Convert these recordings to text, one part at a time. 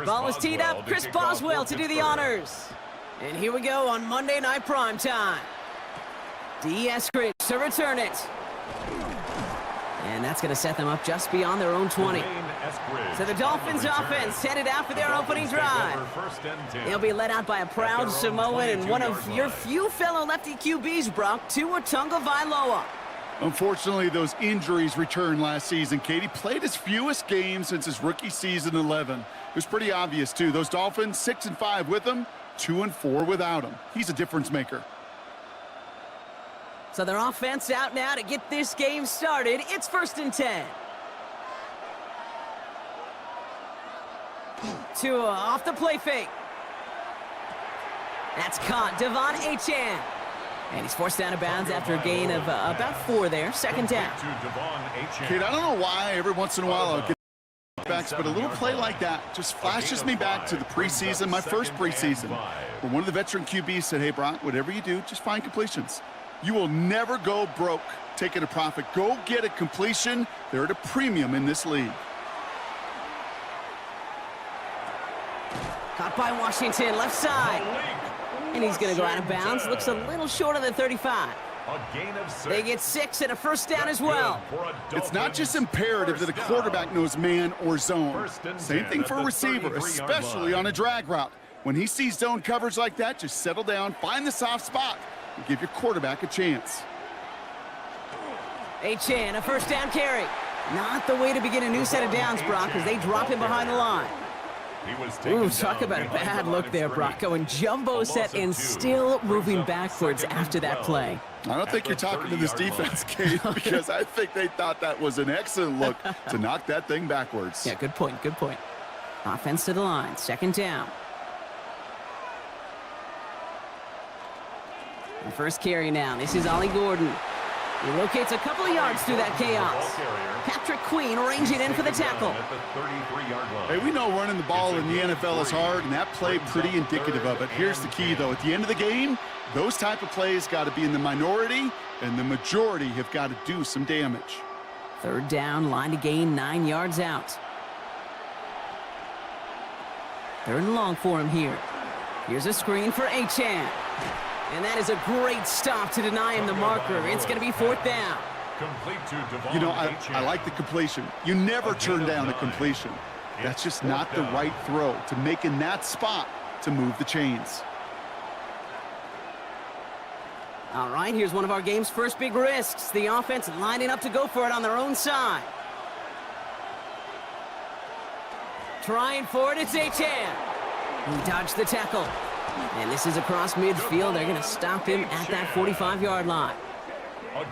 Ball is teed up. Chris Boswell to do the honors. And here we go on Monday Night Primetime. D.S. Cridge to return it. And that's going to set them up just beyond their own 20. So the Dolphins offense headed out for their opening drive. They'll be led out by a proud Samoan and one of your few fellow lefty QBs, Brock, Tua Tagovailoa. Unfortunately, those injuries returned last season. Katie played his fewest games since his rookie season 11. It was pretty obvious, too. Those Dolphins, 6-5 with him, 2-4 without him. He's a difference maker. So their offense out now to get this game started. It's 1st and 10. Tua off the play fake. That's caught. Devon Achane. And he's forced out of bounds after a gain of about 4 there. 2nd down. Kate, I don't know why every once in a while I'll get backs, but a little play like that just flashes me back to the preseason, my first preseason, where one of the veteran QBs said, hey, Brock, whatever you do, just find completions. You will never go broke taking a profit. Go get a completion. They're at a premium in this league. Caught by Washington, left side. And he's going to go out of bounds. Looks a little short of the 35. They get 6 and a 1st down as well. It's not just imperative that a quarterback knows man or zone. Same thing for a receiver, especially on a drag route. When he sees zone coverage like that, just settle down, find the soft spot, and give your quarterback a chance. Achane, a 1st down carry. Not the way to begin a new set of downs, Brock, as they drop him behind the line. Ooh, talk about a bad look there, Brock. Going jumbo set and still moving backwards after that play. I don't think you're talking to this defense, Kate, because I think they thought that was an excellent look to knock that thing backwards. Yeah, good point, good point. Offense to the line, 2nd down. And 1st carry now. This is Ollie Gordon. He locates a couple of yards through that chaos. Patrick Queen ranging in for the tackle. Hey, we know running the ball in the NFL is hard, and that play pretty indicative of it. Here's the key, though. At the end of the game, those type of plays got to be in the minority, and the majority have got to do some damage. 3rd down, line to gain 9 yards out. 3rd and long for him here. Here's a screen for Achane. And that is a great stop to deny him the marker. It's going to be 4th down. You know, I like the completion. You never turn down a completion. That's just not the right throw to make in that spot to move the chains. All right, here's one of our game's first big risks. The offense lining up to go for it on their own side. Trying for it, it's Achane. He dodged the tackle. And this is across midfield. They're going to stop him at that 45-yard line.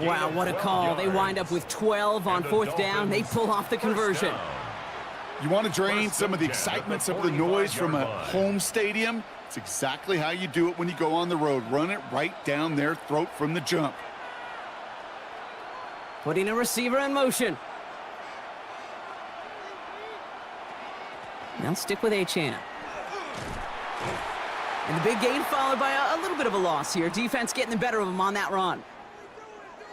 Wow, what a call. They wind up with 12 on 4th down. They pull off the conversion. You want to drain some of the excitement, some of the noise from a home stadium? It's exactly how you do it when you go on the road. Run it right down their throat from the jump. Putting a receiver in motion. Now stick with Achane. And the big gain followed by a little bit of a loss here. Defense getting the better of him on that run.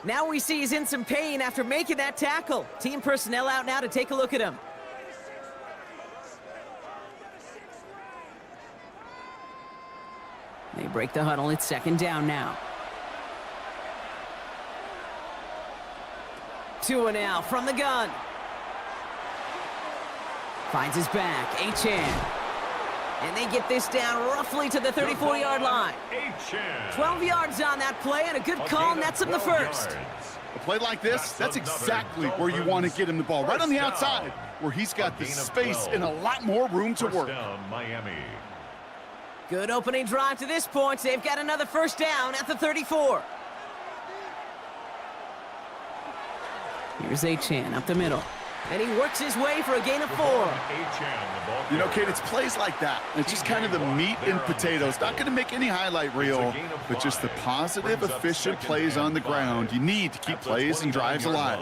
Now we see he's in some pain after making that tackle. Team personnel out now to take a look at him. They break the huddle. It's 2nd down now. Tua now from the gun. Finds his back. Achane. And they get this down roughly to the 34-yard line. 12 yards on that play, and a good call nets him the 1st. A play like this, that's exactly where you want to get him the ball, right on the outside, where he's got the space and a lot more room to work. Good opening drive to this point. They've got another 1st down at the 34. Here's Achane up the middle. And he works his way for a gain of 4. You know, Kate, it's plays like that. It's just kind of the meat and potatoes. Not going to make any highlight reel, but just the positive, efficient plays on the ground. You need to keep plays and drives alive.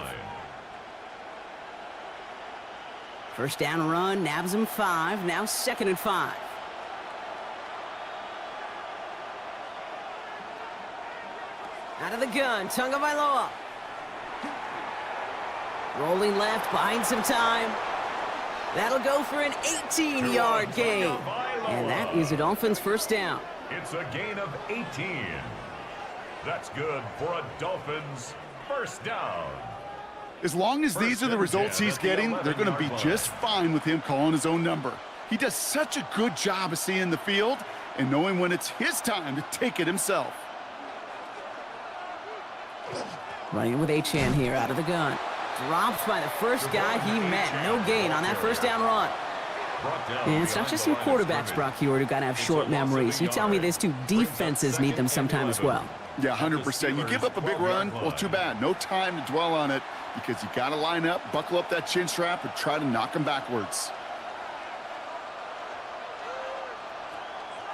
1st down run, nabs him 5. Now 2nd and 5. Out of the gun, Tagovailoa. Rolling left, buying some time. That'll go for an 18-yard gain. And that is a Dolphins first down. It's a gain of 18. That's good for a Dolphins first down. As long as these are the results he's getting, they're going to be just fine with him calling his own number. He does such a good job of seeing the field and knowing when it's his time to take it himself. Running with Achan here out of the gun. Dropped by the first guy he met. No gain on that first down run. And it's not just your quarterbacks, Brock Heward, who got to have short memories. You tell me this too, defenses need them sometime as well. Yeah, 100%. You give up a big run, well, too bad. No time to dwell on it because you got to line up, buckle up that chin strap, and try to knock them backwards.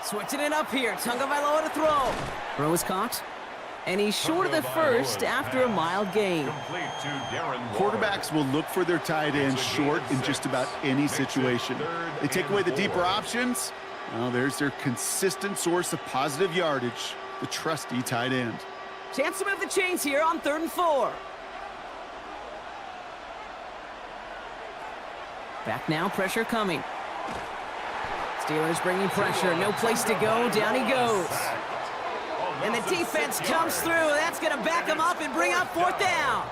Switching it up here. Tagovailoa to throw. Throw is caught. And he's short of the first after a mild gain. Quarterbacks will look for their tight end short in just about any situation. They take away the deeper options. Well, there's their consistent source of positive yardage, the trusty tight end. Chance to move the chains here on 3rd and 4. Back now, pressure coming. Steelers bringing pressure. No place to go. Down he goes. And the defense comes through. That's going to back him up and bring up 4th down.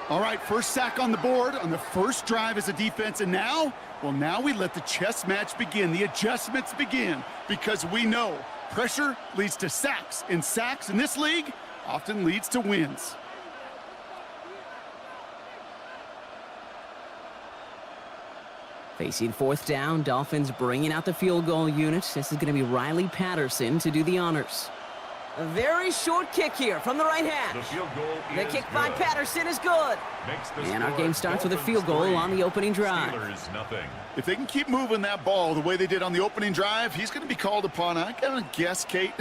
All right, first sack on the board on the first drive as a defense. And now, well, now we let the chess match begin. The adjustments begin because we know pressure leads to sacks. And sacks in this league often leads to wins. Facing 4th down, Dolphins bringing out the field goal unit. This is going to be Riley Patterson to do the honors. A very short kick here from the right hash. The kick by Patterson is good. And our game starts with a field goal on the opening drive. If they can keep moving that ball the way they did on the opening drive, he's going to be called upon, I gotta guess, Kate,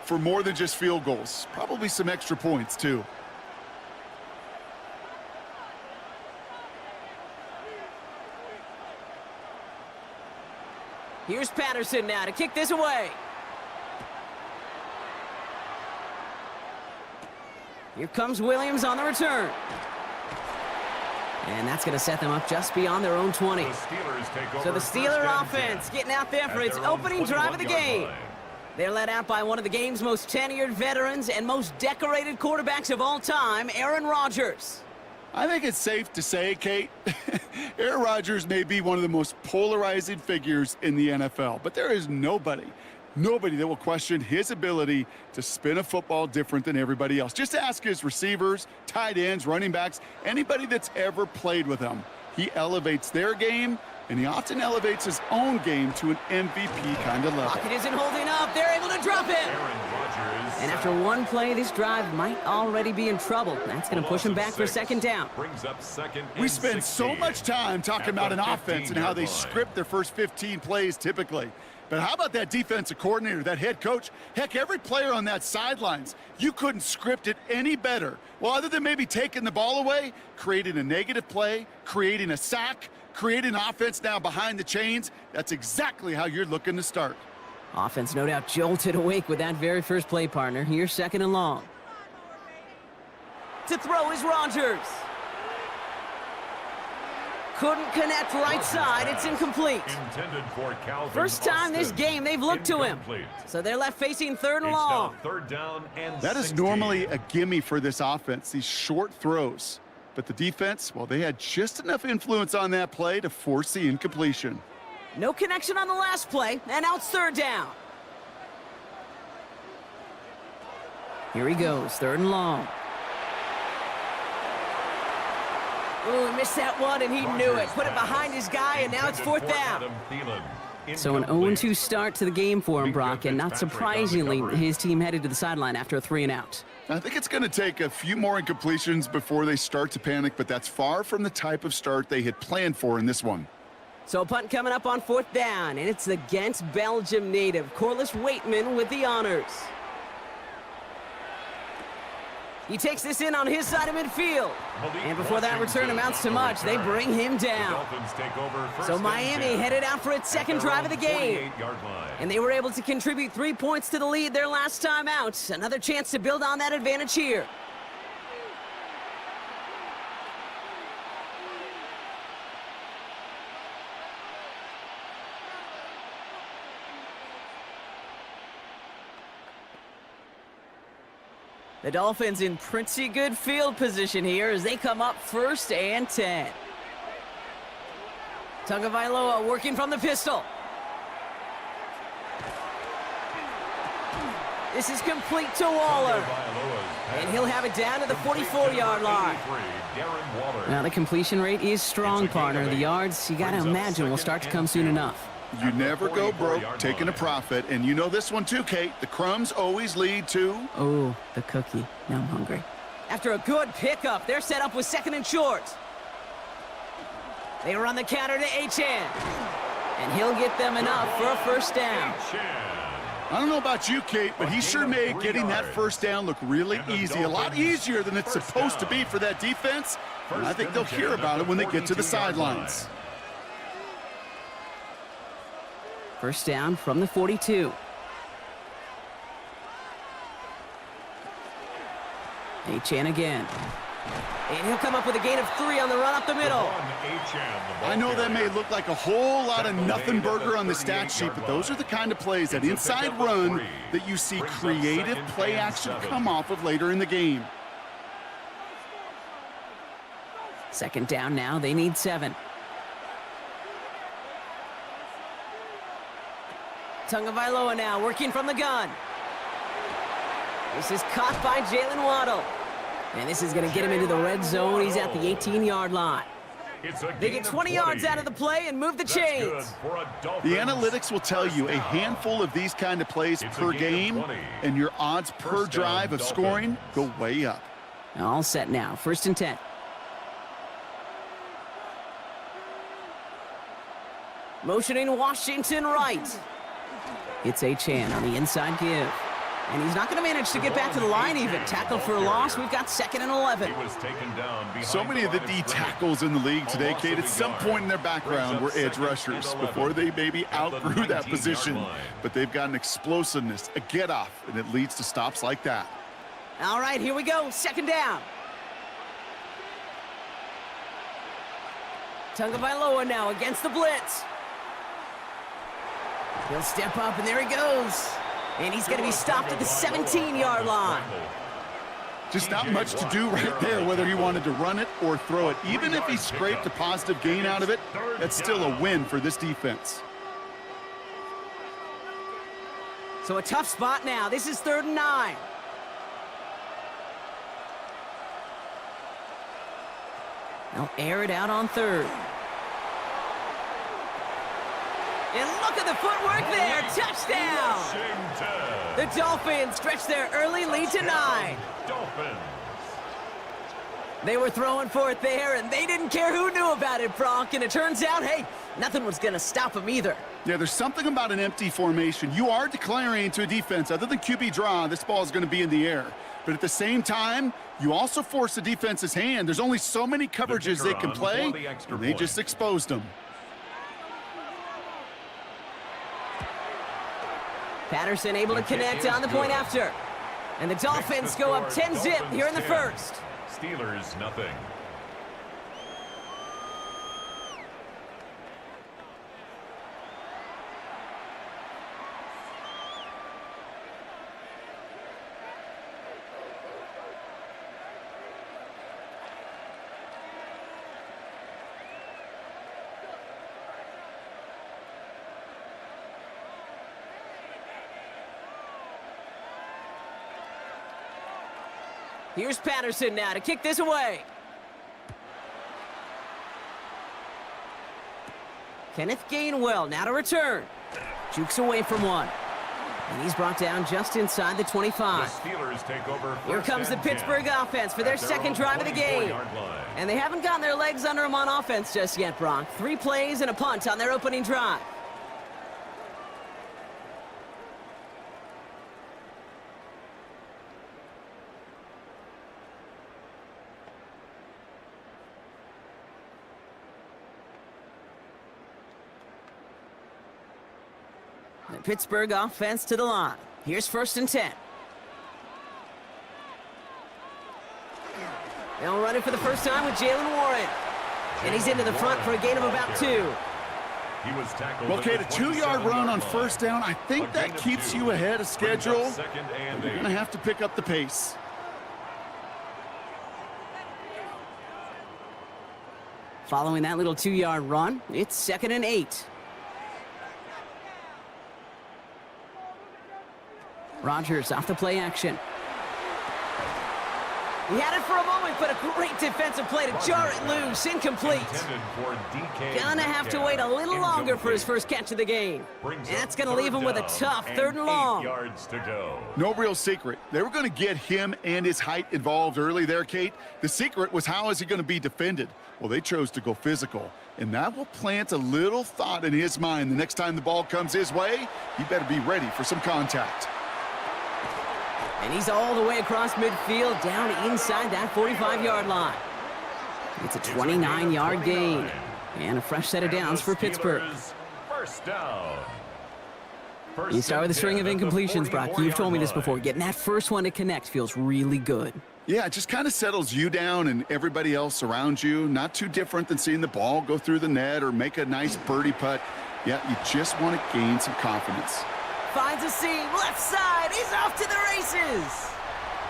for more than just field goals. Probably some extra points, too. Here's Patterson now to kick this away. Here comes Williams on the return. And that's going to set them up just beyond their own 20. So the Steeler offense getting out there for its opening drive of the game. They're led out by one of the game's most tenured veterans and most decorated quarterbacks of all time, Aaron Rodgers. I think it's safe to say, Kate, Aaron Rodgers may be one of the most polarizing figures in the NFL, but there is nobody that will question his ability to spin a football different than everybody else. Just ask his receivers, tight ends, running backs, anybody that's ever played with him. He elevates their game, and he often elevates his own game to an MVP kind of level. Pocket isn't holding up. They're able to drop it. And after one play, this drive might already be in trouble. That's going to push him back for 2nd down. We spend so much time talking about an offense and how they script their first 15 plays typically. But how about that defensive coordinator, that head coach? Heck, every player on that sidelines, you couldn't script it any better. Well, other than maybe taking the ball away, creating a negative play, creating a sack, creating offense now behind the chains, that's exactly how you're looking to start. Offense no doubt jolted awake with that very first play, partner. Here's 2nd and long. To throw is Rodgers. Couldn't connect right side. It's incomplete. First time this game they've looked to him. So they're left facing 3rd and long. That is normally a gimme for this offense, these short throws. But the defense, well, they had just enough influence on that play to force the incompletion. No connection on the last play, and now it's 3rd down. Here he goes, 3rd and long. Ooh, he missed that one, and he knew it. Put it behind his guy, and now it's 4th down. So an 0-2 start to the game for him, Brock, and not surprisingly, his team headed to the sideline after a 3-and-out. I think it's going to take a few more incompletions before they start to panic, but that's far from the type of start they had planned for in this one. So a punt coming up on 4th down, and it's against Belgium native Corliss Waitman with the honors. He takes this in on his side of midfield. And before that return amounts to much, they bring him down. So Miami headed out for its 2nd drive of the game. And they were able to contribute 3 points to the lead their last time out. Another chance to build on that advantage here. The Dolphins in pretty good field position here as they come up 1st and 10. Tagovailoa working from the pistol. This is complete to Waller. And he'll have it down to the 44-yard line. Now, the completion rate is strong, partner. The yards, you got to imagine, will start to come soon enough. You never go broke taking a profit, and you know this one too, Kate. The crumbs always lead to... Oh, the cookie. Now I'm hungry. After a good pickup, they're set up with 2nd and short. They run the counter to Achane. And he'll get them enough for a 1st down. I don't know about you, Kate, but he sure made getting that 1st down look really easy. A lot easier than it's supposed to be for that defense. And I think they'll hear about it when they get to the sidelines. 1st down from the 42. Achane again. And he'll come up with a gain of 3 on the run up the middle. I know that may look like a whole lot of nothing burger on the stat sheet, but those are the kind of plays, that inside run, that you see creative play action come off of later in the game. 2nd down now. They need 7. Tagovailoa now working from the gun. This is caught by Jalen Waddle. And this is going to get him into the red zone. He's at the 18-yard line. They get 20 yards out of the play and move the chains. The analytics will tell you a handful of these kind of plays per game, and your odds per drive of scoring go way up. All set now. 1st and 10. Motioning Washington right. It's Achane on the inside give. And he's not going to manage to get back to the line even. Tackled for a loss. We've got 2nd and 11. So many of the D tackles in the league today, Kate, at some point in their background were edge rushers before they maybe outgrew that position. But they've got an explosiveness, a get-off, and it leads to stops like that. All right, here we go. 2nd down. Tagovailoa now against the blitz. He'll step up, and there he goes. And he's going to be stopped at the 17-yard line. Just not much to do right there, whether he wanted to run it or throw it. Even if he scraped a positive gain out of it, that's still a win for this defense. So a tough spot now. This is 3rd and 9. They'll air it out on 3rd. And look at the footwork there. Touchdown. The Dolphins stretch their early lead to 9. They were throwing for it there, and they didn't care who knew about it, Bronk. And it turns out, hey, nothing was going to stop them either. Yeah, there's something about an empty formation. You are declaring to a defense, other than QB draw, this ball is going to be in the air. But at the same time, you also force the defense's hand. There's only so many coverages they can play, and they just exposed them. Patterson able to connect on the point after. And the Dolphins go up 10-zip here in the 1st. Steelers, nothing. Here's Patterson now to kick this away. Kenneth Gainwell now to return. Jukes away from one. And he's brought down just inside the 25. The Steelers take over. Here comes the Pittsburgh offense for their 2nd drive of the game. And they haven't gotten their legs under them on offense just yet, Bronk. 3 plays and a punt on their opening drive. The Pittsburgh offense to the line. Here's 1st and 10. They'll run it for the first time with Jalen Warren. And he's into the front for a gain of about 2. Well, okay, a 2-yard run on 1st down. I think that keeps you ahead of schedule. You're going to have to pick up the pace. Following that little 2-yard run, it's 2nd and 8. Rodgers off the play action. He had it for a moment, but a great defensive play to jar it loose. Incomplete. Gonna have to wait a little longer for his first catch of the game. That's gonna leave him with a tough 3rd and long. 8 yards to go. No real secret. They were going to get him and his height involved early there, Kate. The secret was, how is he going to be defended? Well, they chose to go physical, and that will plant a little thought in his mind. The next time the ball comes his way, he better be ready for some contact. And he's all the way across midfield, down inside that 45-yard line. It's a 29-yard gain. And a fresh set of downs for Pittsburgh. First down. You start with a string of incompletions, Brock. You've told me this before. Getting that first one to connect feels really good. Yeah, it just kind of settles you down and everybody else around you. Not too different than seeing the ball go through the net or make a nice birdie putt. Yeah, you just want to gain some confidence. Finds a seam, left side, he's off to the races.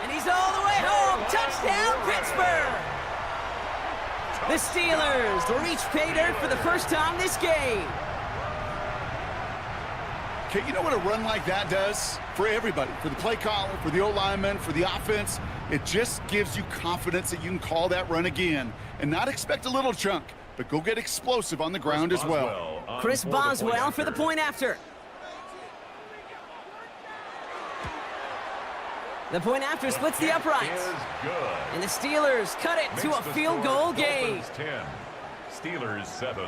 And he's all the way home, touchdown Pittsburgh. The Steelers reach pay dirt for the first time this game. Okay, you know what a run like that does? For everybody, for the play caller, for the O-lineman, for the offense, it just gives you confidence that you can call that run again and not expect a little chunk, but go get explosive on the ground as well. Chris Boswell for the point after. The point after splits the uprights. And the Steelers cut it to a field goal game. 10, Steelers 7.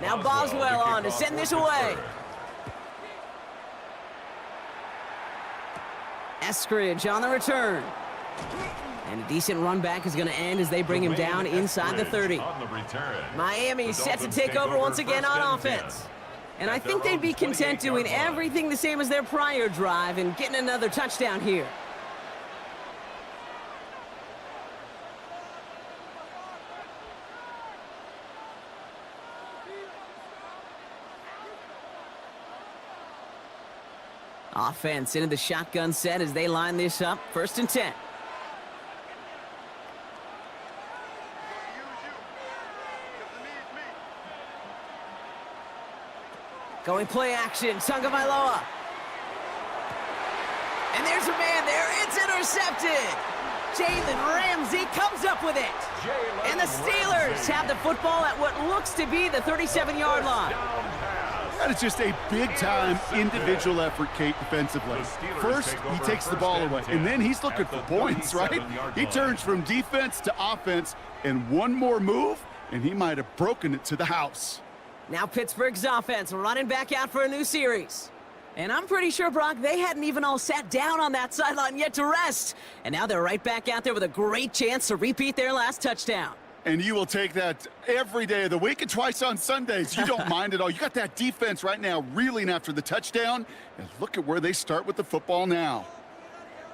Now Boswell on to send this away. Eskridge on the return. And a decent run back is going to end as they bring him down inside the 30. Miami set to take over once again on offense. And I think they'd be content doing everything the same as their prior drive and getting another touchdown here. Offense into the shotgun set as they line this up. 1st and 10. Going play action, Tagovailoa. And there's a man there, it's intercepted. Jalen Ramsey comes up with it. And the Steelers have the football at what looks to be the 37-yard line. That is just a big-time individual effort, Kate, defensively. First, he takes the ball away, and then he's looking for points, right? He turns from defense to offense, and one more move, and he might have broken it to the house. Now Pittsburgh's offense running back out for a new series. And I'm pretty sure, Brock, they hadn't even all sat down on that sideline yet to rest. And now they're right back out there with a great chance to repeat their last touchdown. And you will take that every day of the week and twice on Sundays. You don't mind at all. You got that defense right now reeling after the touchdown. And look at where they start with the football now.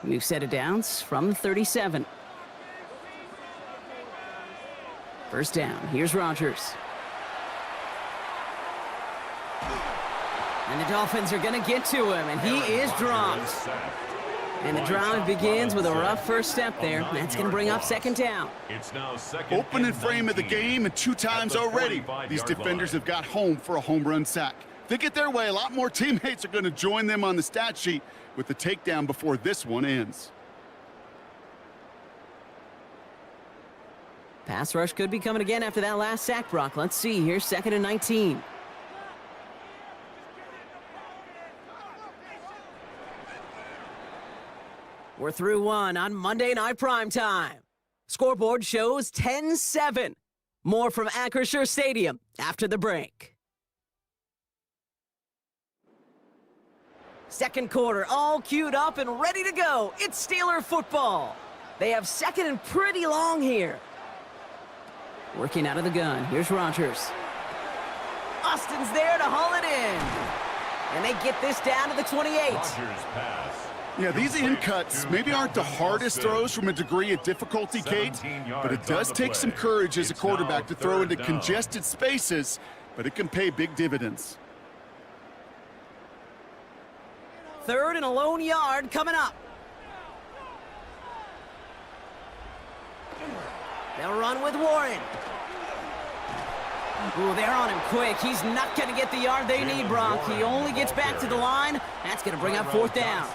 New set of downs from 37. 1st down. Here's Rodgers. And the Dolphins are going to get to him, and he is dropped. And the drive begins with a rough first step there. That's going to bring up 2nd down. It's now 2nd Opening frame of the game, and 2 times already, these defenders have got home for a home run sack. If they get their way, a lot more teammates are going to join them on the stat sheet with the takedown before this one ends. Pass rush could be coming again after that last sack, Brock. Let's see. Here's 2nd and 19. We're through one on Monday Night Primetime. Scoreboard shows 10-7. More from Acrisure Stadium after the break. Second quarter, all queued up and ready to go. It's Steeler football. They have 2nd and pretty long here. Working out of the gun. Here's Rodgers. Austin's there to haul it in. And they get this down to the 28. Rodgers pass. Yeah, these in cuts maybe aren't the hardest throws from a degree of difficulty, Kate, but it does take some courage as a quarterback to throw into congested spaces, but it can pay big dividends. 3rd and a lone yard coming up. They'll run with Warren. Ooh, they're on him quick. He's not going to get the yard they need, Brock. He only gets back to the line. That's going to bring up 4th down.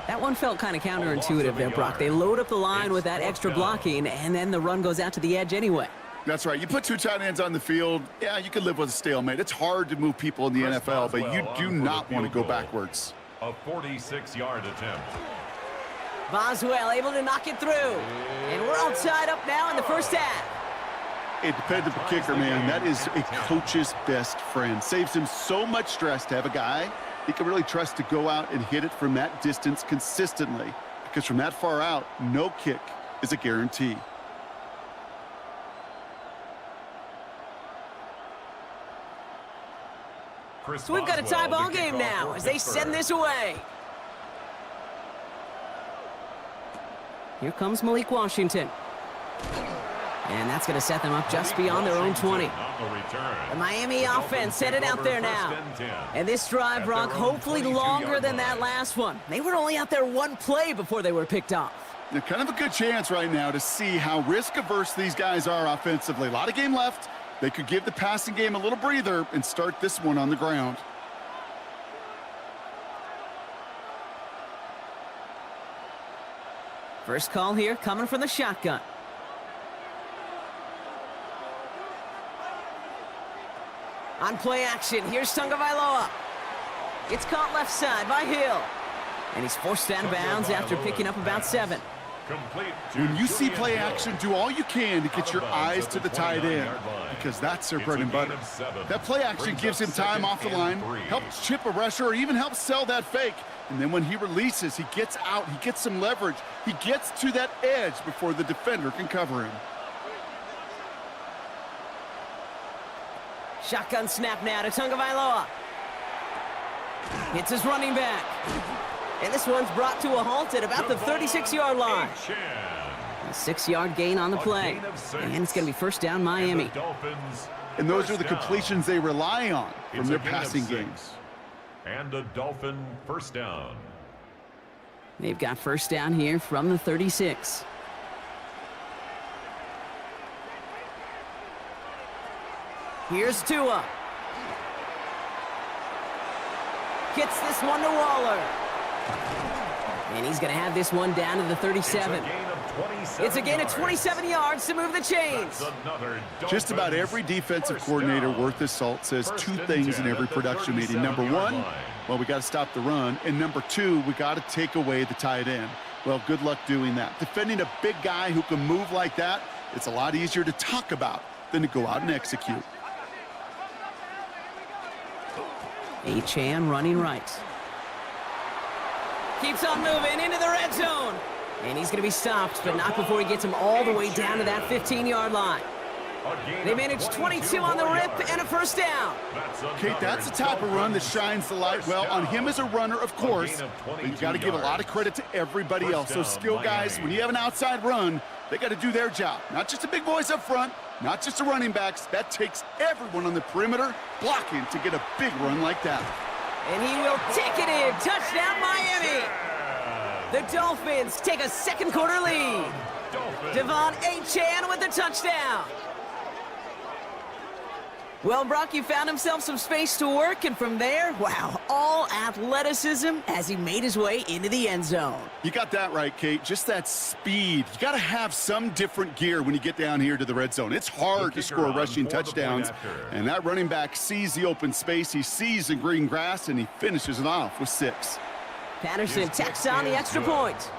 That one felt kind of counterintuitive there, Brock. They load up the line with that extra blocking, and then the run goes out to the edge anyway. That's right. You put 2 tight ends on the field, yeah, you can live with a stalemate. It's hard to move people in the NFL, but you do not want to go backwards. A 46-yard attempt. Boswell able to knock it through. And we're all tied up now in the first half. A dependable kicker, man, that is a coach's best friend. Saves him so much stress to have a guy he can really trust to go out and hit it from that distance consistently. Because from that far out, no kick is a guarantee. So we've got a tie ball game now as they send this away. Here comes Malik Washington. And that's going to set them up just beyond their own 20. The Miami offense headed out there now. And this drive, Brock, hopefully longer than that last one. They were only out there 1 play before they were picked off. Now, kind of a good chance right now to see how risk-averse these guys are offensively. A lot of game left. They could give the passing game a little breather and start this one on the ground. First call here coming from the shotgun. On play action, here's Tagovailoa. It's caught left side by Hill. And he's forced out of bounds after picking up about 7. When you see play action, do all you can to get your eyes to the tight end, because that's their bread and butter. That play action gives him time off the line, helps chip a rusher, or even helps sell that fake. And then when he releases, he gets out, he gets some leverage. He gets to that edge before the defender can cover him. Shotgun snap now to Tagovailoa. Hits his running back. And this one's brought to a halt at about the 36-yard line. A 6-yard gain on the play. And it's going to be first down Miami. And those are the completions they rely on from their passing games. And a Dolphin first down. They've got first down here from the 36. Here's Tua. Gets this one to Waller. And he's going to have this one down to the 37. It's a gain of 27 yards to move the chains. Just about every defensive coordinator worth his salt says 2 things in every production meeting. Number 1, well, we got to stop the run. And number 2, we got to take away the tight end. Well, good luck doing that. Defending a big guy who can move like that, it's a lot easier to talk about than to go out and execute. Achane running right. Keeps on moving into the red zone. And he's going to be stopped, but not before he gets him all the way down to that 15-yard line. They managed 22 on the rip and a first down. Kate, that's the type of run that shines the light well on him as a runner, of course, but you got to give a lot of credit to everybody else. Those skill guys, when you have an outside run, they got to do their job. Not just the big boys up front, not just the running backs. That takes everyone on the perimeter blocking to get a big run like that. And he will take it in. Touchdown, Miami. The Dolphins take a second quarter lead. Devon Achane with the touchdown. Well, Brock, he found himself some space to work, and from there, wow, all athleticism as he made his way into the end zone. You got that right, Kate. Just that speed. You got to have some different gear when you get down here to the red zone. It's hard to score rushing touchdowns, and that running back sees the open space, he sees the green grass, and he finishes it off with 6. Patterson tacks on the extra point.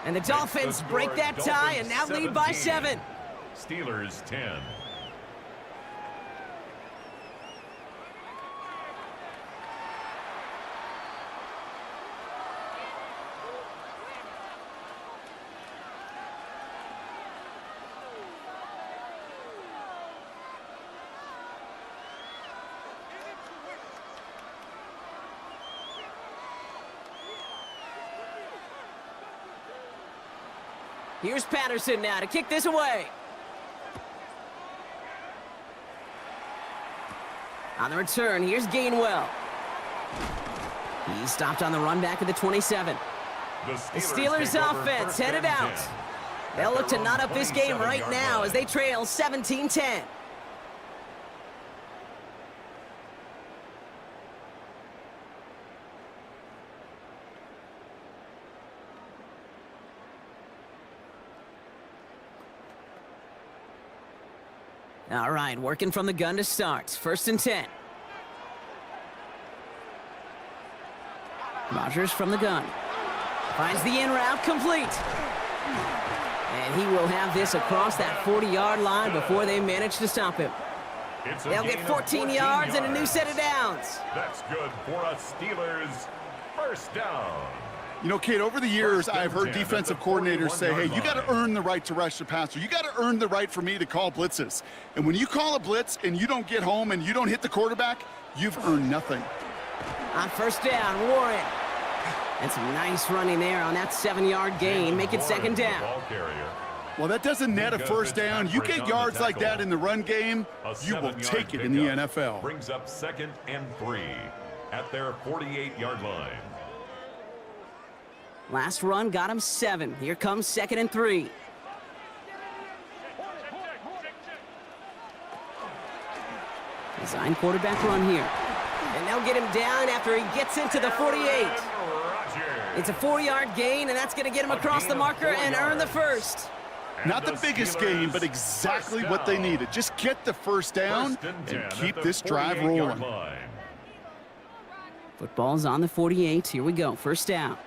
And the Dolphins break that tie and now lead by 7. Steelers 10. Here's Patterson now to kick this away. On the return, here's Gainwell. He's stopped on the run back at the 27. The Steelers offense headed out. They'll look to knot up this game right now as they trail 17-10. All right, working from the gun to start. 1st and 10. Rodgers from the gun. Finds the in route complete. And he will have this across that 40-yard line before they manage to stop him. They'll get 14 yards and a new set of downs. That's good for a Steelers first down. You know, Kate, over the years, I've heard defensive coordinators say, hey, you got to earn the right to rush the passer. You got to earn the right for me to call blitzes. And when you call a blitz and you don't get home and you don't hit the quarterback, you've earned nothing. On 1st down, Warren. And some nice running there on that 7-yard gain. Make it 2nd down. Well, that doesn't net a 1st down. You get yards like that in the run game, you will take it in the NFL. Brings up 2nd and 3 at their 48-yard line. Last run got him 7. Here comes 2nd and 3. Design quarterback run here. And they'll get him down after he gets into the 48. It's a 4-yard gain, and that's going to get him across the marker and earn the 1st. Not the biggest gain, but exactly what they needed. Just get the 1st down and keep this drive rolling. Football's on the 48. Here we go. 1st down.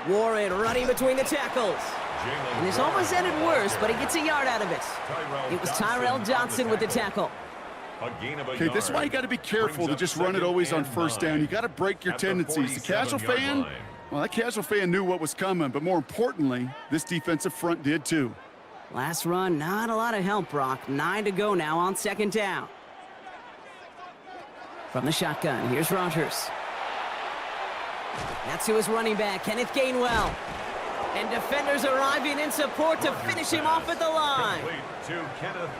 Warren running between the tackles. And this almost ended worse, but he gets a yard out of it. It was Tyrell Johnson with the tackle. Okay, this is why you got to be careful to just run it always on 1st down. You got to break your tendencies. The casual fan, well, that casual fan knew what was coming, but more importantly, this defensive front did too. Last run, not a lot of help, Brock. 9 to go now on 2nd down. From the shotgun, here's Rodgers. That's to his running back, Kenneth Gainwell. And defenders arriving in support to finish him off at the line.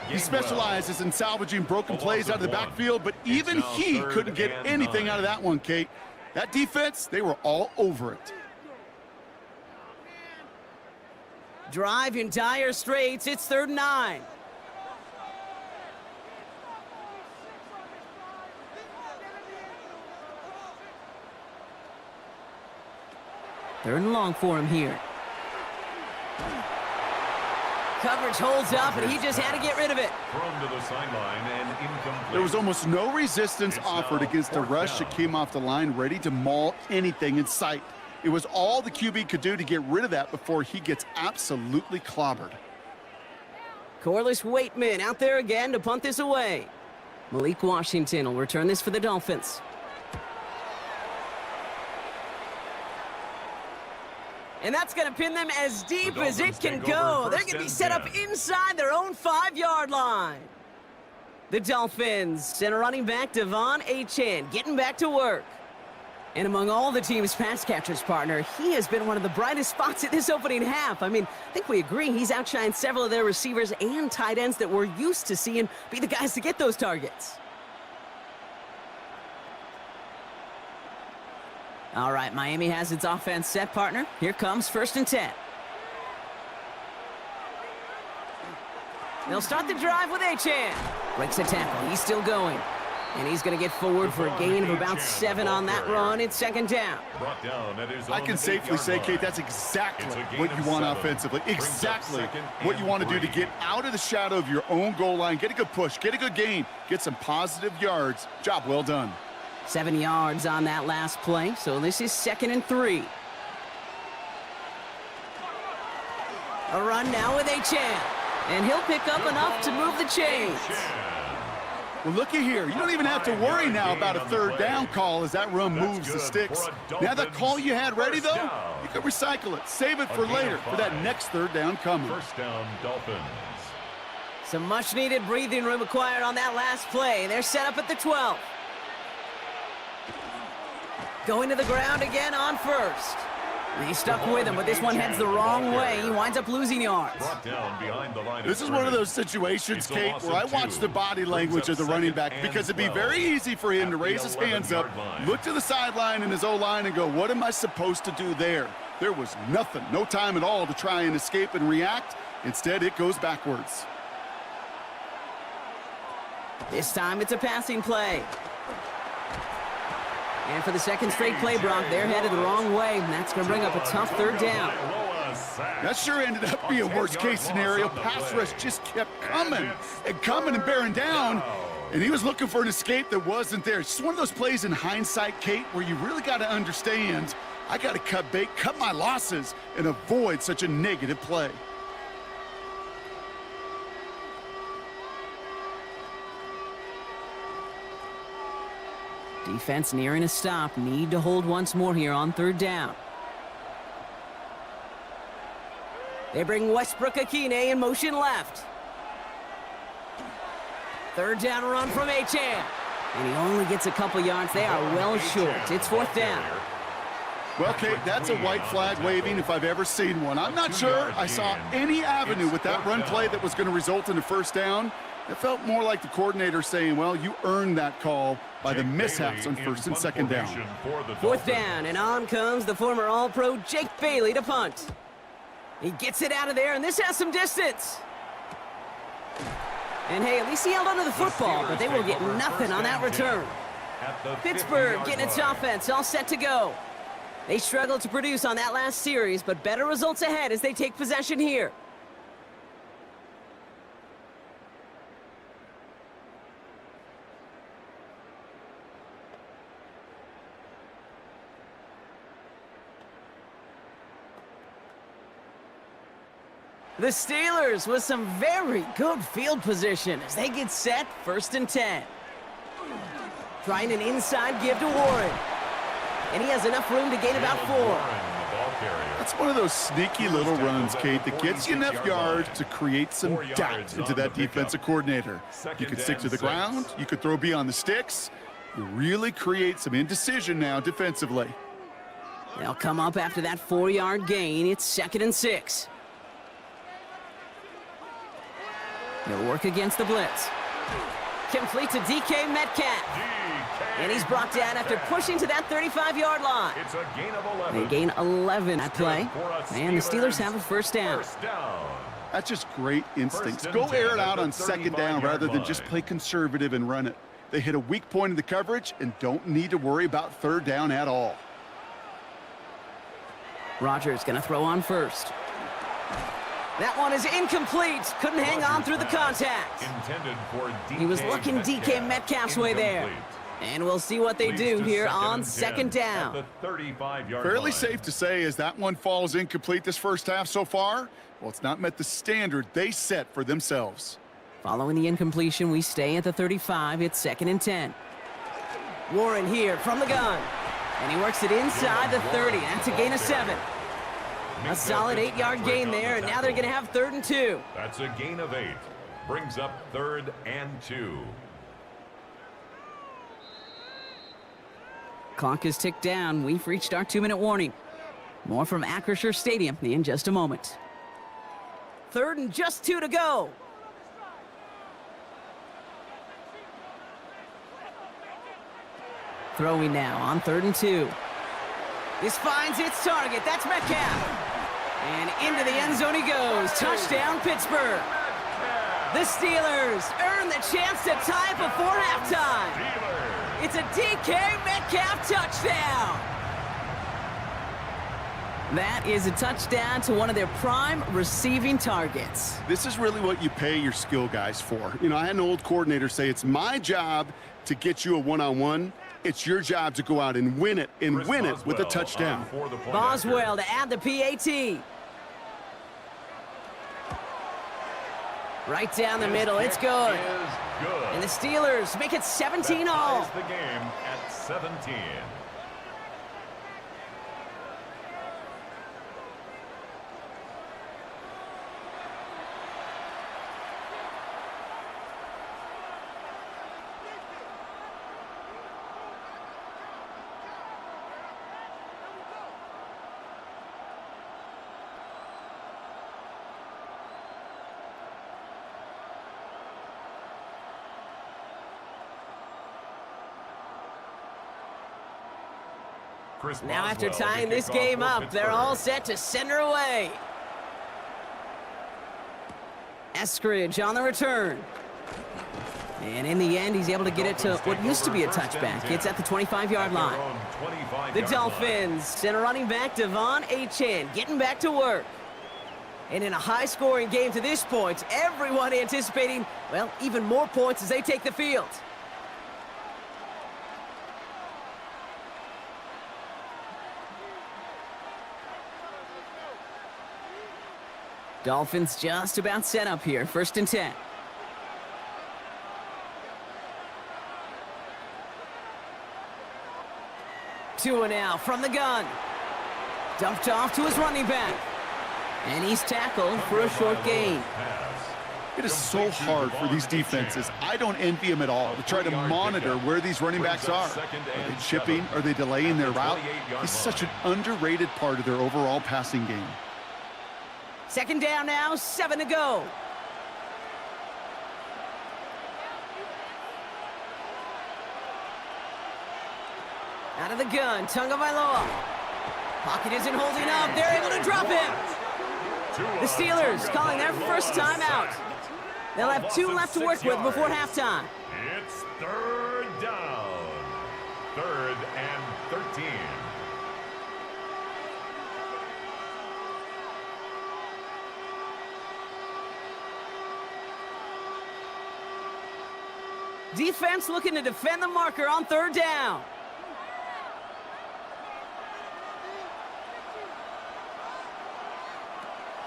He specializes in salvaging broken plays out of the backfield, but even he couldn't get anything out of that one, Kate. That defense, they were all over it. Drive in dire straits. It's 3rd and 9. Third and long for him here. Coverage holds up, and he just had to get rid of it. Thrown to the sideline and incomplete. There was almost no resistance offered against a rush that came off the line ready to maul anything in sight. It was all the QB could do to get rid of that before he gets absolutely clobbered. Corliss Waitman out there again to punt this away. Malik Washington will return this for the Dolphins. And that's going to pin them as deep as it can go. They're going to be set up inside their own 5-yard line. The Dolphins send a running back, Devon Achane, getting back to work. And among all the team's pass catchers, partner, he has been one of the brightest spots in this opening half. I mean, I think we agree he's outshined several of their receivers and tight ends that we're used to seeing be the guys to get those targets. All right, Miami has its offense set, partner. Here comes 1st and 10. They'll start the drive with Achane. Breaks the tackle. He's still going. And he's going to get forward for a gain of about 7 on that run. It's 2nd down. I can safely say, Kate, that's exactly what you want offensively. Exactly what you want to do to get out of the shadow of your own goal line. Get a good push. Get a good gain. Get some positive yards. Job well done. 7 yards on that last play, so this is 2nd and 3. A run now with Achane, and he'll pick up enough to move the chains. Well, looky here. You don't even have to worry now about a 3rd down call as that run moves the sticks. Now that call you had ready, though, you can recycle it. Save it for later for that next 3rd down coming. 1st down, Dolphins. Some much-needed breathing room acquired on that last play. They're set up at the 12. going to the ground again on first. He stuck with him, but this one heads the wrong way. He winds up losing yards. Brought down behind the line. This is one of those situations, Kate, where I watch the body language of the running back, because it'd be very easy for him to raise his hands up, look to the sideline in his O-line and go, what am I supposed to do there? There was nothing, no time at all to try and escape and react. Instead, it goes backwards. This time it's a passing play. And for the second straight play, Brock, they're headed the wrong way, and that's going to bring up a tough third down. That sure ended up being worst-case scenario. Pass rush just kept coming and bearing down, and he was looking for an escape that wasn't there. It's just one of those plays in hindsight, Kate, where you really got to understand, I got to cut bait, cut my losses, and avoid such a negative play. Defense nearing a stop. Need to hold once more here on third down. They bring Westbrook-Akine in motion left. Third down run from Achane. And he only gets a couple yards. They are well short. It's fourth down. Well, Kate, that's a white flag waving if I've ever seen one. I'm not sure I saw any avenue with that run play that was going to result in a first down. It felt more like the coordinator saying, well, you earned that call by the mishaps on first and second down. Fourth down, and on comes the former All-Pro Jake Bailey to punt. He gets it out of there, and this has some distance. And hey, at least he held onto the football, but they will get nothing on that return. Pittsburgh getting its offense all set to go. They struggled to produce on that last series, but better results ahead as they take possession here. The Steelers with some very good field position as they get set, 1st and 10. Trying an inside give to Warren. And he has enough room to gain about 4. That's one of those sneaky little runs, Kate, that gets you enough yards to create some doubt into that defensive coordinator. You could stick to the ground, you could throw beyond the sticks. You really create some indecision now defensively. They'll come up after that 4-yard gain. It's 2nd and 6. He'll work against the blitz. Complete to DK Metcalf. And he's brought down after pushing to that 35-yard line. It's a gain of 11. They gain 11 at play. And the Steelers have a first down. That's just great instincts. Go air it out on second down rather than just play conservative and run it. They hit a weak point in the coverage and don't need to worry about third down at all. Rodgers going to throw on first. That one is incomplete. Couldn't hang on through the contact. He was looking DK Metcalf's way there. And we'll see what they do here on second down. Fairly safe to say as that one falls incomplete this first half so far, well, it's not met the standard they set for themselves. Following the incompletion, we stay at the 35. It's 2nd and 10. Warren here from the gun. And he works it inside the 30. That's a gain of 7. A solid 8-yard gain there, and now they're going to have 3rd and 2. That's a gain of 8. Brings up 3rd and 2. Clock is ticked down. We've reached our 2-minute warning. More from Acrisure Stadium in just a moment. 3rd and just 2 to go. Throwing now on 3rd and 2. This finds its target. That's Metcalf. And into the end zone he goes. Touchdown, Pittsburgh. The Steelers earn the chance to tie before halftime. It's a DK Metcalf touchdown. That is a touchdown to one of their prime receiving targets. This is really what you pay your skill guys for. You know, I had an old coordinator say it's my job to get you a one-on-one. It's your job to go out and win it, with a touchdown. Boswell to add the PAT. Right down the middle, it's good. And the Steelers make it 17 all. The game at 17. Now after tying this game up, they're all set to send her away. Eskridge on the return. And in the end, he's able to get it to what used to be a touchback. It's at the 25-yard line. The Dolphins send a running back, Devon Achane, getting back to work. And in a high-scoring game to this point, everyone anticipating, well, even more points as they take the field. Dolphins just about set up here, 1st and 10. Tua now from the gun. Dumped off to his running back. And he's tackled for a short gain. It is so hard for these defenses. I don't envy them at all to try to monitor where these running backs are. Are they chipping? Are they delaying their route? It's such an underrated part of their overall passing game. 2nd down now, 7 to go. Out of the gun, Tagovailoa. Pocket isn't holding up. They're able to drop him. The Steelers calling their first time out. They'll have 2 left to work with before halftime. It's 3rd down. 3rd and 13. Defense looking to defend the marker on 3rd down.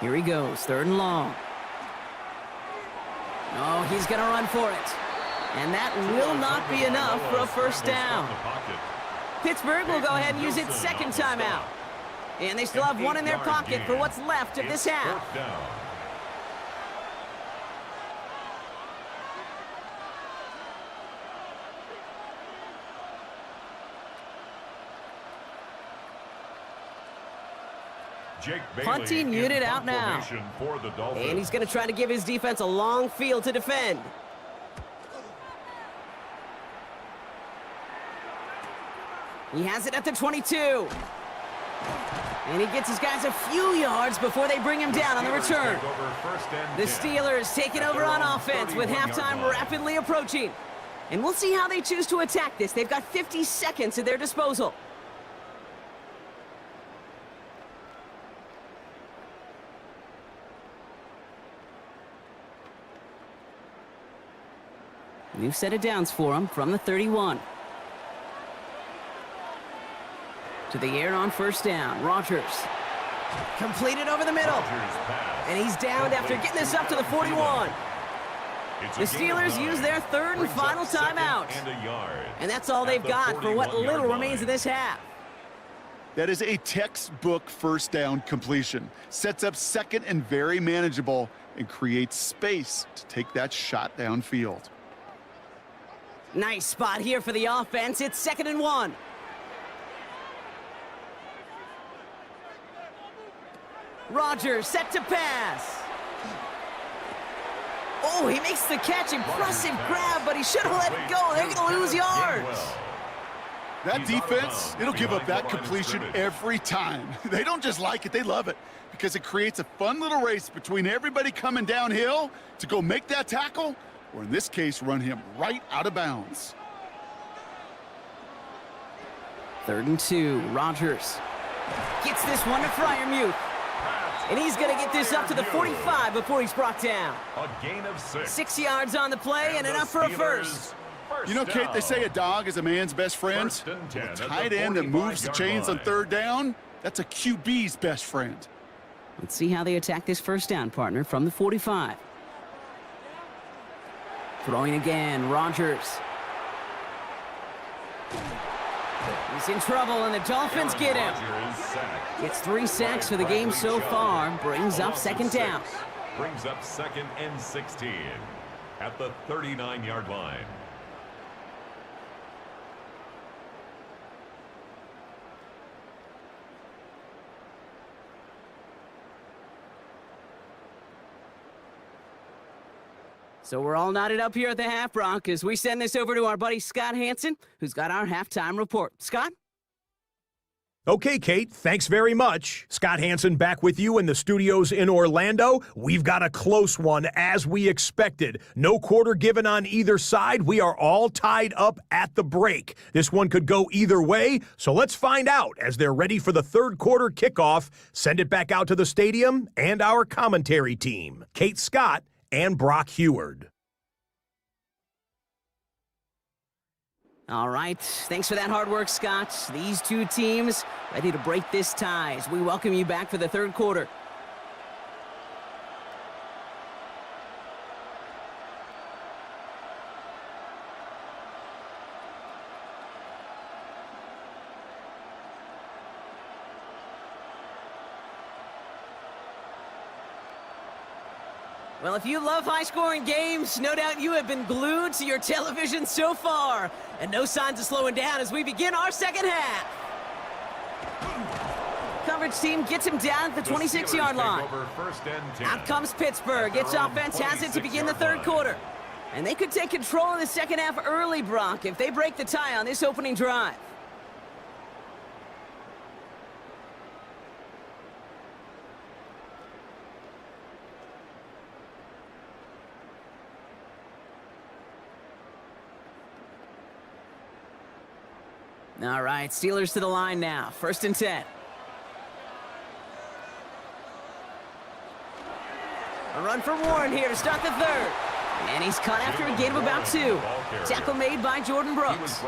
Here he goes, 3rd and long. Oh, he's going to run for it. And that will not be enough for a 1st down. Pittsburgh will go ahead and use its 2nd timeout. And they still have 1 in their pocket for what's left of this half. Punting unit out now. And he's going to try to give his defense a long field to defend. He has it at the 22. And he gets his guys a few yards before they bring him down on the return. The Steelers taking over on offense with halftime rapidly approaching. And we'll see how they choose to attack this. They've got 50 seconds at their disposal. New set of downs for him from the 31. To the air on 1st down. Rodgers. Completed over the middle. And he's downed after getting this up to the 41. The Steelers use their 3rd and final timeout. And that's all they've got for what little remains of this half. That is a textbook 1st down completion. Sets up 2nd and very manageable and creates space to take that shot downfield. Nice spot here for the offense. It's 2nd and 1. Rodgers set to pass. Oh, he makes the catch. Impressive grab, but he should have let it go. They're going to lose yards. That defense, it'll give up that completion every time. They don't just like it, they love it, because it creates a fun little race between everybody coming downhill to go make that tackle, or in this case, run him right out of bounds. 3rd and 2, Rodgers gets this one to Freiermuth. And he's going to get this up to the 45 before he's brought down. A gain of 6. 6 yards on the play and enough for a first. You know, Kate, they say a dog is a man's best friend. A tight end that moves the chains on 3rd down, that's a QB's best friend. Let's see how they attack this 1st down, partner, from the 45. Throwing again, Rodgers. He's in trouble, and the Dolphins get him. It's 3 sacks for the game so far. Brings up 2nd down. Brings up 2nd and 16 at the 39-yard line. So we're all knotted up here at the half, Brock, as we send this over to our buddy Scott Hansen, who's got our halftime report. Scott? Okay, Kate, thanks very much. Scott Hansen back with you in the studios in Orlando. We've got a close one, as we expected. No quarter given on either side. We are all tied up at the break. This one could go either way, so let's find out as they're ready for the third quarter kickoff. Send it back out to the stadium and our commentary team, Kate Scott and Brock Heward. All right, thanks for that hard work, Scott. These two teams ready to break this tie as we welcome you back for the third quarter. Well, if you love high-scoring games, no doubt you have been glued to your television so far. And no signs of slowing down as we begin our second half. Coverage team gets him down at the 26-yard line. Out comes Pittsburgh. It's offense has it to begin the third quarter. And they could take control of the second half early, Brock, if they break the tie on this opening drive. All right, Steelers to the line now. 1st and 10. A run for Warren here to start the third. And he's caught after a gain of about 2. Tackle made by Jordan Brooks.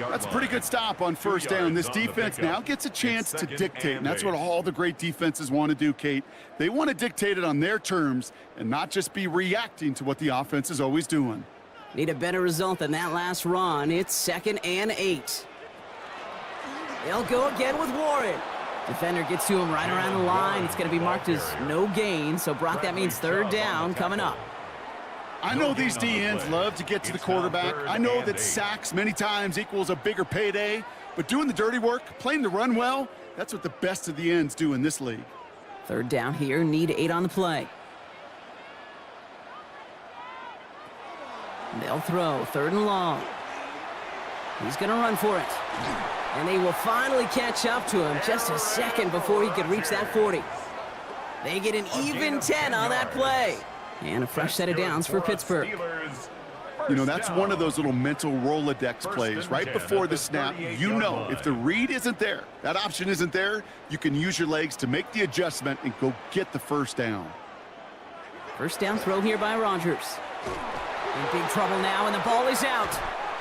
That's a pretty good stop on first down. This defense now gets a chance to dictate, and that's what all the great defenses want to do, Kate. They want to dictate it on their terms and not just be reacting to what the offense is always doing. Need a better result than that last run. It's 2nd and 8. They'll go again with Warren. Defender gets to him right around the line. It's going to be marked as no gain. So, Brock, that means third down coming up. I know these DNs love to get to the quarterback. I know that sacks many times equals a bigger payday. But doing the dirty work, playing the run well, that's what the best of the ends do in this league. Third down here. Need 8 on the play. They'll throw 3rd and long. He's going to run for it. And they will finally catch up to him just a second before he could reach that 40. They get an even 10 on that play. And a fresh set of downs for Pittsburgh. You know, that's one of those little mental Rolodex plays. Right before the snap, you know if the read isn't there, that option isn't there, you can use your legs to make the adjustment and go get the first down. First down throw here by Rodgers. In big trouble now, and the ball is out.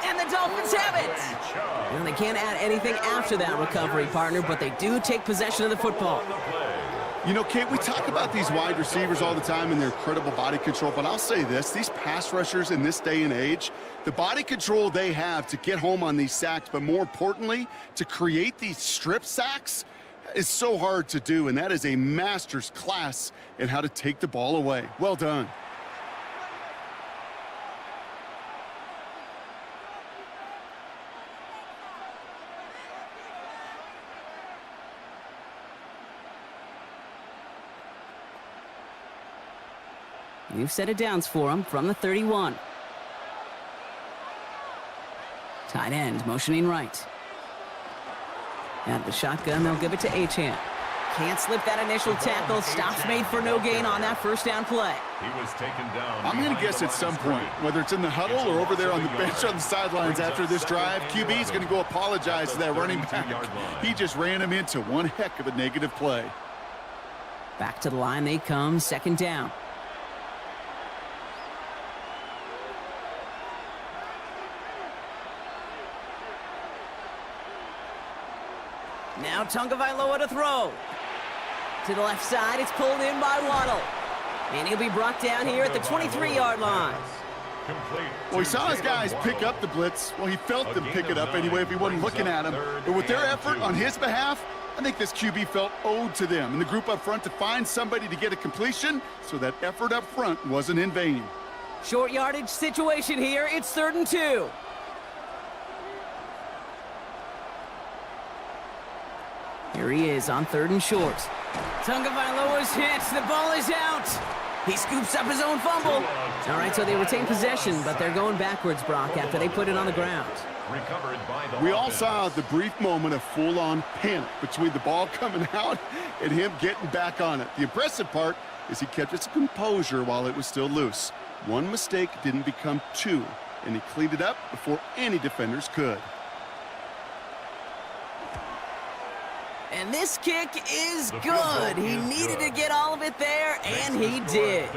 And the Dolphins have it! And they can't add anything after that recovery, partner, but they do take possession of the football. You know, Kate, we talk about these wide receivers all the time and their incredible body control, but I'll say this, these pass rushers in this day and age, the body control they have to get home on these sacks, but more importantly, to create these strip sacks is so hard to do, and that is a master's class in how to take the ball away. Well done. New set of downs for him from the 31. Tight end motioning right. At the shotgun, they'll give it to Achane. Can't slip that initial tackle. Stops made for no gain on that first down play. He was taken down. I'm going to guess at some point, whether it's in the huddle or over there on the bench on the sidelines after this drive, QB is going to go apologize to that running back. He just ran him into one heck of a negative play. Back to the line they come, 2nd down. Now Tagovailoa to throw. To the left side, it's pulled in by Waddle. And he'll be brought down here at the 23-yard line. Well, he saw his guys pick up the blitz. Well, he felt them pick it up anyway if he wasn't looking at him. But with their effort on his behalf, I think this QB felt owed to them and the group up front to find somebody to get a completion, so that effort up front wasn't in vain. Short yardage situation here. It's 3rd and 2. Here he is on 3rd and short. Tagovailoa's hit. The ball is out. He scoops up his own fumble. All right, so they retain possession, but they're going backwards, Brock, after they put it on the ground. Recovered by the We all offense. saw the brief moment of full-on panic between the ball coming out and him getting back on it. The impressive part is he kept his composure while it was still loose. One mistake didn't become two, and he cleaned it up before any defenders could. And this kick is good. He needed to get all of it there, and he did.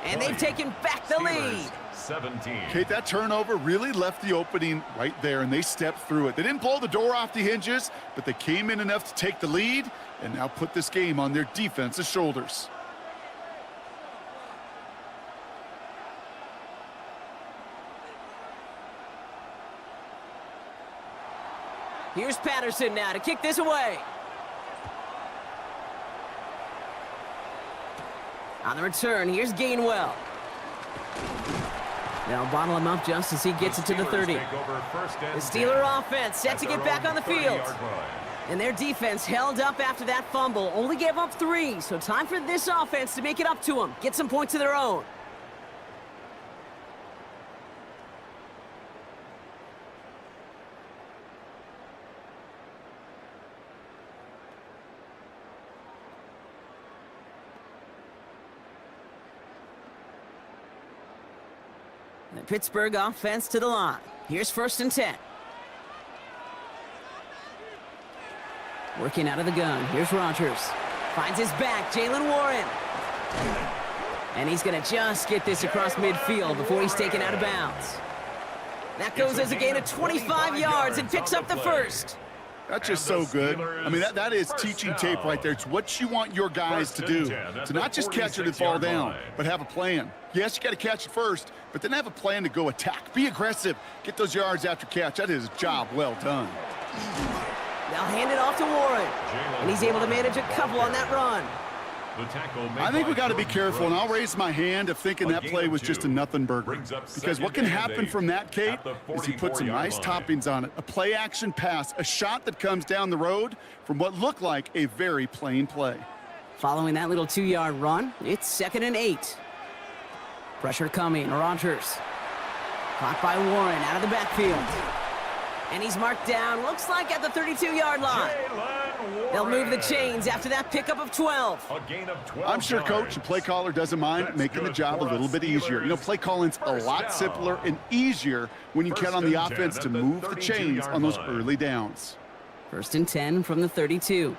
And they've taken back the lead. 17. Kate, that turnover really left the opening right there, and they stepped through it. They didn't blow the door off the hinges, but they came in enough to take the lead and now put this game on their defense's shoulders. Here's Patterson now to kick this away. On the return, here's Gainwell. They'll bottle him up just as he gets it to the 30. The Steeler offense set to get back on the field. And their defense held up after that fumble, only gave up 3, so time for this offense to make it up to them, get some points of their own. The Pittsburgh offense to the line. Here's 1st and 10. Working out of the gun. Here's Rodgers. Finds his back. Jalen Warren. And he's going to just get this across midfield before he's taken out of bounds. That goes as a gain of 25 yards and picks up the first. That's just so good. I mean, that is teaching tape right there. It's what you want your guys to do. To not just catch it and fall down, but have a plan. Yes, you got to catch it first, but then have a plan to go attack. Be aggressive. Get those yards after catch. That is a job well done. They'll hand it off to Warren. And he's able to manage a couple on that run. I think we got to be careful, and I'll raise my hand of thinking that play was just a nothing burger. Because what can happen from that, Kate, is he puts some nice toppings on it. A play-action pass, a shot that comes down the road from what looked like a very plain play. Following that little 2-yard run, it's 2nd and 8. Pressure coming, Rodgers. Caught by Warren out of the backfield. And he's marked down, looks like at the 32-yard line. They'll move the chains after that pickup of 12. A gain of 12 I'm sure Coach and play caller doesn't mind making the job a little bit easier. You know, play calling's a lot simpler and easier when you count on the offense to move the chains on those early downs. 1st and 10 from the 32.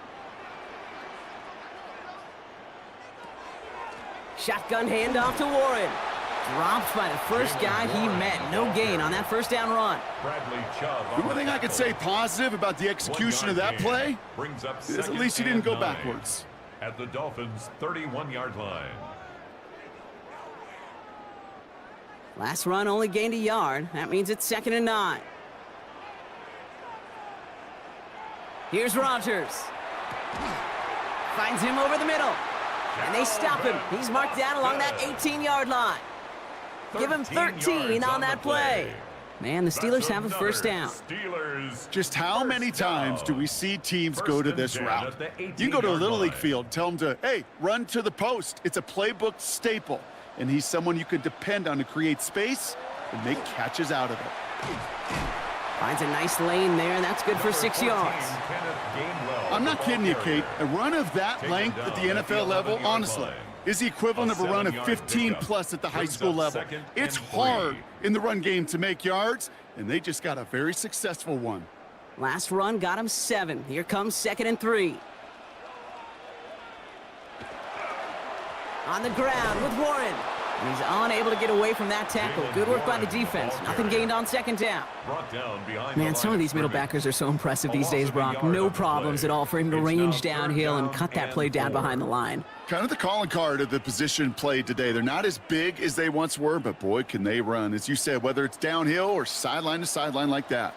Shotgun handoff to Warren. Dropped by the first guy he met. No gain on that 1st down run. The one thing I could say positive about the execution of that play is at least he didn't go backwards. At the Dolphins' 31-yard line. Last run only gained a yard. That means it's 2nd and 9. Here's Rodgers. Finds him over the middle. And they stop him. He's marked down along that 18-yard line. Give him 13 on that play. Man, the Steelers have a 1st down. Just how many times do we see teams go to this route? You can go to a Little League field, tell them to, hey, run to the post. It's a playbook staple, and he's someone you could depend on to create space and make catches out of it. Finds a nice lane there, and that's good for 6 yards. I'm not kidding you, Kate. A run of that length at the NFL level, honestly, is the equivalent of a run of 15+ at the high school level. It's hard in the run game to make yards, and they just got a very successful one. Last run got him 7. Here comes 2nd and 3. On the ground with Warren. And he's unable to get away from that tackle. Good work by the defense. Nothing gained on 2nd down. Man, some of these middle backers are so impressive these days, Brock. No problems at all for him to range downhill and cut that play down behind the line. Kind of the calling card of the position played today. They're not as big as they once were, but boy, can they run. As you said, whether it's downhill or sideline to sideline like that.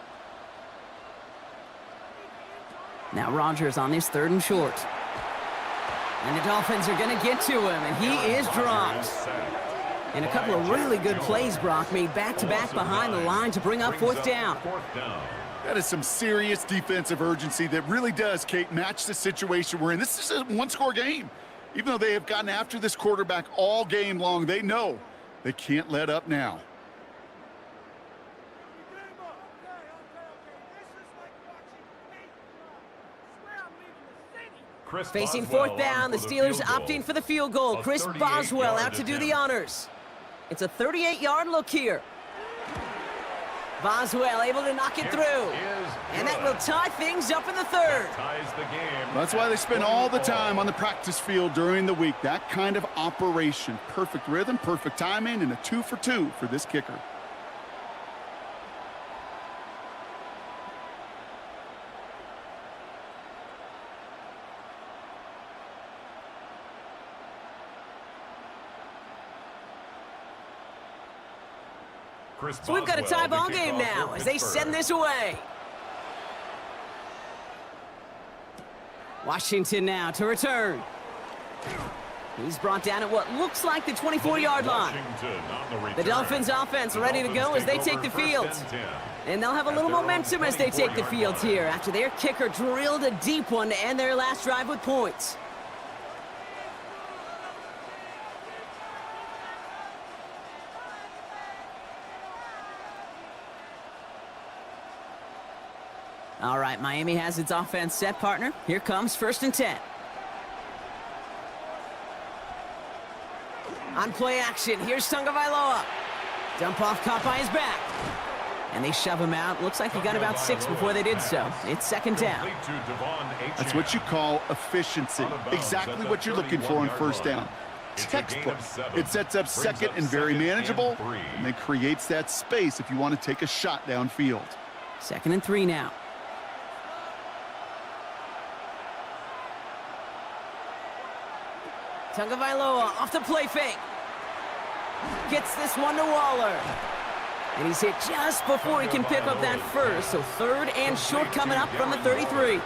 Now Rodgers on this 3rd and short. And the Dolphins are going to get to him, and he is dropped. And a couple of really good plays, Brock, made back-to-back behind the line to bring up 4th down. That is some serious defensive urgency that really does, Kate, match the situation we're in. This is a one-score game. Even though they have gotten after this quarterback all game long, they know they can't let up now. Chris Facing Boswell fourth down, on the for Steelers field goal. opting for the field goal. A Chris Boswell out 38-yard to do the attempt. honors. It's a 38-yard look here. Boswell able to knock it Kick through. is And that good. will tie things up in the third. Ties the game. That's why they spend all the 24. time on the practice field during the week. That kind of operation. Perfect rhythm, perfect timing, and a 2 for 2 for this kicker. Chris So we've got a Boswell, tie the ball game kickoff now for as they Pittsburgh. send this away. Washington now to return. He's brought down at what looks like the 24-yard line. Washington on the return. The Dolphins offense The ready to Dolphins go as they over take the first field. and 10. And they'll have a At little their own momentum as they take the 24-yard field line. here after their kicker drilled a deep one to end their last drive with points. All right, Miami has its offense set, partner. Here comes 1st and 10. On play action, here's Tagovailoa. Dump off caught by his back. And they shove him out. Looks like he got about 6 before they did so. It's 2nd down. Complete to Devon Achane. That's what you call efficiency. Exactly what you're looking for on first down. It's a gain Textbook. of 7. It sets up Brings second up and very 2nd and manageable, 3. and then creates that space if you want to take a shot downfield. 2nd and 3 now. Tagovailoa off the play fake. Gets this one to Waller. And he's hit just before he can pick up that first. So 3rd and short coming up from the 33.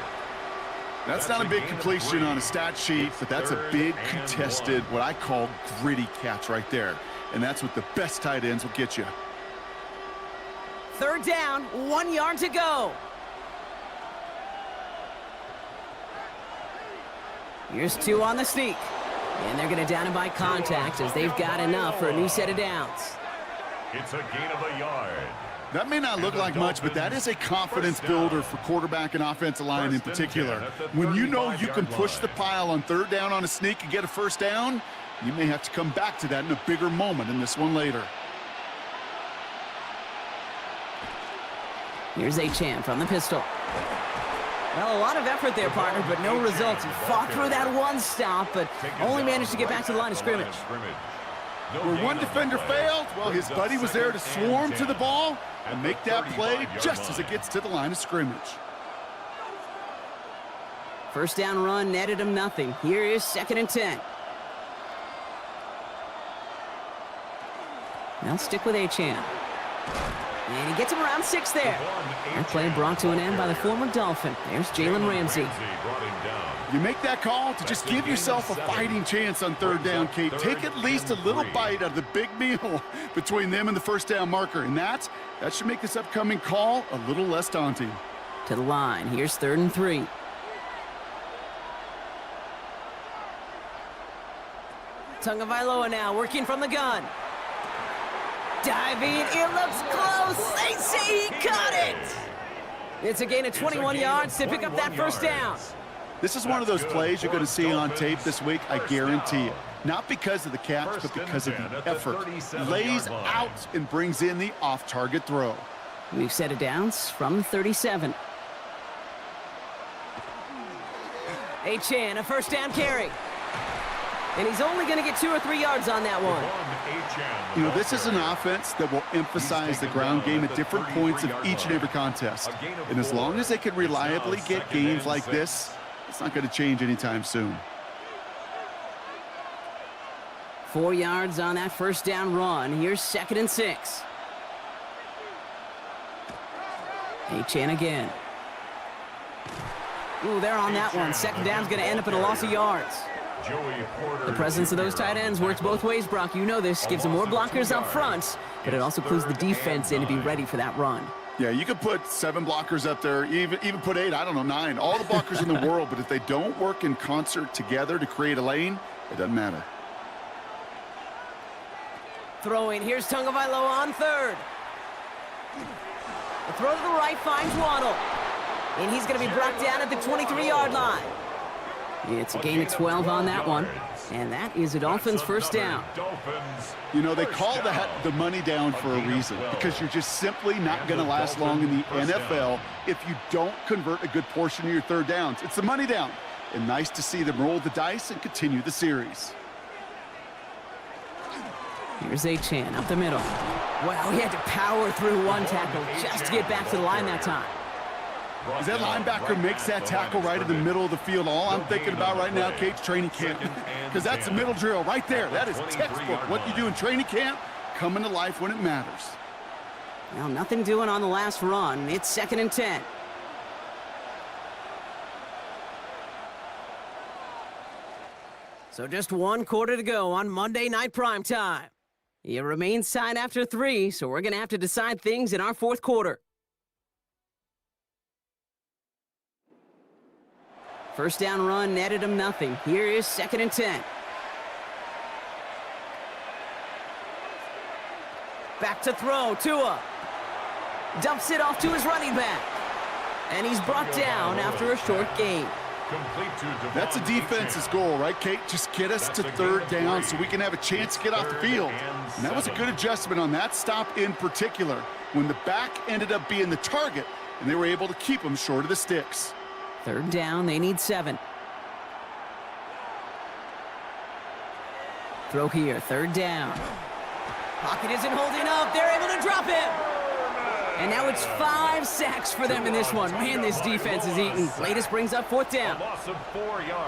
That's not a big completion on a stat sheet, but that's a big contested, what I call gritty catch right there. And that's what the best tight ends will get you. 3rd down, 1 yard to go. Here's 2 on the sneak. And they're going to down him by contact as they've got enough for a new set of downs. It's a gain of a yard. That may not look like much, but that is a confidence builder for quarterback and offensive line in particular. When you know you can push the pile on 3rd down on a sneak and get a 1st down, you may have to come back to that in a bigger moment in this one later. Here's Achane from the pistol. Well, a lot of effort there, partner, but no results. He fought through that one stop, but only managed to get back to the line of scrimmage. Where one defender failed, well, his buddy was there to swarm to the ball and make that play just as it gets to the line of scrimmage. 1st down run netted him nothing. Here is 2nd and 10. They'll stick with Achane. And he gets him around 6 there. That play brought to an end by the former Dolphin. There's Jalen Ramsey. You make that call to just give yourself a fighting chance on 3rd down, Kate. Take at least a little bite out of the big meal between them and the 1st down marker. And that should make this upcoming call a little less daunting. To the line. Here's 3rd and 3. Tagovailoa now working from the gun. Diving, it looks close. They say he caught it. It's a gain of 21 yards to pick up that 1st down. This is one of those plays you're going to see on tape this week, I guarantee you. Not because of the catch, but because of the effort. Lays out and brings in the off-target throw. We've set it downs from 37. Achane, a 1st down carry. And he's only going to get 2 or 3 yards on that one. You know, this is an offense that will emphasize the ground game at different points of each and every contest. And as long as they can reliably get gains like this, it's not going to change anytime soon. 4 yards on that 1st down run. Here's 2nd and 6. Achane again. Ooh, they're on that one. 2nd down's going to end up in a loss of yards. The presence of those tight ends works both ways, Brock. You know this. Gives them more blockers up front, but it also clues the defense in to be ready for that run. Yeah, you could put 7 blockers up there, even put 8, I don't know, 9. All the blockers in the world, but if they don't work in concert together to create a lane, it doesn't matter. Throwing. Here's Tagovailoa on 3rd. The throw to the right finds Waddle. And he's going to be brought down at the 23-yard line. It's a gain of 12 on that one. And that is a Dolphins first down. You know, they call that the money down for a reason, because you're just simply not going to last long in the NFL if you don't convert a good portion of your third downs. It's the money down. And nice to see them roll the dice and continue the series. Here's Achan up the middle. Wow, he had to power through one tackle just to get back to the line that time. As that linebacker makes that tackle right in the middle of the field, all I'm thinking about right now, Kate's training camp. Because that's the middle drill right there. That is textbook. What you do in training camp, coming to life when it matters. Well, nothing doing on the last run. It's 2nd and 10. So just 1 quarter to go on Monday Night Primetime. It remains tied after 3, so we're going to have to decide things in our 4th quarter. First down run netted him nothing. Here is 2nd and 10. Back to throw, Tua. Dumps it off to his running back. And he's brought down after a short gain. That's a defense's goal, right, Kate? Just get us to 3rd down so we can have a chance to get off the field. And that was a good adjustment on that stop in particular, when the back ended up being the target, and they were able to keep him short of the sticks. 3rd down, they need 7. Throw here, 3rd down. Pocket isn't holding up. They're able to drop him. And now it's 5 sacks for them in this one. Man, this defense is eating. Latest brings up 4th down.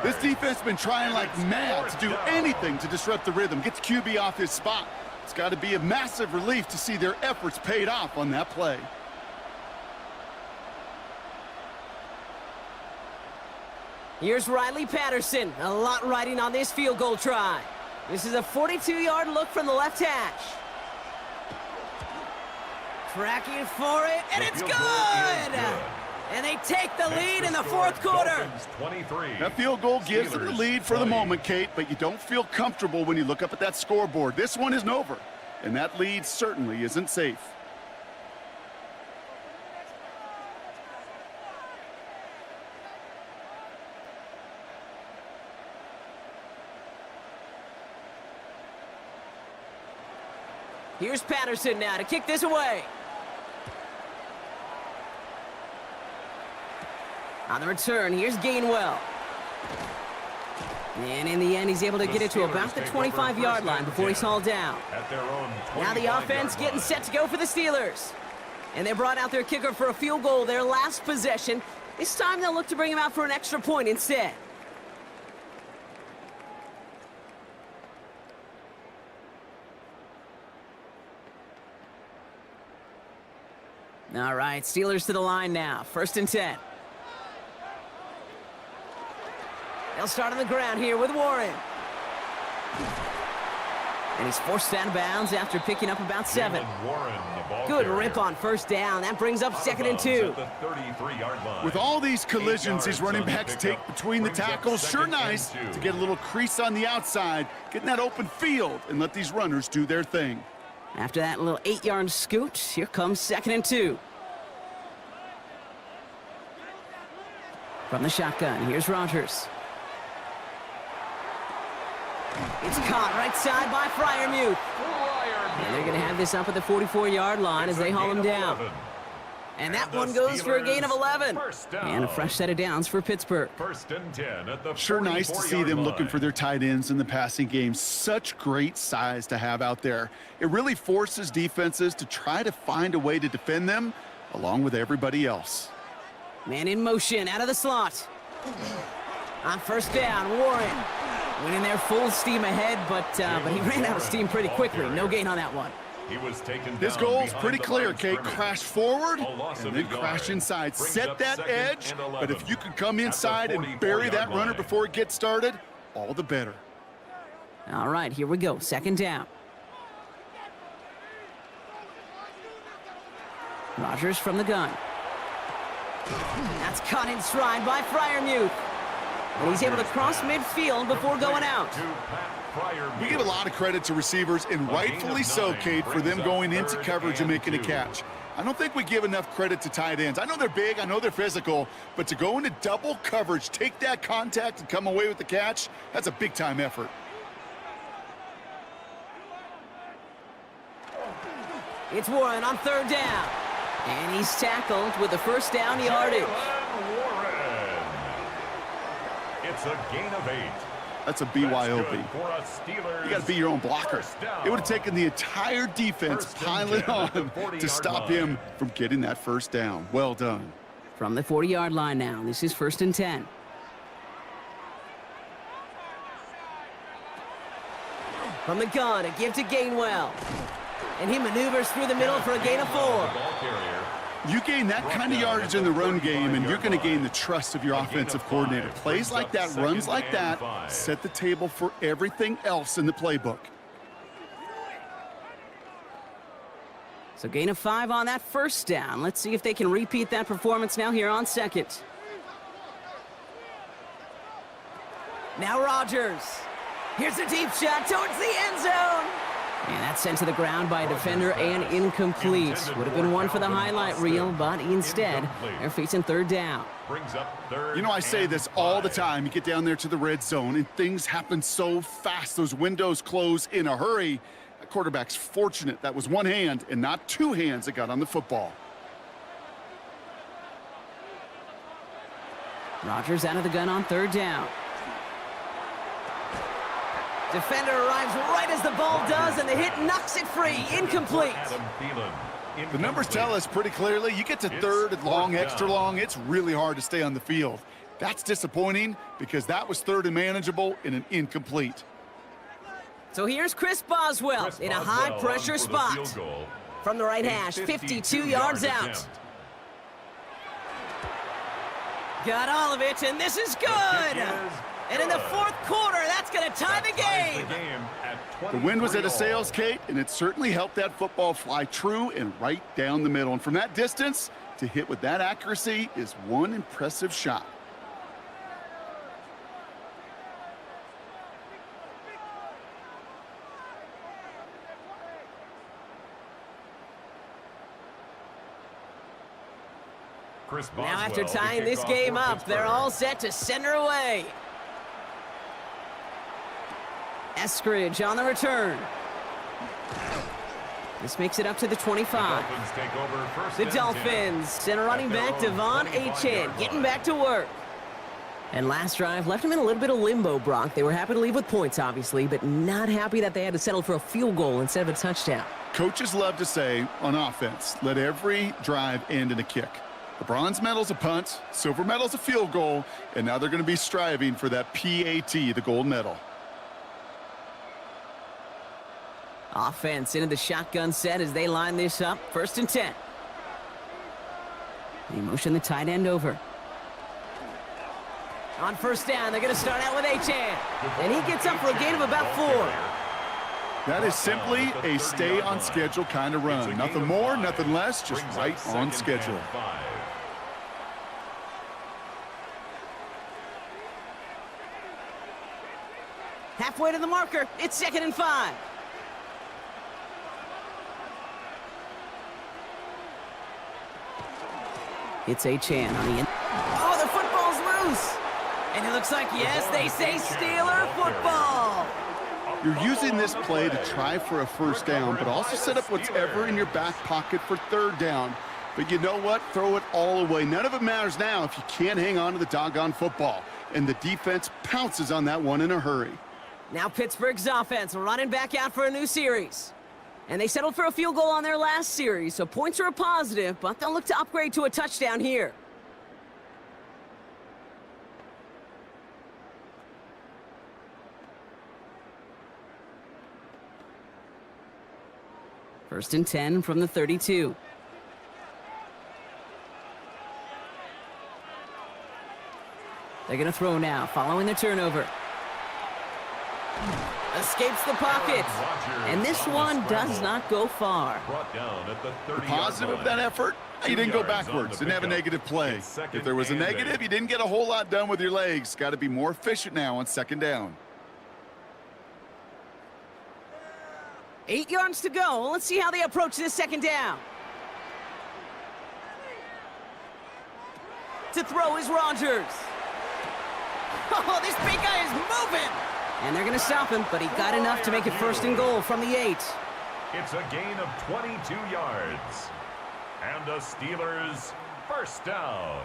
This defense has been trying like mad to do anything to disrupt the rhythm, get the QB off his spot. It's got to be a massive relief to see their efforts paid off on that play. Here's Riley Patterson. A lot riding on this field goal try. This is a 42-yard look from the left hash. Tracking for it, and it's good! And they take the lead in the 4th quarter. That field goal gives them the lead for the moment, Kate, but you don't feel comfortable when you look up at that scoreboard. This one isn't over, and that lead certainly isn't safe. Here's Patterson now to kick this away. On the return, here's Gainwell. And in the end, he's able to get it to about the 25-yard line before he's hauled down. Now the offense getting set to go for the Steelers. And they brought out their kicker for a field goal their last possession. This time they'll look to bring him out for an extra point instead. All right, Steelers to the line now. 1st and 10. They'll start on the ground here with Warren. And he's forced out of bounds after picking up about 7. Good rip on 1st down. That brings up 2nd and 2. With all these collisions these running backs take between the tackles, sure nice to get a little crease on the outside, get in that open field, and let these runners do their thing. After that little 8-yard scoot, here comes 2nd and 2. From the shotgun, here's Rodgers. It's caught right side by Freiermuth. And they're going to have this up at the 44-yard line as they haul him down. And that one goes for a gain of 11. And a fresh set of downs for Pittsburgh. 1st and 10 at the sure nice to see them looking for their tight ends in the passing game. Such great size to have out there. It really forces defenses to try to find a way to defend them along with everybody else. Man in motion out of the slot. On 1st down, Warren went in there full steam ahead, but he ran out of steam pretty quickly. No gain on that one. He was taken His down goal's behind pretty the clear, line Kate. scrimmage. Crash forward A loss and of then a yard. crash inside. Brings Set up that 2nd edge, and but 11. if you can come At the inside and bury that 44-yard runner line. before it gets started, all the better. All right, here we go. 2nd down. Rodgers from the gun. That's caught in stride by Freiermuth. And he's able to cross midfield before going out. We give a lot of credit to receivers, and rightfully so, Kate, for them going into coverage and making a catch. I don't think we give enough credit to tight ends. I know they're big, I know they're physical, but to go into double coverage, take that contact, and come away with the catch, that's a big-time effort. It's Warren on 3rd down. And he's tackled with the first down yardage. Warren. It's a gain of 8. That's a BYOB. You got to be your own blocker. It would have taken the entire defense piling on to stop him from getting that first down. Well done. From the 40-yard line now. This is 1st and 10. From the gun, a give to Gainwell. And he maneuvers through the middle for a gain of 4. You gain that kind of yardage in the run game, and you're going to gain the trust of your offensive coordinator. Plays like that, runs like that, set the table for everything else in the playbook. So gain of 5 on that first down. Let's see if they can repeat that performance now here on 2nd. Now Rodgers. Here's a deep shot towards the end zone. And that's sent to the ground by a defender and incomplete. Would have been one for the highlight reel, but instead, they're facing 3rd down. You know, I say this all the time. You get down there to the red zone, and things happen so fast. Those windows close in a hurry. The quarterback's fortunate that was one hand and not 2 hands that got on the football. Rodgers out of the gun on 3rd down. Defender arrives right as the ball does, and the hit knocks it free. Incomplete. The numbers tell us pretty clearly, you get to 3rd and long, extra long, it's really hard to stay on the field. That's disappointing because that was 3rd and manageable in an incomplete. So here's Chris Boswell in a high-pressure spot. From the right hash, 52 yards out. Got all of it, and this is good. And in the 4th quarter, that's going to tie the game. The wind was at a sails, Kate, and it certainly helped that football fly true and right down the middle. And from that distance, to hit with that accuracy is one impressive shot. Now after tying this game up, they're all set to send her away. Eskridge on the return. This makes it up to the 25. The Dolphins send a running back Devon Achane getting back to work. And last drive left him in a little bit of limbo, Brock. They were happy to leave with points, obviously, but not happy that they had to settle for a field goal instead of a touchdown. Coaches love to say on offense, let every drive end in a kick. The bronze medal's a punt, silver medal's a field goal, and now they're going to be striving for that PAT, the gold medal. Offense into the shotgun set as they line this up. 1st and 10. They motion the tight end over. On 1st down, they're going to start out with Achane. And he gets up for a gain of about 4. That is simply a stay on schedule kind of run. Nothing more, nothing less, just right on schedule. Halfway to the marker. It's 2nd and 5. It's Achane on the end. Oh, the football's loose. And it looks like, yes, they say Steeler football. You're using this play to try for a 1st down, but also set up whatever in your back pocket for 3rd down. But you know what? Throw it all away. None of it matters now if you can't hang on to the doggone football. And the defense pounces on that one in a hurry. Now Pittsburgh's offense running back out for a new series. And they settled for a field goal on their last series, so points are a positive, but they'll look to upgrade to a touchdown here. First and 10 from the 32. They're going to throw now, following the turnover. Escapes the pocket. And this one does not go far. The positive of that effort, you didn't go backwards. Didn't have a negative play. If there was a negative, you didn't get a whole lot done with your legs. Got to be more efficient now on 2nd down. 8 yards to go. Let's see how they approach this 2nd down. To throw is Rodgers. Oh, this big guy is moving! And they're going to stop him, but he got enough to make it 1st and goal from the 8. It's a gain of 22 yards. And the Steelers, 1st down.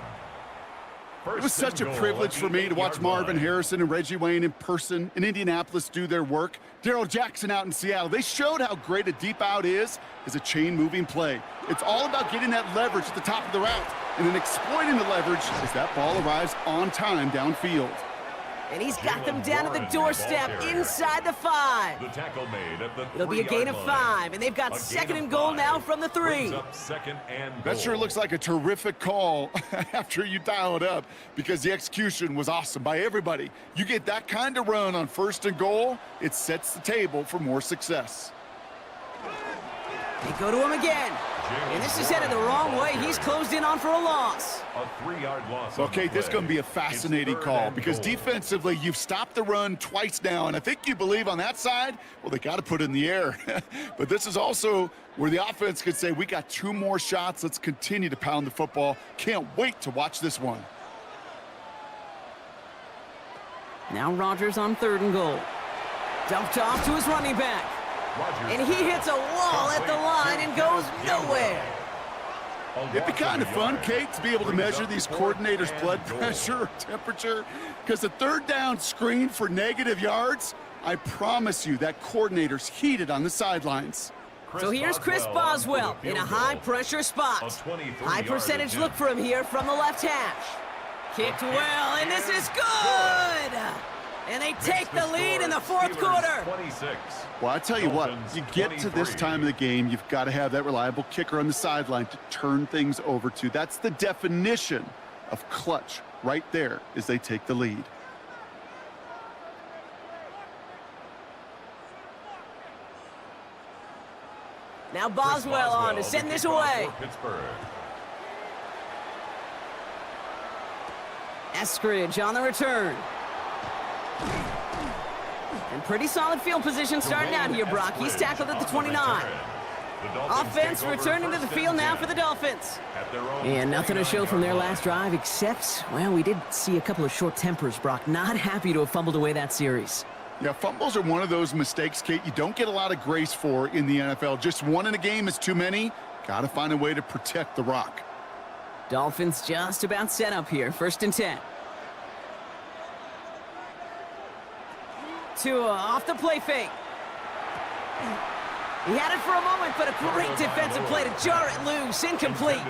It was such a privilege for me to watch Marvin Harrison and Reggie Wayne in person in Indianapolis do their work. Darrell Jackson out in Seattle. They showed how great a deep out is as a chain-moving play. It's all about getting that leverage at the top of the route and then exploiting the leverage as that ball arrives on time downfield. And he's got them down at the doorstep inside the 5. The tackle made at the It'll be a gain of 5, and they've got 2nd and goal now from the 3. That sure looks like a terrific call after you dial it up, because the execution was awesome by everybody. You get that kind of run on 1st and goal, it sets the table for more success. They go to him again. And this is headed the wrong way. He's closed in on for a loss. A 3-yard loss. Okay, this is going to be a fascinating call because defensively, you've stopped the run twice now, and I think you believe on that side, well, they got to put it in the air. But this is also where the offense could say, we got 2 more shots. Let's continue to pound the football. Can't wait to watch this one. Now Rodgers on 3rd and goal. Dumped off to his running back. And he hits a wall at the line and goes nowhere. It'd be kind of fun, Kate, to be able to measure these coordinators' blood pressure, temperature, because the 3rd down screen for negative yards, I promise you that coordinator's heated on the sidelines. So here's Chris Boswell in a high-pressure spot. High percentage look for him here from the left hash. Kicked well, and this is good! And they take the lead in the 4th quarter. Well, I tell you what, you get to this time of the game, you've got to have that reliable kicker on the sideline to turn things over to. That's the definition of clutch right there as they take the lead. Now Boswell on to send this away. Eskridge on the return. And pretty solid field position starting out here, Brock. He's tackled at the 29. Offense returning to the field now for the Dolphins. And nothing to show from their last drive except, well, we did see a couple of short tempers, Brock. Not happy to have fumbled away that series. Yeah, fumbles are one of those mistakes, Kate, you don't get a lot of grace for in the NFL. Just one in a game is too many. Got to find a way to protect the rock. Dolphins just about set up here. 1st and 10. Tua off the play fake. He had it for a moment, but a great defensive play to jar it loose. Incomplete.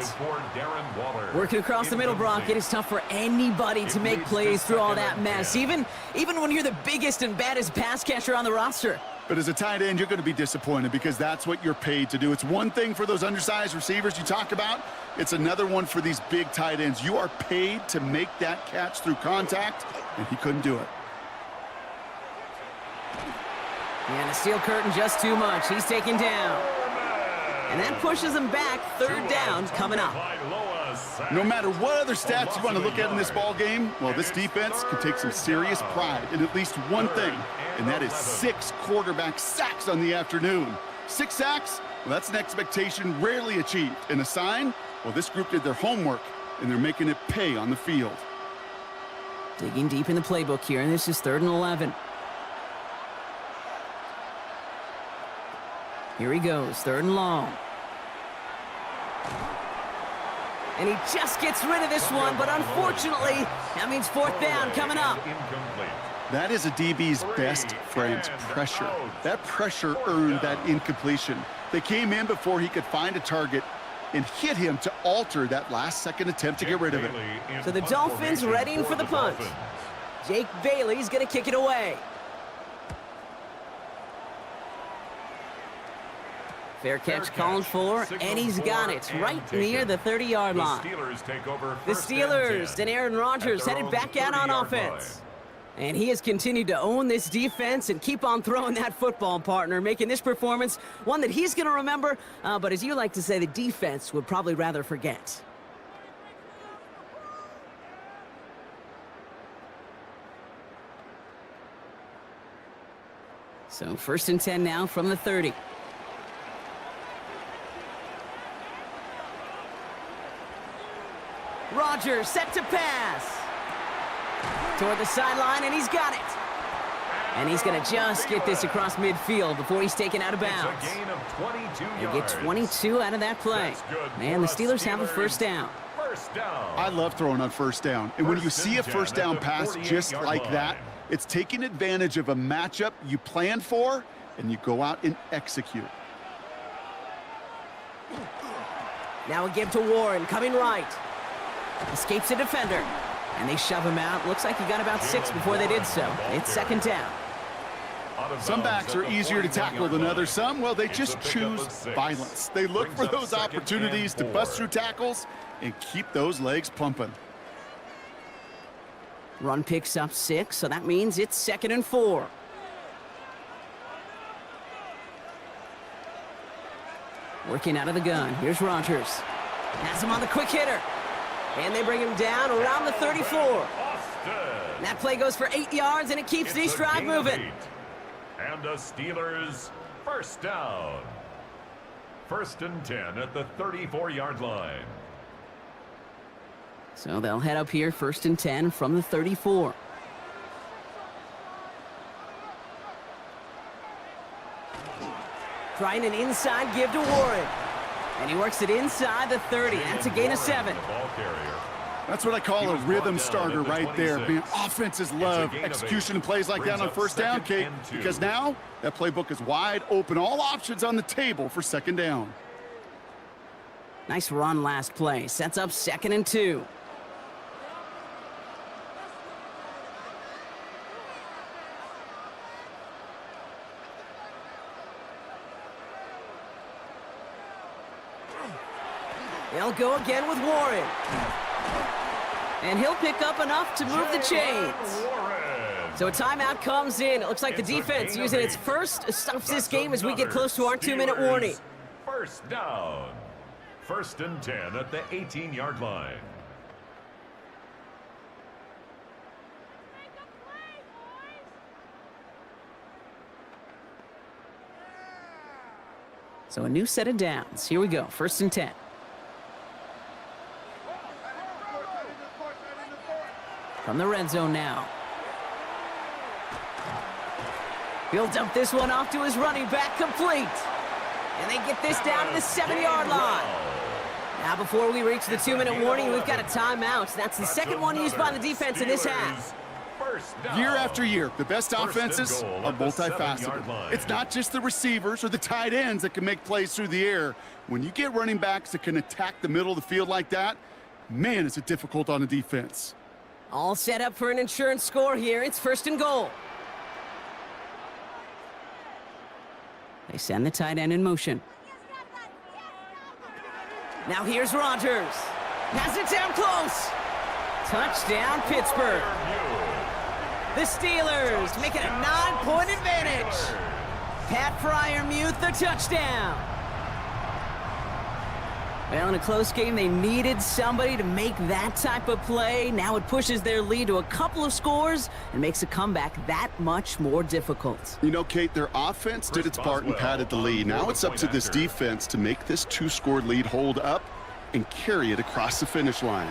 Working across the middle, Brock, it is tough for anybody to make plays through all that mess, even when you're the biggest and baddest pass catcher on the roster. But as a tight end, you're going to be disappointed because that's what you're paid to do. It's one thing for those undersized receivers you talk about. It's another one for these big tight ends. You are paid to make that catch through contact, and he couldn't do it. And the steel curtain just too much. He's taken down. And that pushes him back. 3rd down coming up. No matter what other stats you want to look at in this ball game, well, this defense can take some serious pride in at least one thing, and that is 6 quarterback sacks on the afternoon. 6 sacks? Well, that's an expectation rarely achieved. And a sign? Well, this group did their homework, and they're making it pay on the field. Digging deep in the playbook here, and this is 3rd and 11. Here he goes, 3rd and long. And he just gets rid of this one, but unfortunately, that means 4th down coming up. That is a DB's best friend's pressure. That pressure earned that incompletion. They came in before he could find a target and hit him to alter that last-second attempt to get rid of it. So the Dolphins readying for the punt. Jake Bailey's going to kick it away. Fair catch called for, and he's got it right near the 30-yard line. The Steelers and Aaron Rodgers headed back out on offense. And he has continued to own this defense and keep on throwing that football, partner, making this performance one that he's going to remember, but as you like to say, the defense would probably rather forget. So 1st and 10 now from the 30. Rodgers set to pass. Toward the sideline, and he's got it. And he's going to just get this across midfield before he's taken out of bounds. It's a gain of 22 You yards. get 22 out of that play. And the Steelers have a first down. First down. I love throwing on first down. And when you see a first down pass just like that, it's taking advantage of a matchup you planned for, and you go out and execute. Now a give to Warren, coming right. Escapes a defender. And they shove him out. Looks like he got about 6 before they did so. It's second down. Some backs are easier to tackle than others. Some, well, they just choose violence. They look for those opportunities to bust through tackles and keep those legs pumping. Run picks up 6, so that means it's 2nd and 4. Working out of the gun. Here's Rodgers. Has him on the quick hitter. And they bring him down around the 34. That play goes for 8 yards, and it keeps this drive moving. And the Steelers first down. 1st and 10 at the 34-yard line. So they'll head up here, 1st and 10 from the 34. Trying an inside give to Warren. And he works it inside the 30. That's a gain of 7. That's what I call a rhythm starter right there. Man, offenses love execution and plays like that on first down, Kate, because now that playbook is wide open. All options on the table for 2nd down. Nice run last play. Sets up 2nd and 2. They'll go again with Warren. And he'll pick up enough to move the chains. So a timeout comes in. It looks like the defense using its first stops this game as we get close to our 2-minute warning. First down. 1st and 10 at the 18-yard line. So a new set of downs. Here we go. 1st and 10. From the red zone now. He'll dump this one off to his running back, complete. And they get this down to the 7-yard line. Now before we reach the 2-minute warning, we've got a timeout. That's the second one used by the defense in this half. Year after year, the best offenses are multifaceted. It's not just the receivers or the tight ends that can make plays through the air. When you get running backs that can attack the middle of the field like that, man, is it difficult on the defense. All set up for an insurance score here. It's 1st and goal. They send the tight end in motion. Now here's Rodgers. Has it down close. Touchdown, Pittsburgh. The Steelers make it a 9-point advantage. Pat Fryermuth, the touchdown. Well, in a close game, they needed somebody to make that type of play. Now it pushes their lead to a couple of scores and makes a comeback that much more difficult. You know, Kate, their offense did its part and padded the lead. Now it's up to this defense to make this 2-score lead hold up and carry it across the finish line.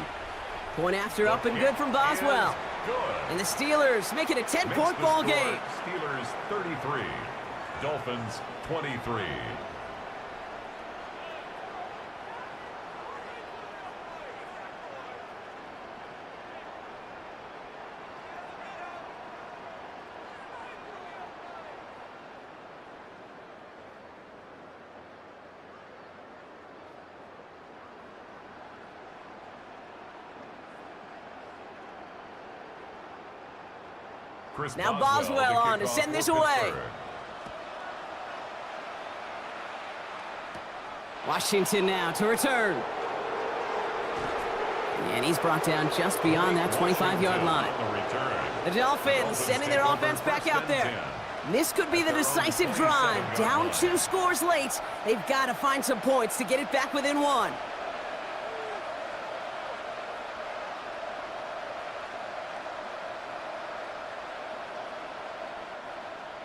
Point after up and good from Boswell. And the Steelers make it a 10-point ball game. Steelers 33, Dolphins 23. Now Boswell on to send this away. Washington now to return. And he's brought down just beyond that 25-yard line. The Dolphins sending their offense back out there. This could be the decisive drive. Down 2 scores late. They've got to find some points to get it back within 1.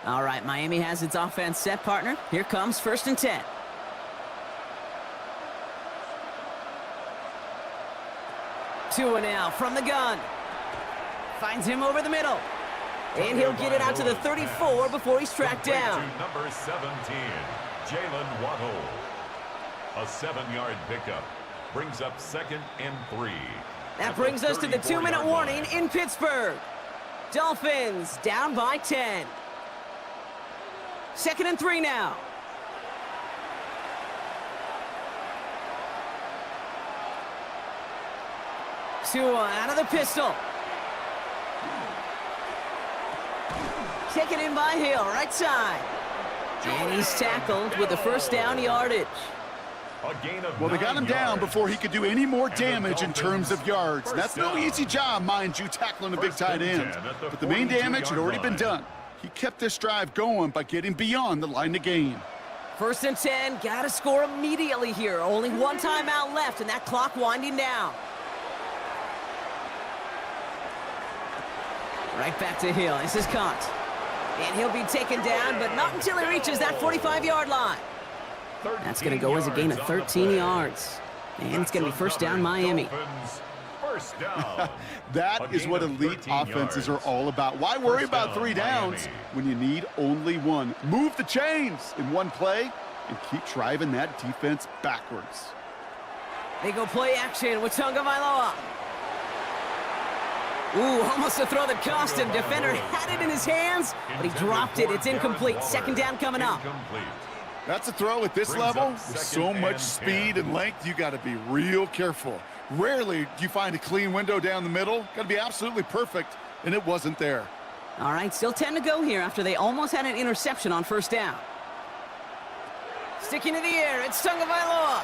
All right, Miami has its offense set, partner. Here comes 1st and 10. Tua now from the gun. Finds him over the middle. And he'll get it out to the 34 before he's tracked down. Number 17, Jalen Waddle. A 7-yard pickup brings up 2nd and 3. That brings us to the 2-minute warning in Pittsburgh. Dolphins down by 10. 2nd and 3 now. Tua out of the pistol. Taken in by Hill, right side. And he's tackled with the first down yardage. Well, they got him down before he could do any more damage in terms of yards. That's no easy job, mind you, tackling a big tight end. But the main damage had already been done. He kept this drive going by getting beyond the line to gain. 1st and 10, gotta score immediately here. Only one timeout left and that clock winding down. Right back to Hill. This is caught. And he'll be taken down, but not until he reaches that 45-yard line. That's going to go as a gain of 13 yards. And it's going to be first down Miami. That is what elite offenses are all about. Why worry about 3 downs when you need only 1? Move the chains in one play and keep driving that defense backwards. They go play action with Tagovailoa. Ooh, almost a throw that cost him. Defender had it in his hands, but he dropped it. It's incomplete. 2nd down coming up. That's a throw at this level. With so much speed and length, you got to be real careful. Rarely do you find a clean window down the middle. Got to be absolutely perfect, and it wasn't there. All right, still 10 to go here after they almost had an interception on 1st down. Sticking to the air, it's Tagovailoa.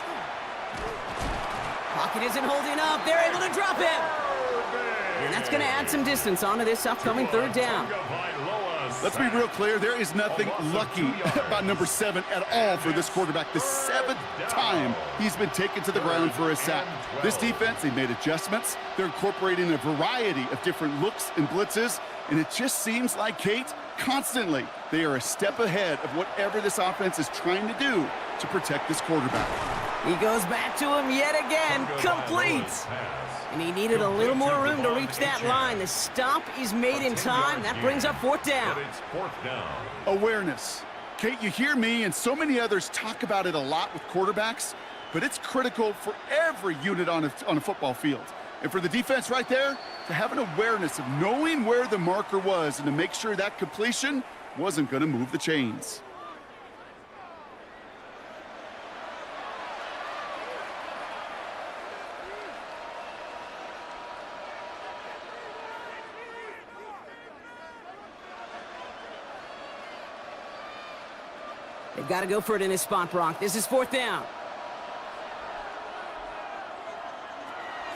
Pocket isn't holding up. They're able to drop him. And that's going to add some distance onto this upcoming 3rd down. Let's be real clear. There is nothing lucky about number 7 at all for this quarterback. The 7th time he's been taken to the ground for a sack. This defense, they made adjustments. They're incorporating a variety of different looks and blitzes. And it just seems like, Kate, constantly they are a step ahead of whatever this offense is trying to do to protect this quarterback. He goes back to him yet again. Complete. And he needed a little more room to reach that line. The stop is made in time. That brings up 4th down. Awareness. Kate, you hear me and so many others talk about it a lot with quarterbacks, but it's critical for every unit on a football field. And for the defense right there, to have an awareness of knowing where the marker was and to make sure that completion wasn't going to move the chains. They've got to go for it in this spot, Brock. This is 4th down.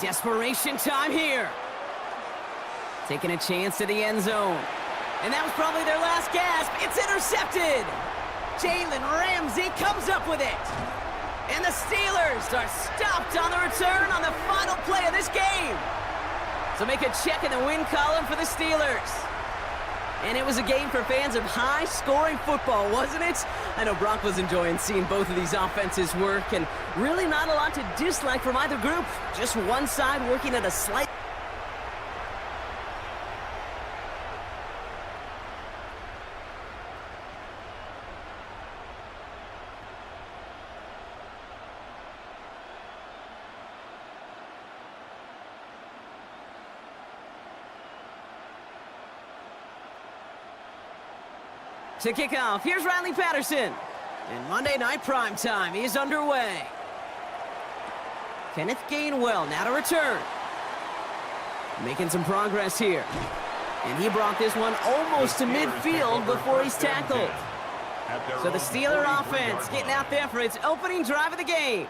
Desperation time here. Taking a chance to the end zone. And that was probably their last gasp. It's intercepted. Jalen Ramsey comes up with it. And the Steelers are stopped on the return on the final play of this game. So make a check in the win column for the Steelers. And it was a game for fans of high-scoring football, wasn't it? I know Brock was enjoying seeing both of these offenses work, and really not a lot to dislike from either group. Just one side working at a slight... To kick off, here's Riley Patterson. And Monday Night Primetime is underway. Kenneth Gainwell now to return. Making some progress here. And he brought this one almost to midfield before he's tackled. So the Steeler offense getting out there for its opening drive of the game.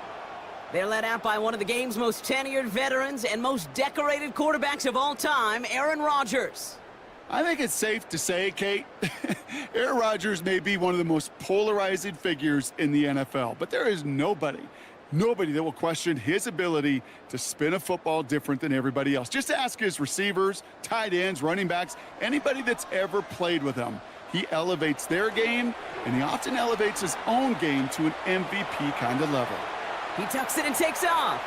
They're led out by one of the game's most tenured veterans and most decorated quarterbacks of all time, Aaron Rodgers. I think it's safe to say, Kate, Aaron Rodgers may be one of the most polarizing figures in the NFL, but there is nobody that will question his ability to spin a football different than everybody else. Just ask his receivers, tight ends, running backs, anybody that's ever played with him. He elevates their game, and he often elevates his own game to an MVP kind of level. He tucks it and takes off.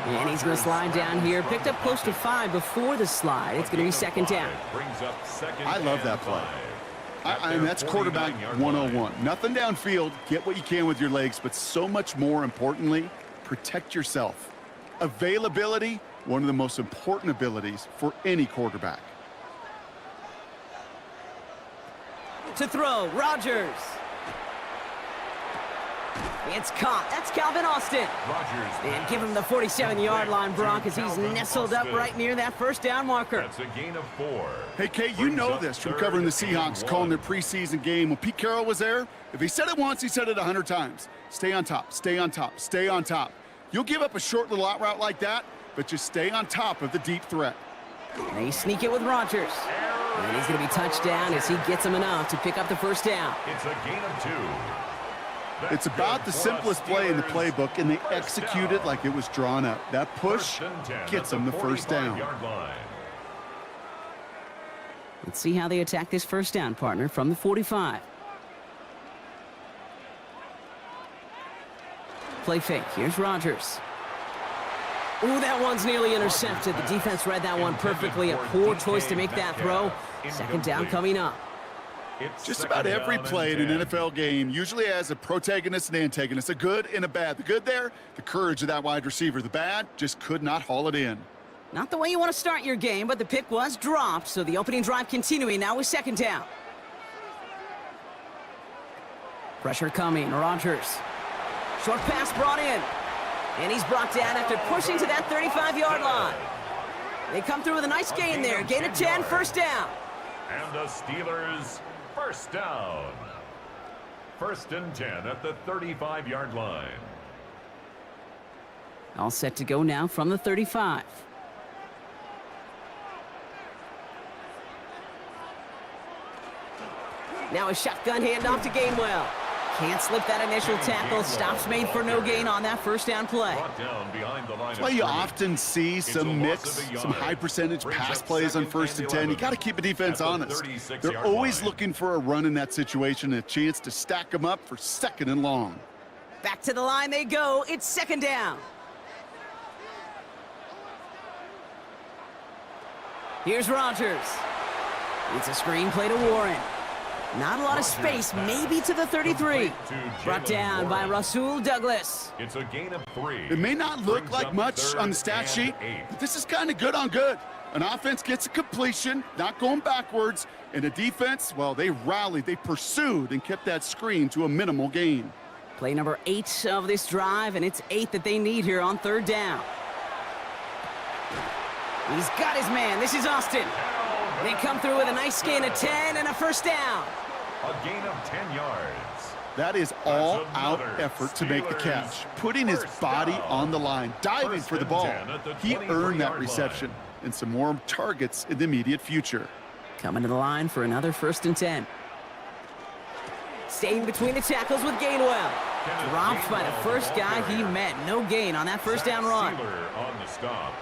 And he's going to slide down here. Picked up close to 5 before the slide. It's going to be second down. I love that play. I mean, that's quarterback 101. Nothing downfield. Get what you can with your legs, but so much more importantly, protect yourself. Availability, one of the most important abilities for any quarterback. To throw, Rodgers. It's caught. That's Calvin Austin. And give him the 47-yard line, Brock, as he's nestled up right near that first down marker. That's a gain of 4. Hey, Kate, you know this from covering the Seahawks, calling their preseason game. When Pete Carroll was there, if he said it once, he said it 100 times. Stay on top, stay on top, stay on top. You'll give up a short little out route like that, but just stay on top of the deep threat. They sneak it with Rodgers. And he's going to be touched down as he gets him enough to pick up the first down. It's a gain of 2. It's about the simplest play in the playbook, and they execute it like it was drawn up. That push gets them the first down. Let's see how they attack this first down, partner, from the 45. Play fake. Here's Rodgers. Ooh, that one's nearly intercepted. The defense read that one perfectly. A poor choice to make that throw. Second down coming up. Just about every play in an NFL game usually has a protagonist and antagonist, a good and a bad. The good there, the courage of that wide receiver. The bad, just could not haul it in. Not the way you want to start your game, but the pick was dropped, so the opening drive continuing now with second down. Pressure coming, Rodgers. Short pass brought in. And he's brought down after pushing to that 35-yard line. They come through with a nice gain there. Gain of 10, first down. And the Steelers, first down. First and 10 at the 35-yard line. All set to go now from the 35. Now a shotgun handoff to Gainwell. Can't slip that initial tackle. Stops made for no gain on that first down play. That's why you often see some mix, some high percentage pass plays on first and 10. You got to keep a defense honest. They're always looking for a run in that situation, a chance to stack them up for second and long. Back to the line they go. It's second down. Here's Rodgers. It's a screen play to Warren. Not a lot of space, maybe to the 33. Brought down by Rasul Douglas. It's a gain of 3. It may not look like much on the stat sheet, but this is kind of good on good. An offense gets a completion, not going backwards, and a defense, well, they rallied, they pursued, and kept that screen to a minimal gain. Play number 8 of this drive, and it's 8 that they need here on third down. He's got his man. This is Austin. They come through with a nice gain of 10 and a first down. A gain of 10 yards. That is all-out effort to make the catch, putting his body on the line, diving for the ball. He earned that reception and some more targets in the immediate future. Coming to the line for another first and 10. Staying between the tackles with Gainwell. Dropped by the first guy he met. No gain on that first down run.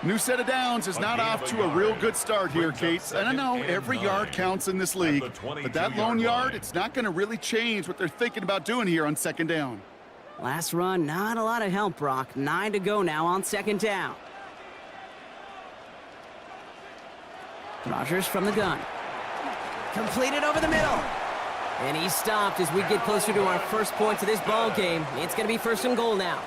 New set of downs is not off to a real good start here, Kate. And I know every yard counts in this league, but that lone yard, it's not going to really change what they're thinking about doing here on second down. Last run, not a lot of help, Brock. 9 to go now on second down. Rodgers from the gun. Completed over the middle. And he's stopped as we get closer to our first point to this ball game. It's going to be first and goal now.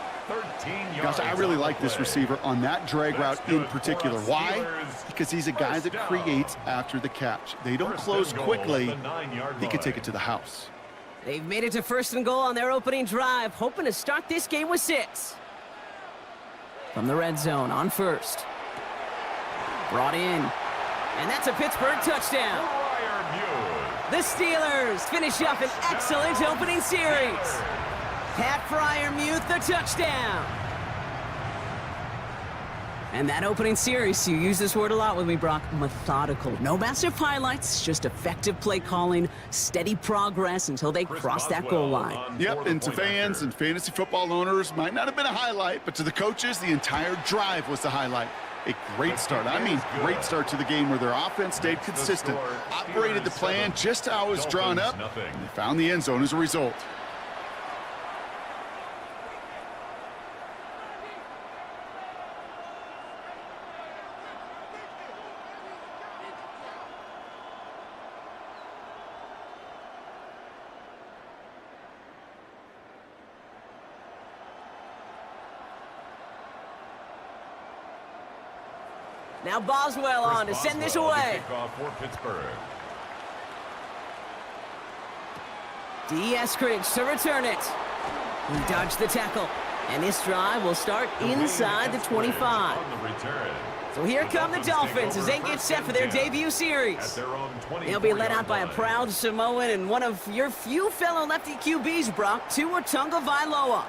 Gosh, I really like this receiver on that drag route in particular. Why? Because he's a guy that creates after the catch. They don't close quickly. He could take it to the house. They've made it to first and goal on their opening drive, hoping to start this game with 6. From the red zone on first. Brought in. And that's a Pittsburgh touchdown. The Steelers finish up an excellent opening series. Pat Freiermuth, the touchdown. And that opening series, you use this word a lot with me, Brock, methodical. No massive highlights, just effective play calling, steady progress until they cross that goal line. Yep, and to fans and fantasy football owners, might not have been a highlight, but to the coaches, the entire drive was the highlight. A great start. I mean, great start to the game where their offense stayed consistent, operated the plan just how it was drawn up, and they found the end zone as a result. Now Boswell on to send this away. Kickoff for Pittsburgh. Eskridge to return it. He dodged the tackle. And this drive will start inside the 25. On the return. So here come the Dolphins as they get set for their debut series. They'll be led out by a proud Samoan and one of your few fellow lefty QBs, Brock, Tua Tagovailoa.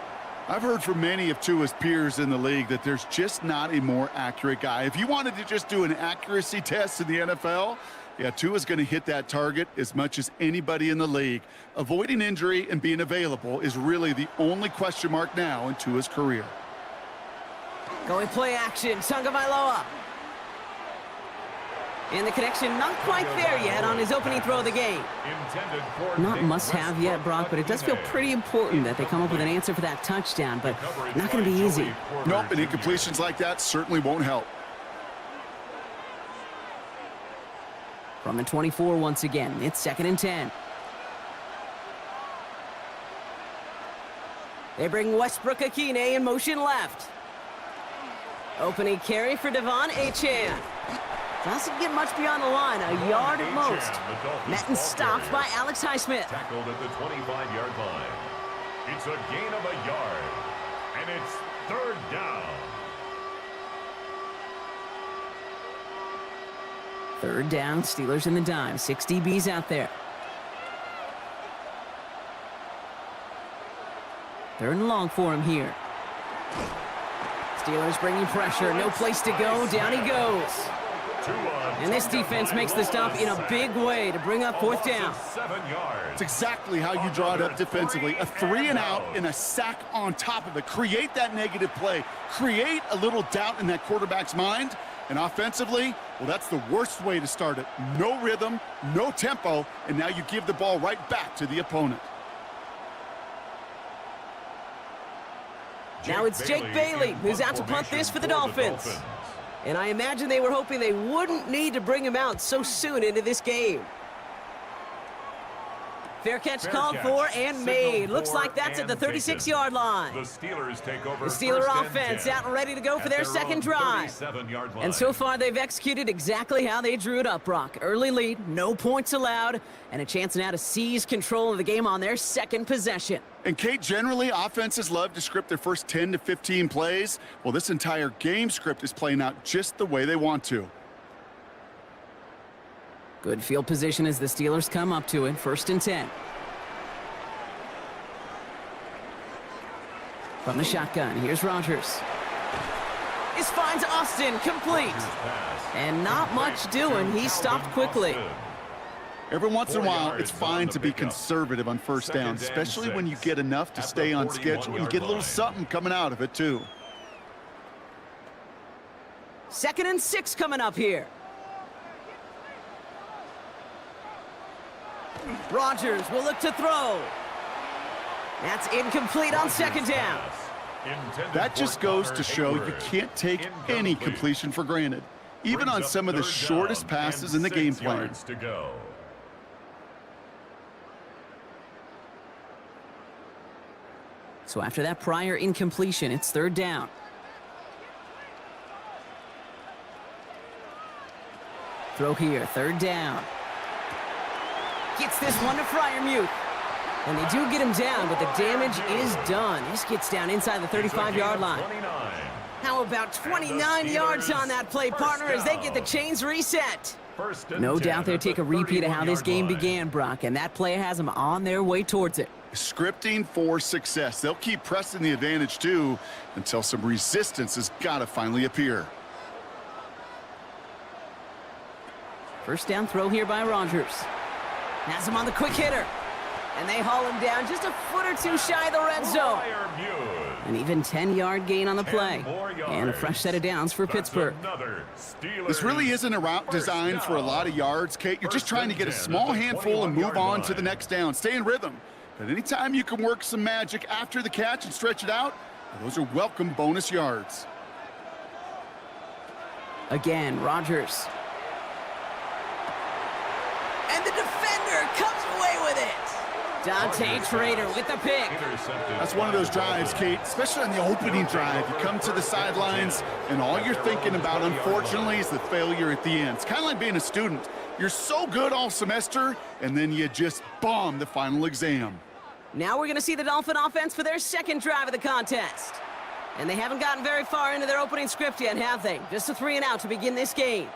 I've heard from many of Tua's peers in the league that there's just not a more accurate guy. If you wanted to just do an accuracy test in the NFL, yeah, Tua's going to hit that target as much as anybody in the league. Avoiding injury and being available is really the only question mark now in Tua's career. Going play action, Tagovailoa. And the connection not quite there yet on his opening throw of the game. Not must-have yet, Brock, but it does feel pretty important that they come up with an answer for that touchdown, but not going to be easy. Nope, and incompletions like that certainly won't help. From the 24 once again, it's 2nd and 10. They bring Westbrook Akine in motion left. Opening carry for Devon Achane. Doesn't get much beyond the line, a yard at most. Madden stopped by Alex Highsmith. Tackled at the 25-yard line. It's a gain of a yard, and it's 3rd down. 3rd down, Steelers in the dime. 6 DBs out there. 3rd and long for him here. Steelers bringing pressure. No place to go. Down he goes. And this defense makes the stop in a big way to bring up 4th down. It's exactly how you draw it up defensively. A 3 and out and a sack on top of it. Create that negative play. Create a little doubt in that quarterback's mind. And offensively, well, that's the worst way to start it. No rhythm, no tempo, and now you give the ball right back to the opponent. Now it's Jake Bailey who's out to punt this for the Dolphins. And I imagine they were hoping they wouldn't need to bring him out so soon into this game. Fair catch called for and made. Looks like that's at the 36-yard line. The Steelers take over. The Steeler offense out and ready to go for their second drive. And so far they've executed exactly how they drew it up, Brock. Early lead, no points allowed, and a chance now to seize control of the game on their second possession. And Kate, generally offenses love to script their first 10 to 15 plays. Well, this entire game script is playing out just the way they want to. Good field position as the Steelers come up to it. 1st and 10. From the shotgun, here's Rodgers. This finds Austin, complete. And not much doing. He stopped quickly. Every once in a while, it's fine to be conservative on 1st down, especially when you get enough to stay on schedule. You get a little something coming out of it, too. 2nd and 6 coming up here. Rodgers will look to throw. That's incomplete on 2nd down. That just goes to show you can't take any completion for granted, even on some of the shortest passes in the game plan. So after that prior incompletion, it's 3rd down. Throw here, 3rd down. Gets this one to Freiermuth. And they do get him down, but the damage is done. This gets down inside the 35-yard line. How about 29 yards on that play, partner, as they get the chains reset? No doubt they'll take a repeat of how this game began, Brock, and that play has them on their way towards it. Scripting for success. They'll keep pressing the advantage, too, until some resistance has got to finally appear. 1st down throw here by Rodgers. Has him on the quick hitter. And they haul him down just a foot or two shy of the red zone. An even 10-yard gain on the play. And a fresh set of downs for Pittsburgh. This really isn't a route designed for a lot of yards, Kate. You're just trying to get a small handful and move on to the next down. Stay in rhythm. But anytime you can work some magic after the catch and stretch it out, those are welcome bonus yards. Again, Rodgers. And the defender comes away with it. Dante Trader with the pick. That's one of those drives, Kate, especially on the opening drive. You come to the sidelines, and all you're thinking about, unfortunately, is the failure at the end. It's kind of like being a student. You're so good all semester, and then you just bomb the final exam. Now we're going to see the Dolphin offense for their second drive of the contest. And they haven't gotten very far into their opening script yet, have they? Just a 3-and-out to begin this game.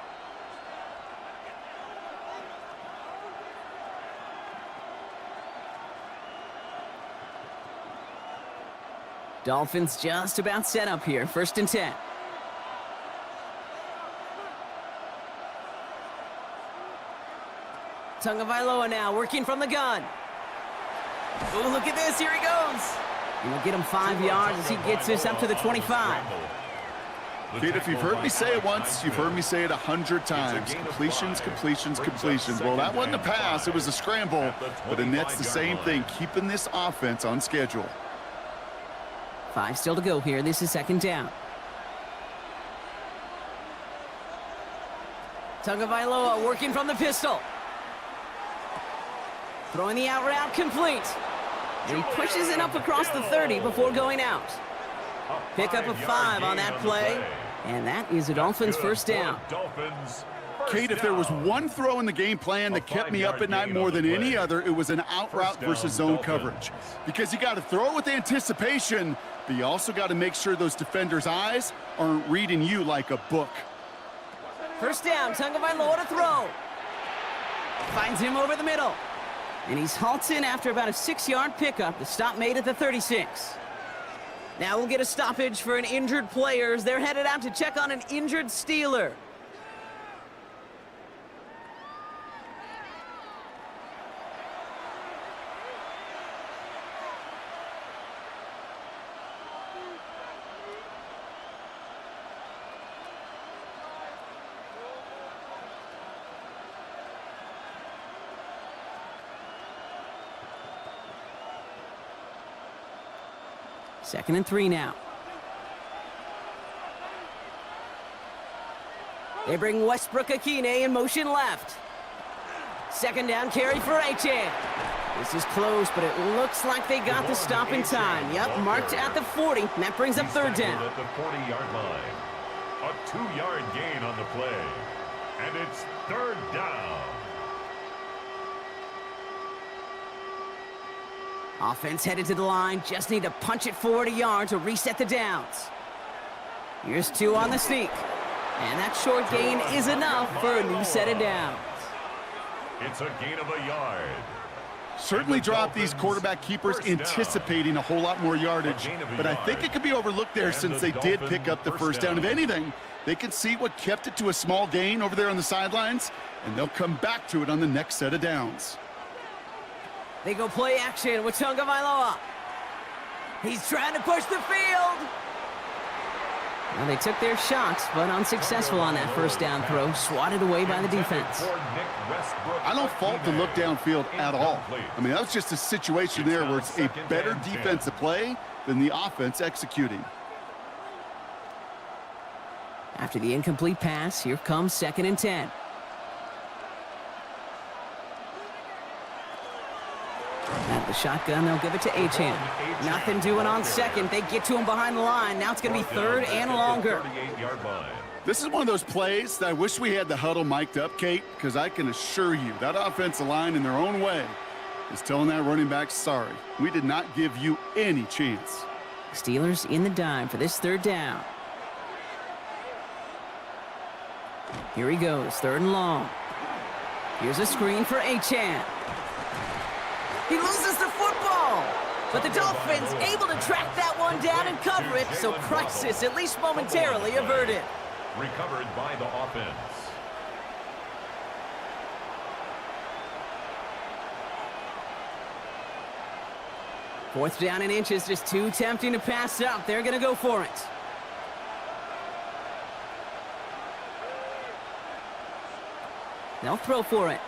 Dolphins just about set up here. 1st and 10. Tagovailoa now working from the gun. Oh, look at this. Here he goes. And he'll get him 5 yards as he gets this up to the 25. Kate, if you've heard me say it once, you've heard me say it 100 times. Completions, completions, completions. Well, that wasn't a pass. It was a scramble. But Annette's the same thing, keeping this offense on schedule. 5 still to go here. This is 2nd down. Tagovailoa working from the pistol. Throwing the out route complete. And he pushes it up across the 30 before going out. Pick up a 5 on that play. And that is a Dolphins 1st down. Kate, if there was one throw in the game plan that kept me up at night more than any other, it was an out route versus zone coverage. Because you got to throw it with anticipation, but you also got to make sure those defenders' eyes aren't reading you like a book. 1st down, Tagovailoa to throw. Finds him over the middle. And he's halted after about a 6-yard pickup. The stop made at the 36. Now we'll get a stoppage for an injured player as they're headed out to check on an injured Steeler. Second and 3 now. They bring Westbrook-Akine in motion left. 2nd down carry for Achan. This is close, but it looks like they got the stop in time. Yep, marked at the 40, and that brings up 3rd down. At the 40-yard line. A 2-yard gain on the play. And it's 3rd down. Offense headed to the line. Just need to punch it forward a yard to reset the downs. Here's 2 on the sneak. And that short gain is enough for a new set of downs. It's a gain of a yard. Certainly dropped these quarterback keepers anticipating a whole lot more yardage, but I think it could be overlooked there since they did pick up the 1st down. If anything, they can see what kept it to a small gain over there on the sidelines, and they'll come back to it on the next set of downs. They go play action with Tagovailoa. He's trying to push the field. Well, they took their shots, but unsuccessful on that 1st down throw, swatted away by the defense. I don't fault the look downfield at all. I mean, that was just a situation there where it's a better defensive play than the offense executing. After the incomplete pass, here comes 2nd and 10. At the shotgun, they'll give it to Achan. Nothing doing on 2nd. They get to him behind the line. Now it's going to be 3rd and longer. This is one of those plays that I wish we had the huddle mic'd up, Kate, because I can assure you that offensive line in their own way is telling that running back, sorry, we did not give you any chance. Steelers in the dime for this 3rd down. Here he goes, 3rd and long. Here's a screen for Achan. He loses the football, but the Dolphins able to track that one down and cover it, so crisis, at least momentarily, averted. Recovered by the offense. Fourth down and inches, just too tempting to pass up. They're going to go for it. They'll throw for it.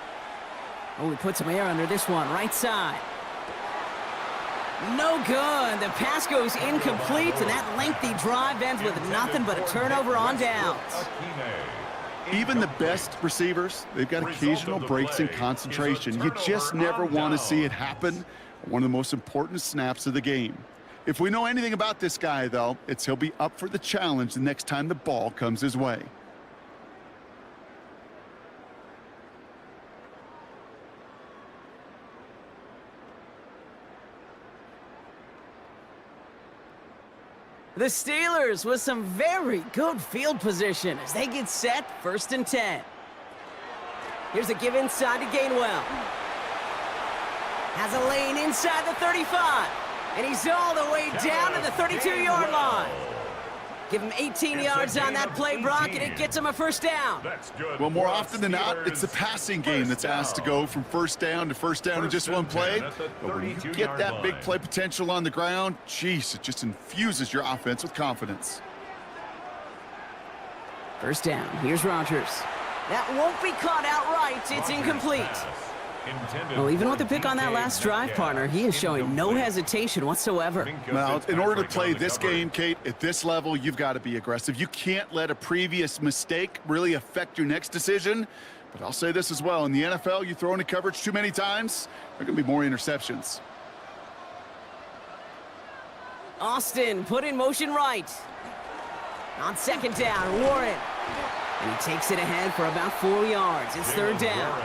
Oh, he put some air under this one, right side. No good. The pass goes incomplete, and that lengthy drive ends with nothing but a turnover on downs. Even the best receivers, they've got occasional breaks in concentration. You just never want to see it happen one of the most important snaps of the game. If we know anything about this guy, though, it's he'll be up for the challenge the next time the ball comes his way. The Steelers with some very good field position as they get set 1st and 10. Here's a give inside to Gainwell. Has a lane inside the 35. And he's all the way down to the 32-yard line. Give him 18 yards on that play, Brock, and it gets him a 1st down. Well, more often than not, it's the passing game that's asked to go from 1st down to 1st down in just one play. But when you get that big play potential on the ground, geez, it just infuses your offense with confidence. 1st down. Here's Rodgers. That won't be caught outright. It's incomplete. Well, even with the pick on that last drive, partner, he is showing no hesitation whatsoever. Now, in order to play this game, Kate, at this level, you've got to be aggressive. You can't let a previous mistake really affect your next decision. But I'll say this as well. In the NFL, you throw into coverage too many times, there are going to be more interceptions. Austin put in motion right. On 2nd down, Warren. And he takes it ahead for about 4 yards. It's 3rd down.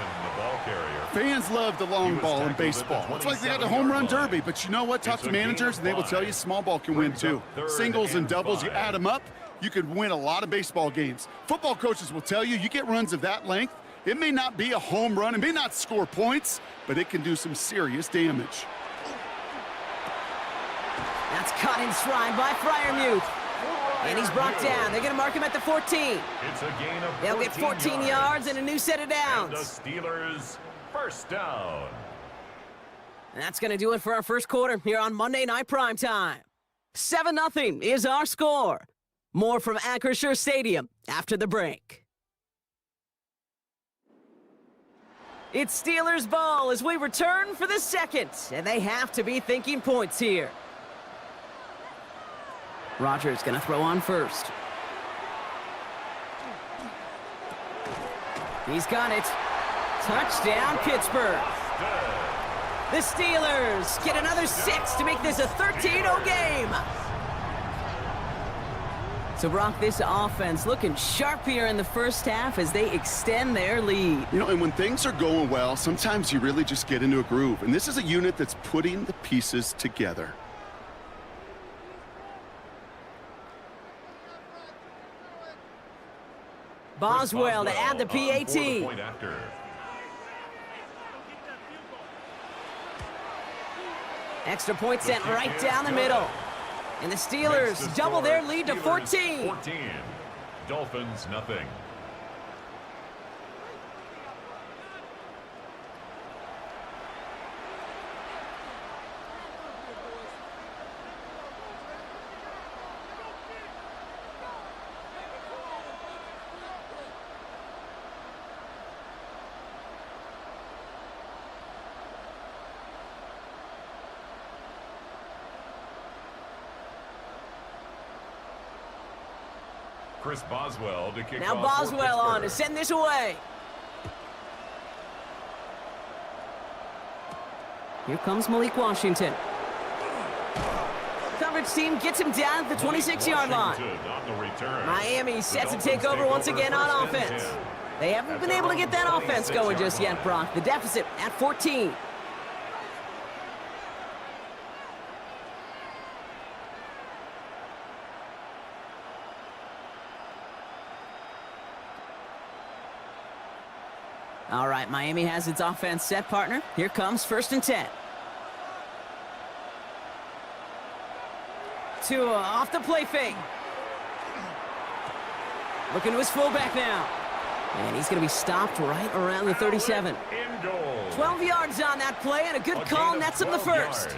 Fans love the long ball in baseball. It's like they got the home run derby, but you know what? Talk to managers, and they will tell you small ball can win too. Singles and doubles, you add them up, you could win a lot of baseball games. Football coaches will tell you, you get runs of that length, it may not be a home run, it may not score points, but it can do some serious damage. That's caught in stride by Freiermuth. And he's brought down. They're going to mark him at the 14. It's a gain of 14 They'll get 14 yards and a new set of downs. And the Steelers 1st down. And that's going to do it for our 1st quarter here on Monday Night Primetime. 7-0 is our score. More from Acrisure Stadium after the break. It's Steelers ball as we return for the 2nd, and they have to be thinking points here. Rodgers going to throw on 1st. He's got it. Touchdown, Pittsburgh. The Steelers get another 6 to make this a 13-0 game. So, Brock, this offense looking sharp here in the 1st half as they extend their lead. You know, and when things are going well, sometimes you really just get into a groove. And this is a unit that's putting the pieces together. Boswell to add the PAT. Extra point sent right down the middle. And the Steelers double their lead to 14. Dolphins nothing. Chris Boswell to kick now off. Boswell on to send this away. Here comes Malik Washington. Coverage team gets him down at the 26-yard line. Miami set to take over once again on offense. They haven't been able to get that offense going just yet, Brock. The deficit at 14. All right, Miami has its offense set, partner. Here comes 1st and 10. Tua off the play fake. Looking to his fullback now. And he's going to be stopped right around the 37. 12 yards on that play, and a good call nets him the 1st.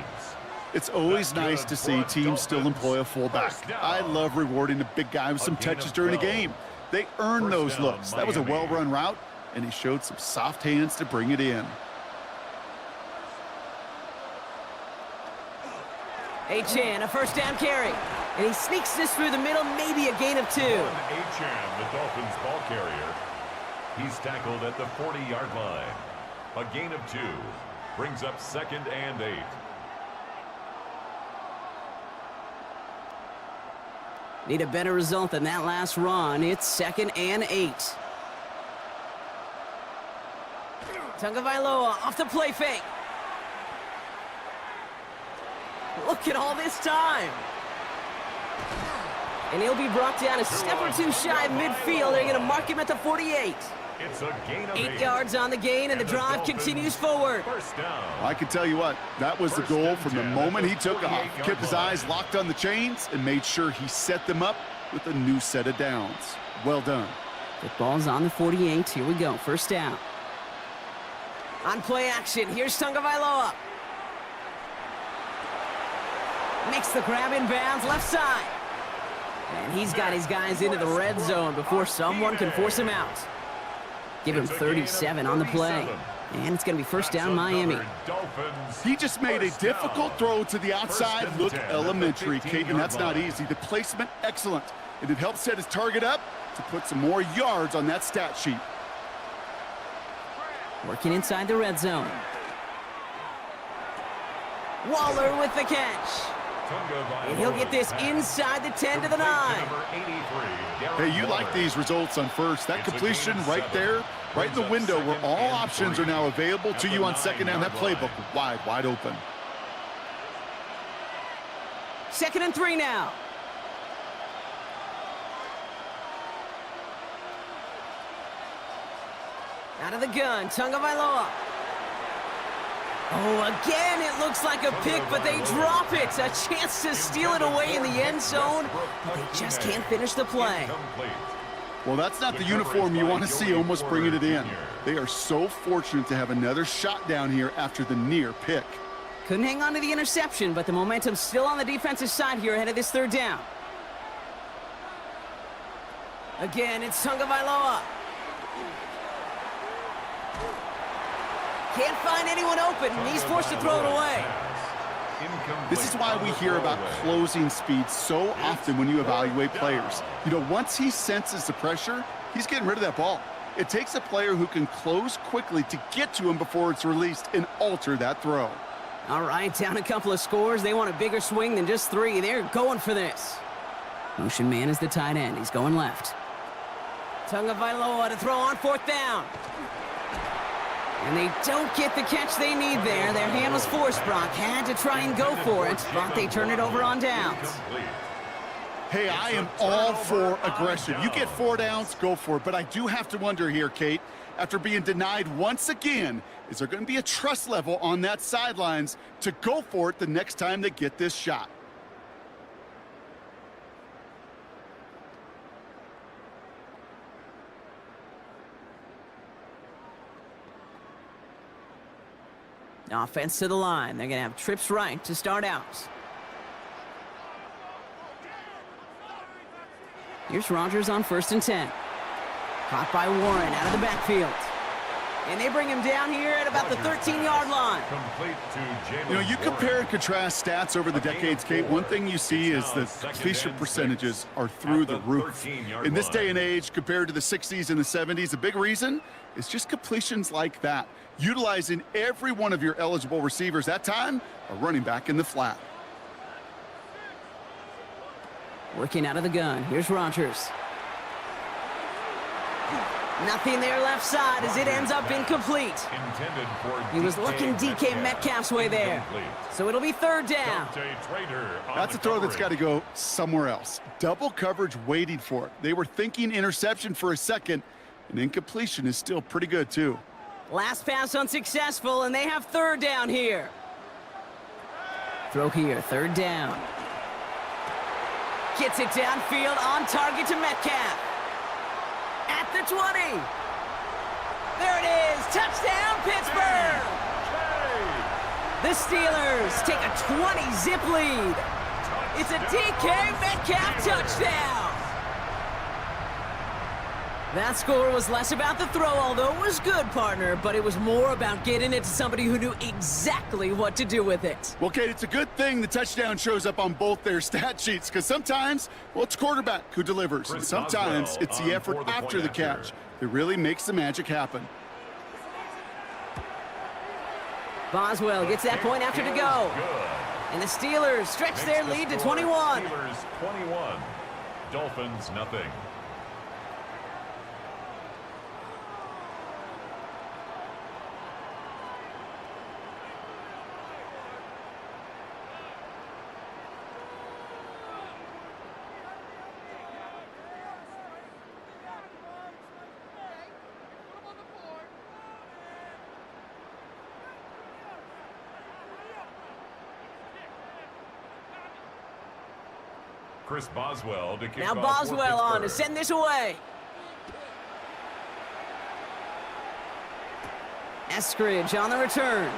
It's always nice to see teams still employ a fullback. I love rewarding a big guy with some touches during a game. They earn those looks. That was a well-run route, and he showed some soft hands to bring it in. Achan, a 1st down carry. And he sneaks this through the middle, maybe a gain of 2. Achan, the Dolphins ball carrier. He's tackled at the 40-yard line. A gain of 2 brings up 2nd and 8. Need a better result than that last run. It's 2nd and 8. Tagovailoa off the play fake. Look at all this time. And he'll be brought down a step or two shy of midfield. They're going to mark him at the 48. It's a gain of 8 yards on the gain, and the drive continues forward. First down. I can tell you what, that was the goal from the moment he took off. Kept his eyes locked on the chains and made sure he set them up with a new set of downs. Well done. Football's on the 48. Here we go. First down. On play action, here's Tagovailoa. Makes the grab in bounds, left side. And he's got his guys into the red zone before someone can force him out. Give him 37 on the play. And it's going to be first down, Miami. He just made a difficult throw to the outside. Look elementary, Kate, and that's not easy. The placement, excellent. And it helped set his target up to put some more yards on that stat sheet. Working inside the red zone. Waller with the catch. And he'll get this inside the 10 to the 9. Hey, you like these results on first. That completion right there, right in the window where all options are now available to you on second down. That playbook wide open. 2nd and 3 now. Out of the gun, Tagovailoa. Oh, again, it looks like a pick, but they drop it. A chance to steal it away in the end zone, but they just can't finish the play. Well, that's not the uniform you want to see almost bringing it in. They are so fortunate to have another shot down here after the near pick. Couldn't hang on to the interception, but the momentum's still on the defensive side here ahead of this third down. Again, it's Tagovailoa. Can't find anyone open, and he's forced to throw it away. This is why we hear about closing speed so often when you evaluate players. You know, once he senses the pressure, he's getting rid of that ball. It takes a player who can close quickly to get to him before it's released and alter that throw. All right, down a couple of scores. They want a bigger swing than just 3. They're going for this. Motion man is the tight end. He's going left. Tagovailoa to throw on 4th down. And they don't get the catch they need there. Their hand was forced, Brock. Had to try and go for it, but they turn it over on downs. Hey, I am all for aggression. You get 4 downs, go for it. But I do have to wonder here, Kate, after being denied once again, is there going to be a trust level on that sidelines to go for it the next time they get this shot? Offense to the line. They're going to have trips right to start out. Here's Rodgers on 1st and 10. Caught by Warren out of the backfield. And they bring him down here at about the 13-yard line. You know, you compare and contrast stats over the decades, Kate. One thing you see is the completion percentages are through the roof. In this day and age, compared to the 60s and the 70s, a big reason is just completions like that. Utilizing every one of your eligible receivers. That time, a running back in the flat. Working out of the gun. Here's Rodgers. Nothing there left side as it ends up incomplete. He was looking DK Metcalf's way there. So it'll be 3rd down. That's a throw that's got to go somewhere else. Double coverage waiting for it. They were thinking interception for a second, and incompletion is still pretty good too. Last pass unsuccessful, and they have 3rd down here. Throw here, 3rd down. Gets it downfield, on target to Metcalf. At the 20. There it is, touchdown Pittsburgh! The Steelers take a 20-zip lead. It's a DK Metcalf touchdown. That score was less about the throw, although it was good, partner, but it was more about getting it to somebody who knew exactly what to do with it. Well, Kate, it's a good thing the touchdown shows up on both their stat sheets, because sometimes, well, it's quarterback who delivers. And sometimes it's the effort after the catch that really makes the magic happen. Boswell gets that point after to go. And the Steelers stretch their lead to 21. Dolphins nothing. Chris Boswell to kick Now off Boswell for on to Pittsburgh. send this away. Eskridge on the return.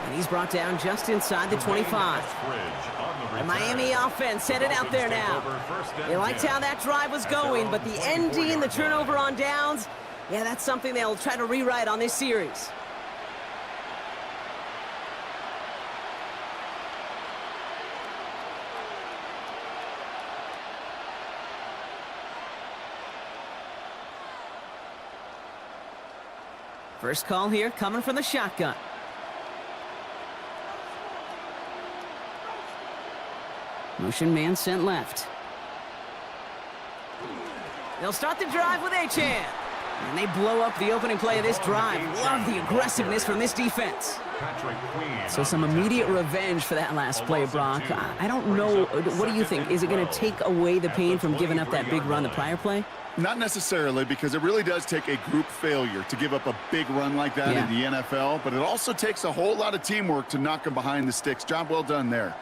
And he's brought down just inside the 25. The Miami offense headed out there now. They liked how that drive was going, but the ending, the turnover on downs, yeah, that's something they'll try to rewrite on this series. First call here coming from the shotgun. Motion man sent left. They'll start the drive with Achane. And they blow up the opening play of this drive. Love the aggressiveness from this defense. So some immediate revenge for that last play, Brock. I don't know. What do you think? Is it going to take away the pain from giving up that big run the prior play? Not necessarily, because it really does take a group failure to give up a big run like that in the NFL, but it also takes a whole lot of teamwork to knock them behind the sticks. Job well done there.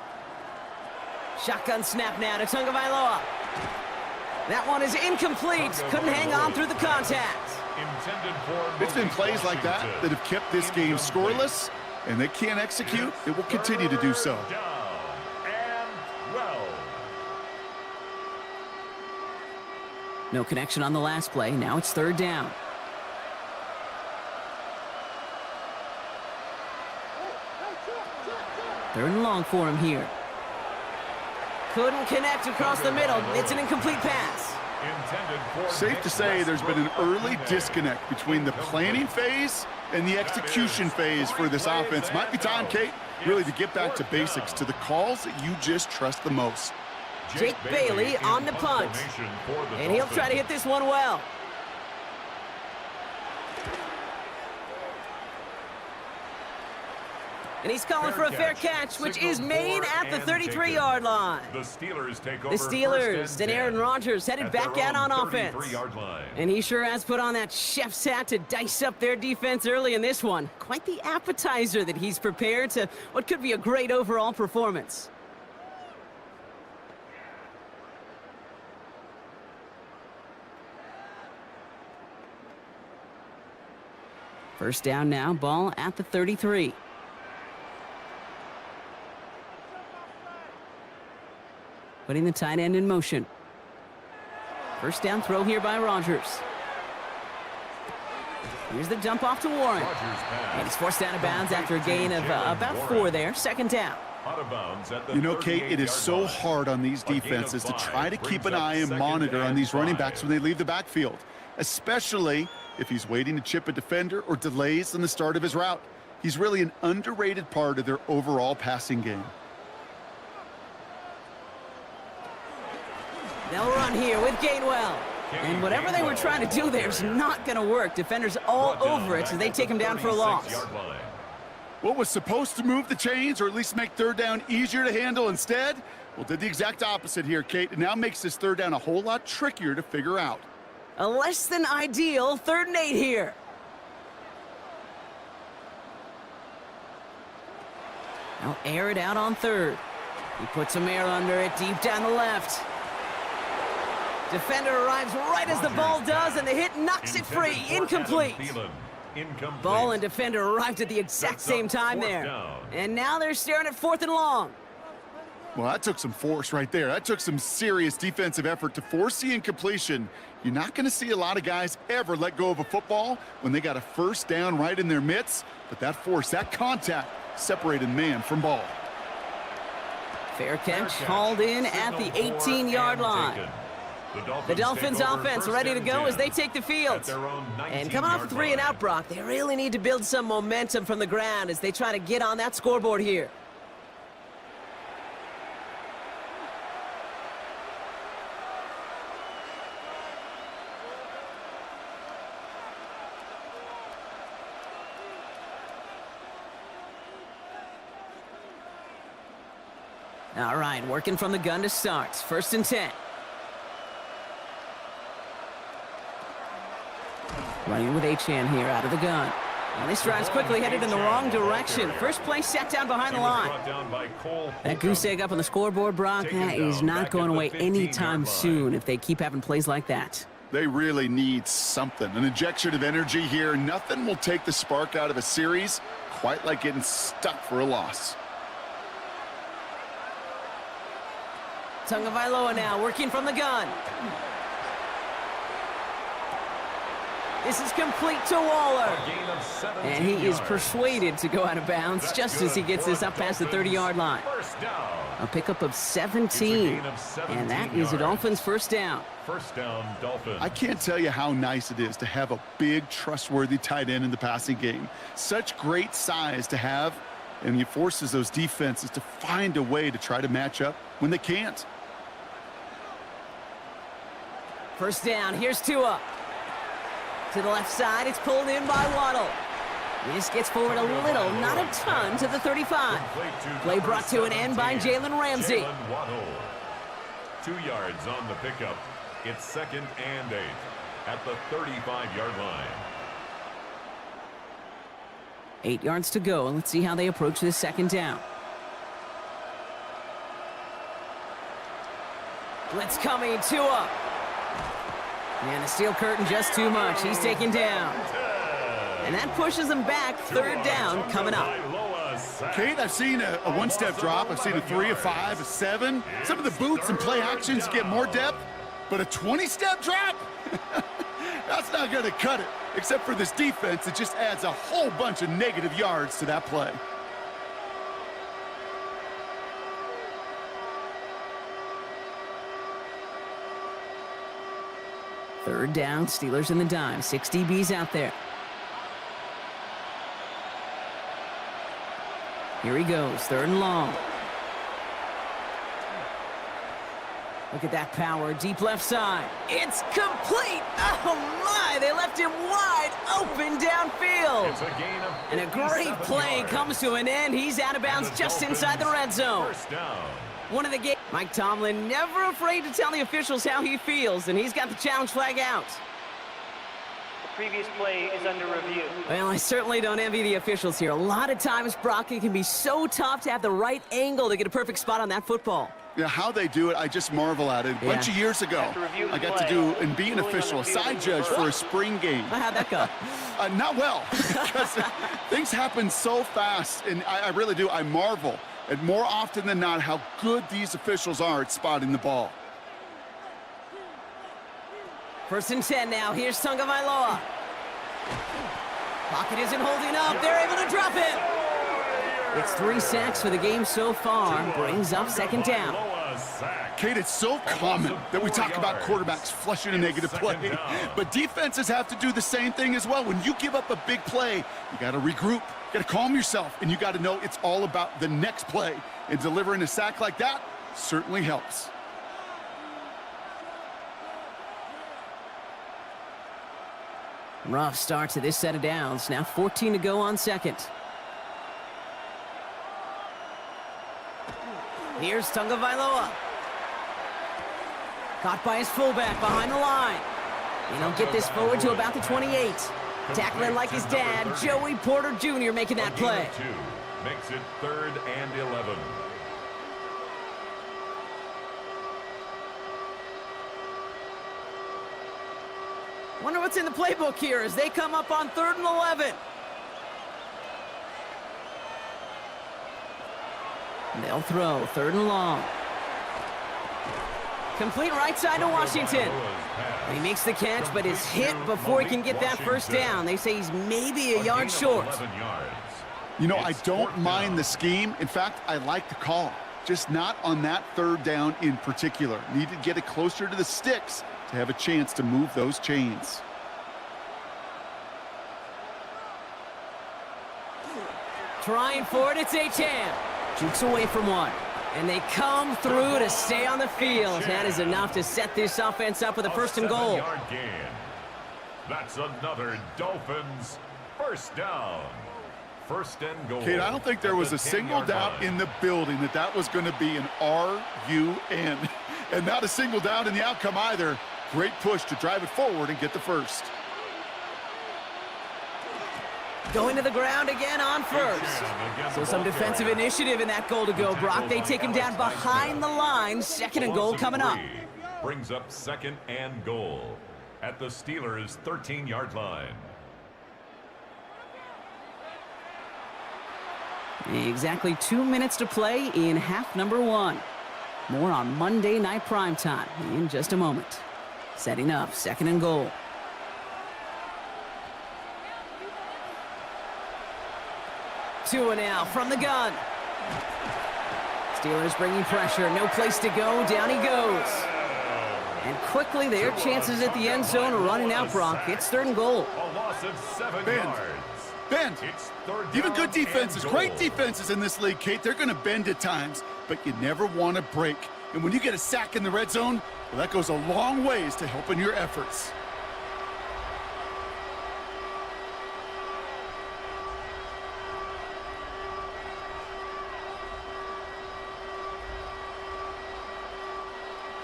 Shotgun snap now to Tagovailoa. That one is incomplete. Couldn't hang on through the contact. It's been plays like that that have kept this game scoreless, and they can't execute. It will continue to do so. No connection on the last play. Now it's third down. Third and long for him here. Couldn't connect across the middle. It's an incomplete pass. Safe to say there's been an early disconnect between the planning phase and the execution phase for this offense. Might be time, Kate, really to get back to basics, to the calls that you just trust the most. Jake Bailey on the punt. And he'll try to hit this one well. And he's calling for a fair catch, which is made at the 33-yard line. The Steelers take over. The Steelers and Aaron Rodgers headed back out on offense. And he sure has put on that chef's hat to dice up their defense early in this one. Quite the appetizer that he's prepared to what could be a great overall performance. First down now, ball at the 33. Putting the tight end in motion. First down throw here by Rodgers. Here's the dump off to Warren. And he's forced out of bounds after a gain of about 4 there. Second down. You know, Kate, it is so hard on these defenses to try to keep an eye and monitor on these running backs when they leave the backfield, especially if he's waiting to chip a defender or delays in the start of his route. He's really an underrated part of their overall passing game. They'll run here with Gainwell. And whatever they were trying to do there is not going to work. Defenders all over it, so they take him down for a loss. What was supposed to move the chains or at least make third down easier to handle instead? Well, did the exact opposite here, Kate. It now makes this third down a whole lot trickier to figure out. A less than ideal 3rd and 8 here. They'll air it out on 3rd. He puts some air under it deep down the left. Defender arrives right as the ball does, and the hit knocks it free. Incomplete. Ball and defender arrived at the exact same time there. And now they're staring at 4th and long. Well, that took some force right there. That took some serious defensive effort to force the incompletion. You're not going to see a lot of guys ever let go of a football when they got a first down right in their midst. But that force, that contact, separated man from ball. Fair catch hauled in at the 18-yard line. The Dolphins offense ready to go as they take the field. And coming off a 3 and out, Brock, they really need to build some momentum from the ground as they try to get on that scoreboard here. All right, working from the gun to start. 1st and 10. Running with Achane here out of the gun. And this drive's quickly headed in the wrong direction. First play set down behind the line. That goose egg up on the scoreboard, Brock, that is not going away anytime soon if they keep having plays like that. They really need something. An injection of energy here. Nothing will take the spark out of a series quite like getting stuck for a loss. Tagovailoa now working from the gun. This is complete to Waller. And he is persuaded to go out of bounds just as he gets this up past the 30-yard line. A pickup of 17. And that is a Dolphins first down. First down, Dolphins. I can't tell you how nice it is to have a big, trustworthy tight end in the passing game. Such great size to have, and he forces those defenses to find a way to try to match up when they can't. First down, here's Tua. To the left side, it's pulled in by Waddle. This gets forward a little, not a ton, to the 35. Play brought to an end by Jalen Ramsey. 2 yards on the pickup. It's 2nd and 8 at the 35-yard line. 8 yards to go, and let's see how they approach this 2nd down. Blitz coming, Tua. And the steel curtain just too much. He's taken down. And that pushes him back. 3rd down coming up. Kate, I've seen a one-step drop. I've seen a 3, a 5, a 7. Some of the boots and play actions get more depth, but a 20-step drop? That's not going to cut it. Except for this defense, it just adds a whole bunch of negative yards to that play. Third down, Steelers in the dime. 6 DBs out there. Here he goes, 3rd and long. Look at that power, deep left side. It's complete! Oh my, they left him wide open downfield. It's a gain of And a great play yards. comes to an end. He's out of bounds just inside the red zone. First down. One of the game. Mike Tomlin never afraid to tell the officials how he feels, and he's got the challenge flag out. The previous play is under review. Well, I certainly don't envy the officials here. A lot of times, Brock, it can be so tough to have the right angle to get a perfect spot on that football. Yeah, how they do it, I just marvel at it. A bunch of years ago, I got to do and be an official, a side judge for a spring game. How'd that go? Not well, because things happen so fast, and I really do. I marvel at more often than not how good these officials are at spotting the ball. 1st and 10 now. Here's Tagovailoa. Pocket isn't holding up. They're able to drop it. It's 3 sacks for the game so far. Brings up 2nd down. Kate, it's so common that we talk about quarterbacks flushing a negative play, but defenses have to do the same thing as well. When you give up a big play, you got to regroup, you got to calm yourself, and you got to know it's all about the next play. And delivering a sack like that certainly helps. Rough start to this set of downs. Now 14 to go on 2nd. Here's Tagovailoa. Caught by his fullback behind the line. And he'll get this forward to about the 28. Tackling like his dad, Joey Porter Jr. making that play. Makes it 3rd and 11. Wonder what's in the playbook here as they come up on 3rd and 11. They'll throw 3rd and long. Complete right side to Washington. And he makes the catch, but is hit before he can get that first down. They say he's maybe a yard short. You know, I don't mind the scheme. In fact, I like the call. Just not on that 3rd down in particular. Need to get it closer to the sticks to have a chance to move those chains. Trying for it, it's Achane. Jukes away from one. And they come through to stay on the field. That is enough to set this offense up with a 1st and goal. 7-yard gain. That's another Dolphins first down. first and goal. Kate, I don't think there was a single doubt in the building that that was going to be an R-U-N. And not a single doubt in the outcome either. Great push to drive it forward and get the first. Going to the ground again on first. So some defensive initiative in that goal to go, Brock. They take him down behind the line. Second and goal coming up. Brings up second and goal at the Steelers' 13-yard line. Exactly 2 minutes to play in half number 1. More on Monday Night Primetime in just a moment. Setting up second and goal. Tua now from the gun. Steelers bringing pressure. No place to go. Down he goes. And quickly their chances at the end zone are running out, Brock. It's third and goal. A loss of 7 Bend. yards. Bend. It's third Even down good defenses, and great goal. defenses in this league, Kate. They're going to bend at times, but you never want to break. And when you get a sack in the red zone, well, that goes a long ways to helping your efforts.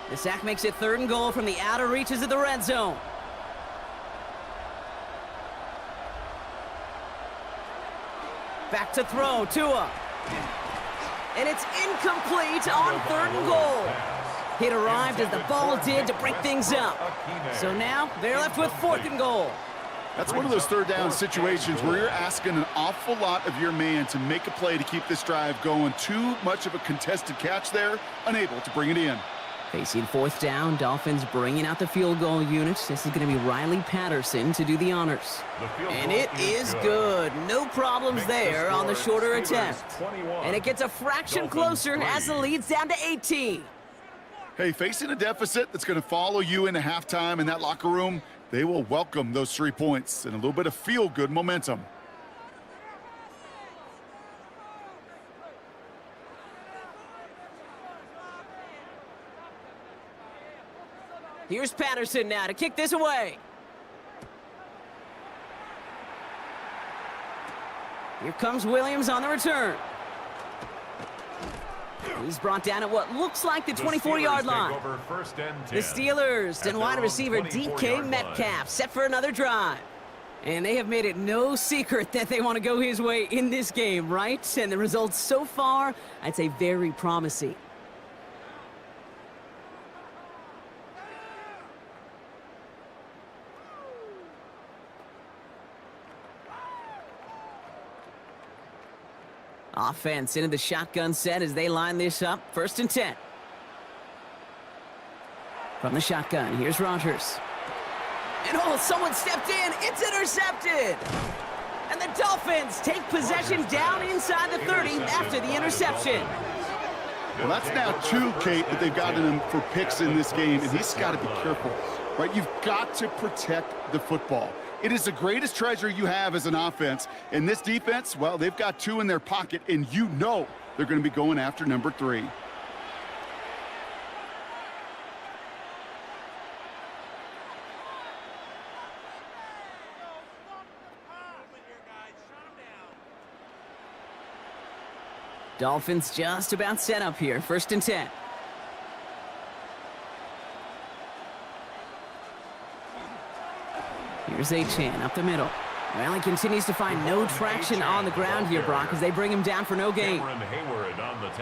The sack makes it third and goal from the outer reaches of the red zone. Back to throw, Tua. And it's incomplete on third and goal. It arrived as the ball did to break things up. So now they're left with fourth and goal. That's one of those third down situations where you're asking an awful lot of your man to make a play to keep this drive going. Too much of a contested catch there, unable to bring it in. Facing fourth down, Dolphins bringing out the field goal unit. This is going to be Riley Patterson to do the honors. And it is good. No problems there on the shorter attempt. And it gets a fraction closer as the lead's down to 18. Hey, facing a deficit that's going to follow you into halftime in that locker room, they will welcome those 3 points and a little bit of feel-good momentum. Here's Patterson now to kick this away. Here comes Williams on the return. He's brought down at what looks like the 24-yard line. The Steelers and wide receiver DK Metcalf set for another drive. And they have made it no secret that they want to go his way in this game, right? And the results so far, I'd say very promising. Offense into the shotgun set as they line this up. First and 10. From the shotgun, here's Rodgers. And oh, someone stepped in. It's intercepted. And the Dolphins take possession down inside the 30 after the interception. Well, that's now 2, Kate, that they've gotten him for picks in this game, and he's got to be careful, right? You've got to protect the football. It is the greatest treasure you have as an offense. And this defense, well, they've got 2 in their pocket, and you know they're going to be going after number 3. Dolphins just about set up here. First and 10. Here's Achane up the middle. Well, he continues to find no traction on the ground here, Brock, as they bring him down for no gain.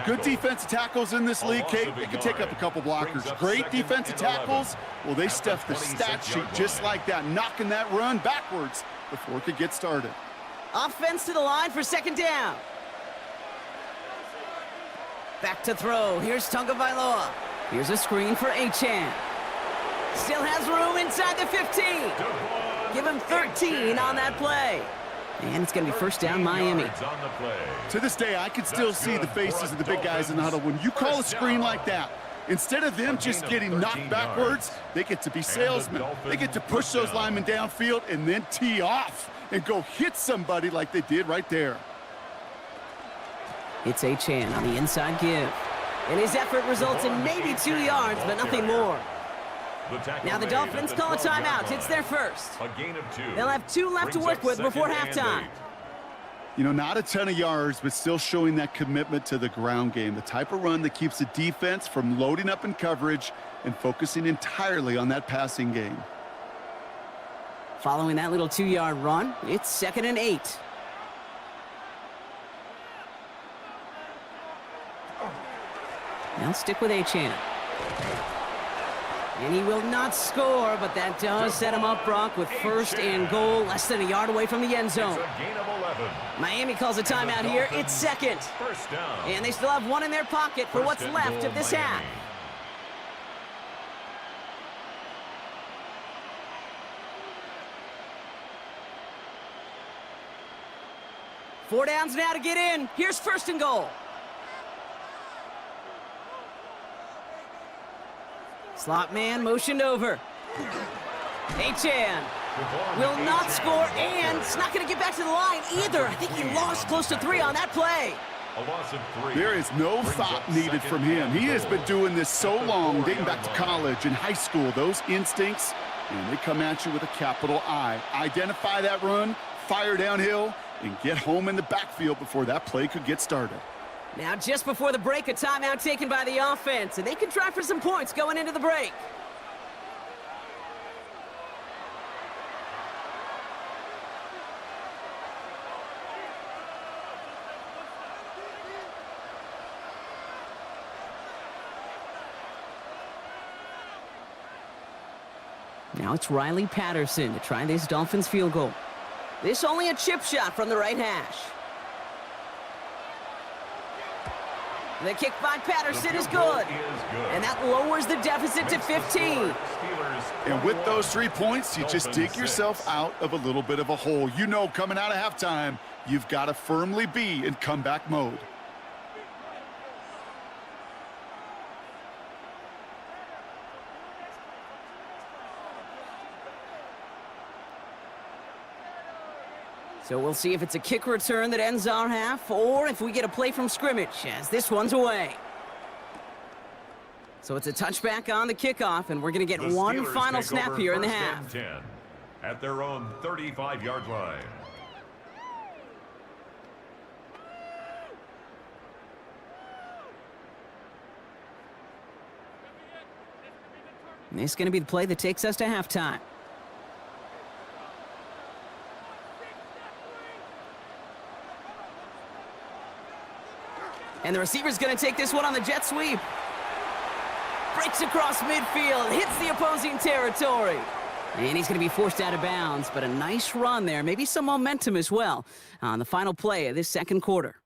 Good defensive tackles in this league, Kate. They can take up a couple blockers. Great defensive tackles. Well, they stuff the stat sheet just like that, knocking that run backwards before it could get started. Offense to the line for second down. Back to throw. Here's Tagovailoa. Here's a screen for Achane. Still has room inside the 15. Give him 13 on that play. And it's going to be first down Miami. To this day, I can still see the faces of the big guys in the huddle. When you call a screen like that, instead of them just getting knocked backwards, they get to be salesmen. They get to push those linemen downfield and then tee off and go hit somebody like they did right there. It's Achane on the inside give. And his effort results in maybe 2 yards, but nothing more. Now the Dolphins call a timeout. It's their first. A gain of 2. They'll have 2 left to work with before halftime. You know, not a ton of yards, but still showing that commitment to the ground game. The type of run that keeps the defense from loading up in coverage and focusing entirely on that passing game. Following that little 2-yard run, it's 2nd and 8. Now stick with Achane. And he will not score, but that does set him up, Brock, with 1st and goal, less than a yard away from the end zone. Miami calls a timeout here. It's 2nd. And they still have one in their pocket for what's left of this half. Four downs now to get in. Here's 1st and goal. Slot man motioned over. Achane will not score, and it's not going to get back to the line either. I think he lost close to 3 on that play. A loss of 3. There is no thought needed from him. He has been doing this so long, dating back to college and high school. Those instincts, and they come at you with a capital I. Identify that run, fire downhill, and get home in the backfield before that play could get started. Now, just before the break, a timeout taken by the offense, and they can try for some points going into the break. Now it's Riley Patterson to try this Dolphins field goal. This only a chip shot from the right hash. The kick by Patterson is good. And that lowers the deficit to 15. And with those 3 points, you just dig yourself out of a little bit of a hole. You know, coming out of halftime, you've got to firmly be in comeback mode. So we'll see if it's a kick return that ends our half, or if we get a play from scrimmage, as this one's away. So it's a touchback on the kickoff, and we're going to get one final snap here in the half. 10 at their own 35-yard line. And this is going to be the play that takes us to halftime. And the receiver's going to take this one on the jet sweep. Breaks across midfield, hits the opposing territory. And he's going to be forced out of bounds, but a nice run there. Maybe some momentum as well on the final play of this second quarter.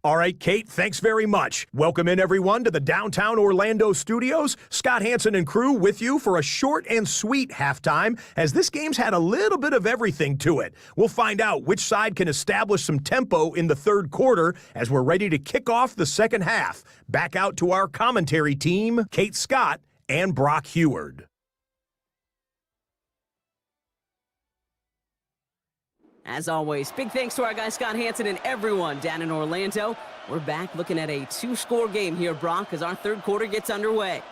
All right, Kate, thanks very much. Welcome in, everyone, to the downtown Orlando studios. Scott Hansen and crew with you for a short and sweet halftime, as this game's had a little bit of everything to it. We'll find out which side can establish some tempo in the third quarter as we're ready to kick off the second half. Back out to our commentary team, Kate Scott and Brock Heward. As always, big thanks to our guy Scott Hansen and everyone down in Orlando. We're back looking at a 2-score game here, Brock, as our third quarter gets underway.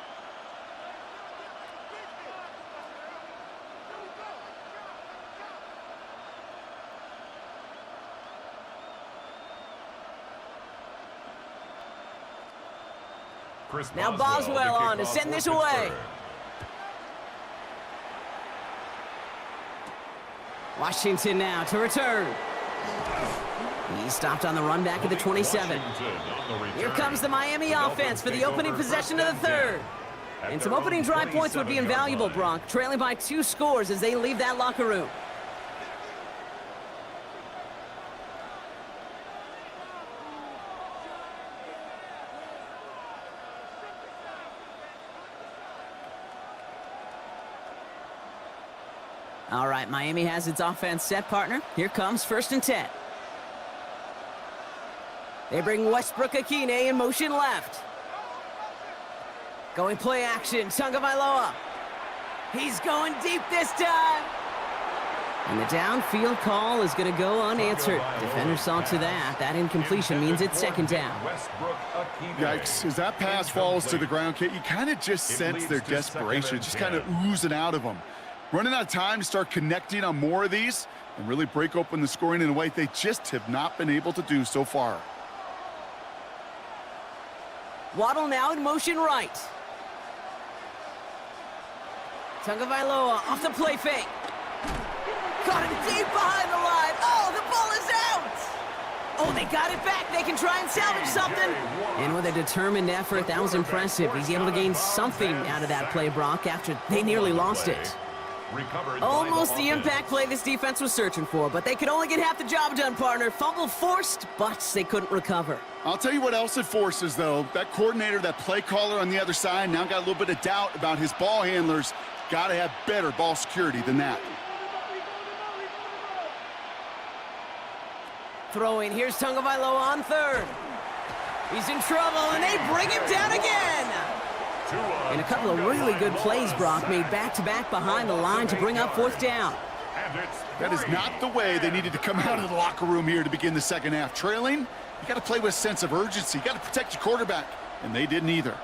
Now Boswell on to send this away. Washington now to return. He stopped on the run back at the 27. Here comes the Miami offense for the opening possession of the third. And some opening drive points would be invaluable, Brock, trailing by 2 scores as they leave that locker room. All right, Miami has its offense set, partner. Here comes 1st and 10. They bring Westbrook-Akine in motion left. Going play action, Tagovailoa. He's going deep this time. And the downfield call is going to go unanswered. Defender saw to that. That incompletion means it's 2nd down. Yikes, as that pass falls to the ground, Kate, you kind of just sense their desperation, just kind of oozing out of them. Running out of time to start connecting on more of these. and really break open the scoring in a way they just have not been able to do so far. Waddle now in motion right. Tagovailoa off the play fake. Caught him deep behind the line. Oh, the ball is out! Oh, they got it back. They can try and salvage something. And with a determined effort, that was impressive. He's able to gain something out of that play, Brock, after they nearly lost it. Almost the impact play this defense was searching for, but they could only get half the job done, partner. Fumble forced, but they couldn't recover. I'll tell you what else it forces, though. That coordinator, that play caller on the other side, now got a little bit of doubt about his ball handlers. Got to have better ball security than that. Throwing, here's Tagovailoa on third. He's in trouble, and they bring him down again. And a couple of really good plays, Brock, made back-to-back behind the line to bring up fourth down. That is not the way they needed to come out of the locker room here to begin the second half. Trailing, you got to play with a sense of urgency. You got to protect your quarterback, and they didn't either.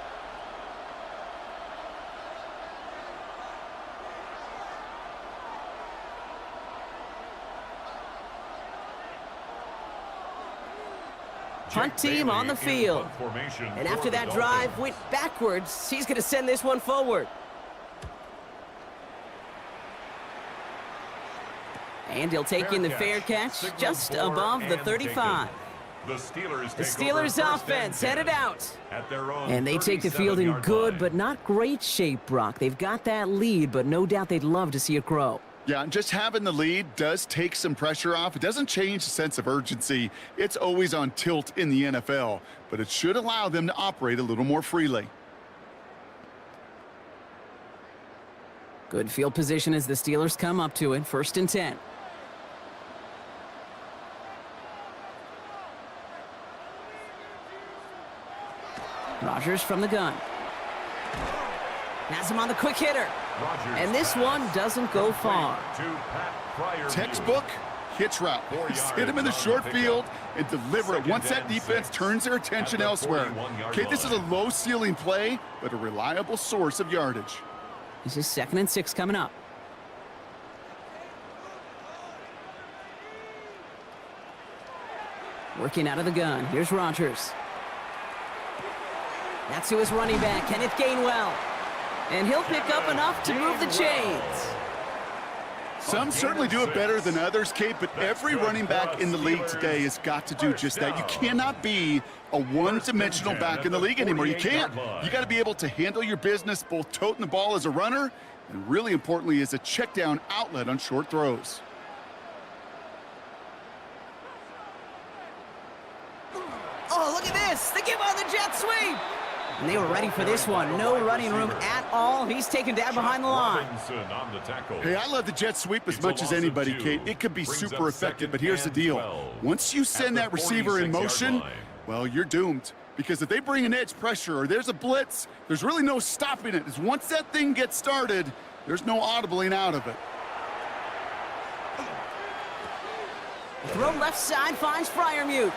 Punt team on the field. And after that drive went backwards, he's going to send this one forward. And he'll take in the fair catch just above the 35. The Steelers offense headed out. And they take the field in good but not great shape, Brock. They've got that lead, but no doubt they'd love to see it grow. Yeah, and just having the lead does take some pressure off. It doesn't change the sense of urgency. It's always on tilt in the NFL, but it should allow them to operate a little more freely. Good field position as the Steelers come up to it. 1st and 10. Rodgers from the gun. Has him on the quick hitter. And this one doesn't go far. Textbook hitch route. Just hit him in the short field and deliver it once that defense turns their attention elsewhere. Okay, this is a low ceiling play, but a reliable source of yardage. This is 2nd and 6 coming up. Working out of the gun. Here's Rodgers. That's to his running back, Kenneth Gainwell. And he'll pick up enough to move the chains. Some certainly do it better than others, Kate, but every running back in the league today has got to do just that. You cannot be a one-dimensional back in the league anymore. You can't. You got to be able to handle your business, both toting the ball as a runner and, really importantly, as a check-down outlet on short throws. Oh, look at this. They give on the jet sweep. And they were ready for this one. No running room at all. He's taken down behind the line. Hey, I love the jet sweep as much as anybody, Kate. It could be super effective, but here's the deal. Once you send that receiver in motion, well, you're doomed. Because if they bring an edge pressure or there's a blitz, there's really no stopping it. As once that thing gets started, there's no audibling out of it. Throw left side finds Freiermuth.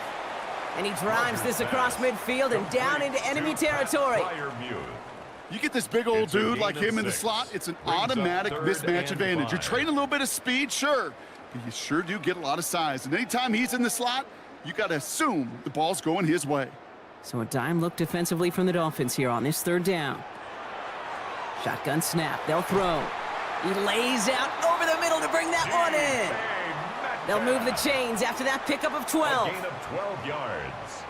And he drives this across midfield and down into enemy territory. You get this big old dude like him in the slot, it's an automatic mismatch advantage. You're trading a little bit of speed, sure, but you sure do get a lot of size. And anytime he's in the slot, you got to assume the ball's going his way. So a dime look defensively from the Dolphins here on this 3rd down. Shotgun snap. They'll throw. He lays out over the middle to bring that one in. They'll move the chains after that pickup of 12. A gain of 12 yards.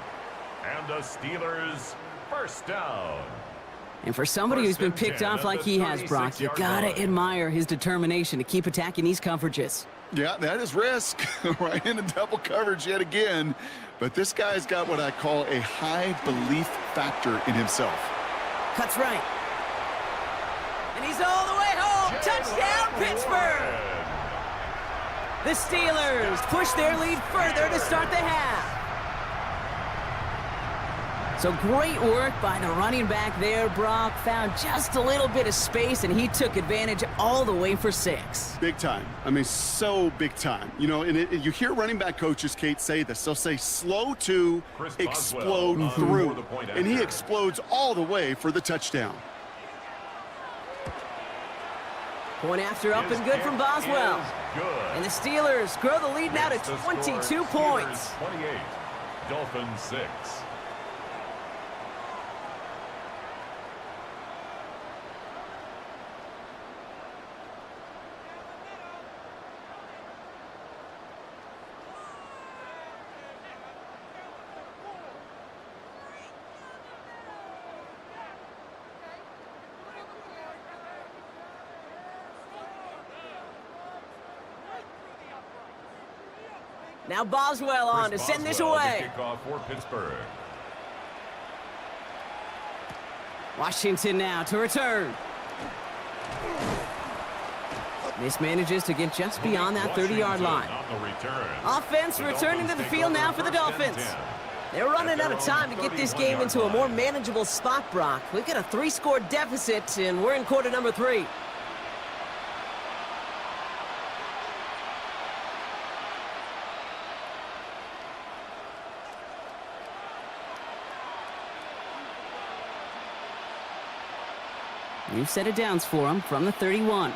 And the Steelers 1st down. And for somebody who's been picked off like he has, Brock, you gotta admire his determination to keep attacking these coverages. Yeah, that is risk. Right into double coverage yet again. But this guy's got what I call a high belief factor in himself. Cuts right. And he's all the way home. Touchdown, Pittsburgh! The Steelers push their lead further to start the half. So great work by the running back there, Brock. Found just a little bit of space, and he took advantage all the way for 6. Big time. I mean, so big time. You know, and you hear running back coaches, Kate, say this. They'll say slow to explode through. And he explodes all the way for the touchdown. Point after up and good from Boswell. And the Steelers grow the lead now to 22 points. 28, Dolphins 6. Now Boswell on to send this away. Kickoff for Pittsburgh. Washington now to return. Mismanages to get just beyond that 30-yard line. Offense returning to the field now for the Dolphins. They're running out of time to get this game into a more manageable spot, Brock. We've got a 3-score deficit, and we're in quarter number 3. New set of downs for him from the 31.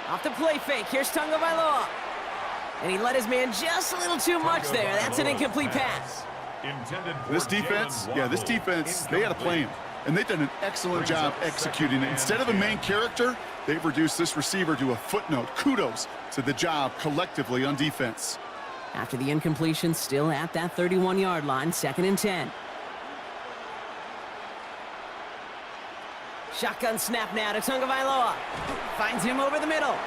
Off the play fake, here's Tagovailoa. And he let his man just a little too much there. That's an incomplete pass. This defense, they had a plan. And they've done an excellent job executing it. Instead of a main character, they've reduced this receiver to a footnote. Kudos to the job collectively on defense. After the incompletion, still at that 31-yard line, 2nd and 10. Shotgun snap now to Tagovailoa. Finds him over the middle.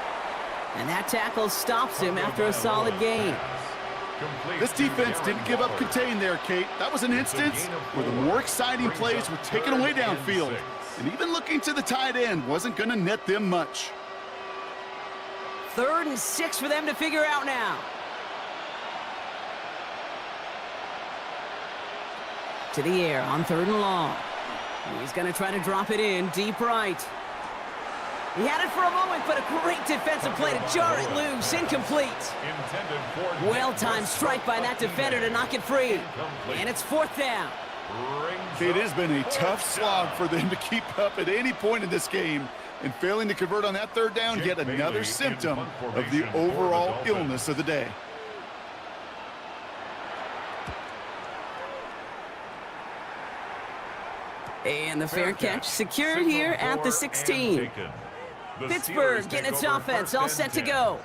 And that tackle stops him after a solid gain. This defense didn't give up contain there, Kate. That was an instance where the more exciting plays were taken away downfield. And even looking to the tight end wasn't going to net them much. 3rd and 6 for them to figure out now. To the air on 3rd and long. He's going to try to drop it in deep right. He had it for a moment, but a great defensive play to jar it loose. Incomplete. Well-timed strike by that defender to knock it free. And it's 4th down. It has been a tough slog for them to keep up at any point in this game. And failing to convert on that 3rd down, yet another symptom of the overall illness of the day. And the fair catch secured here at the 16. Pittsburgh getting its offense all set to go.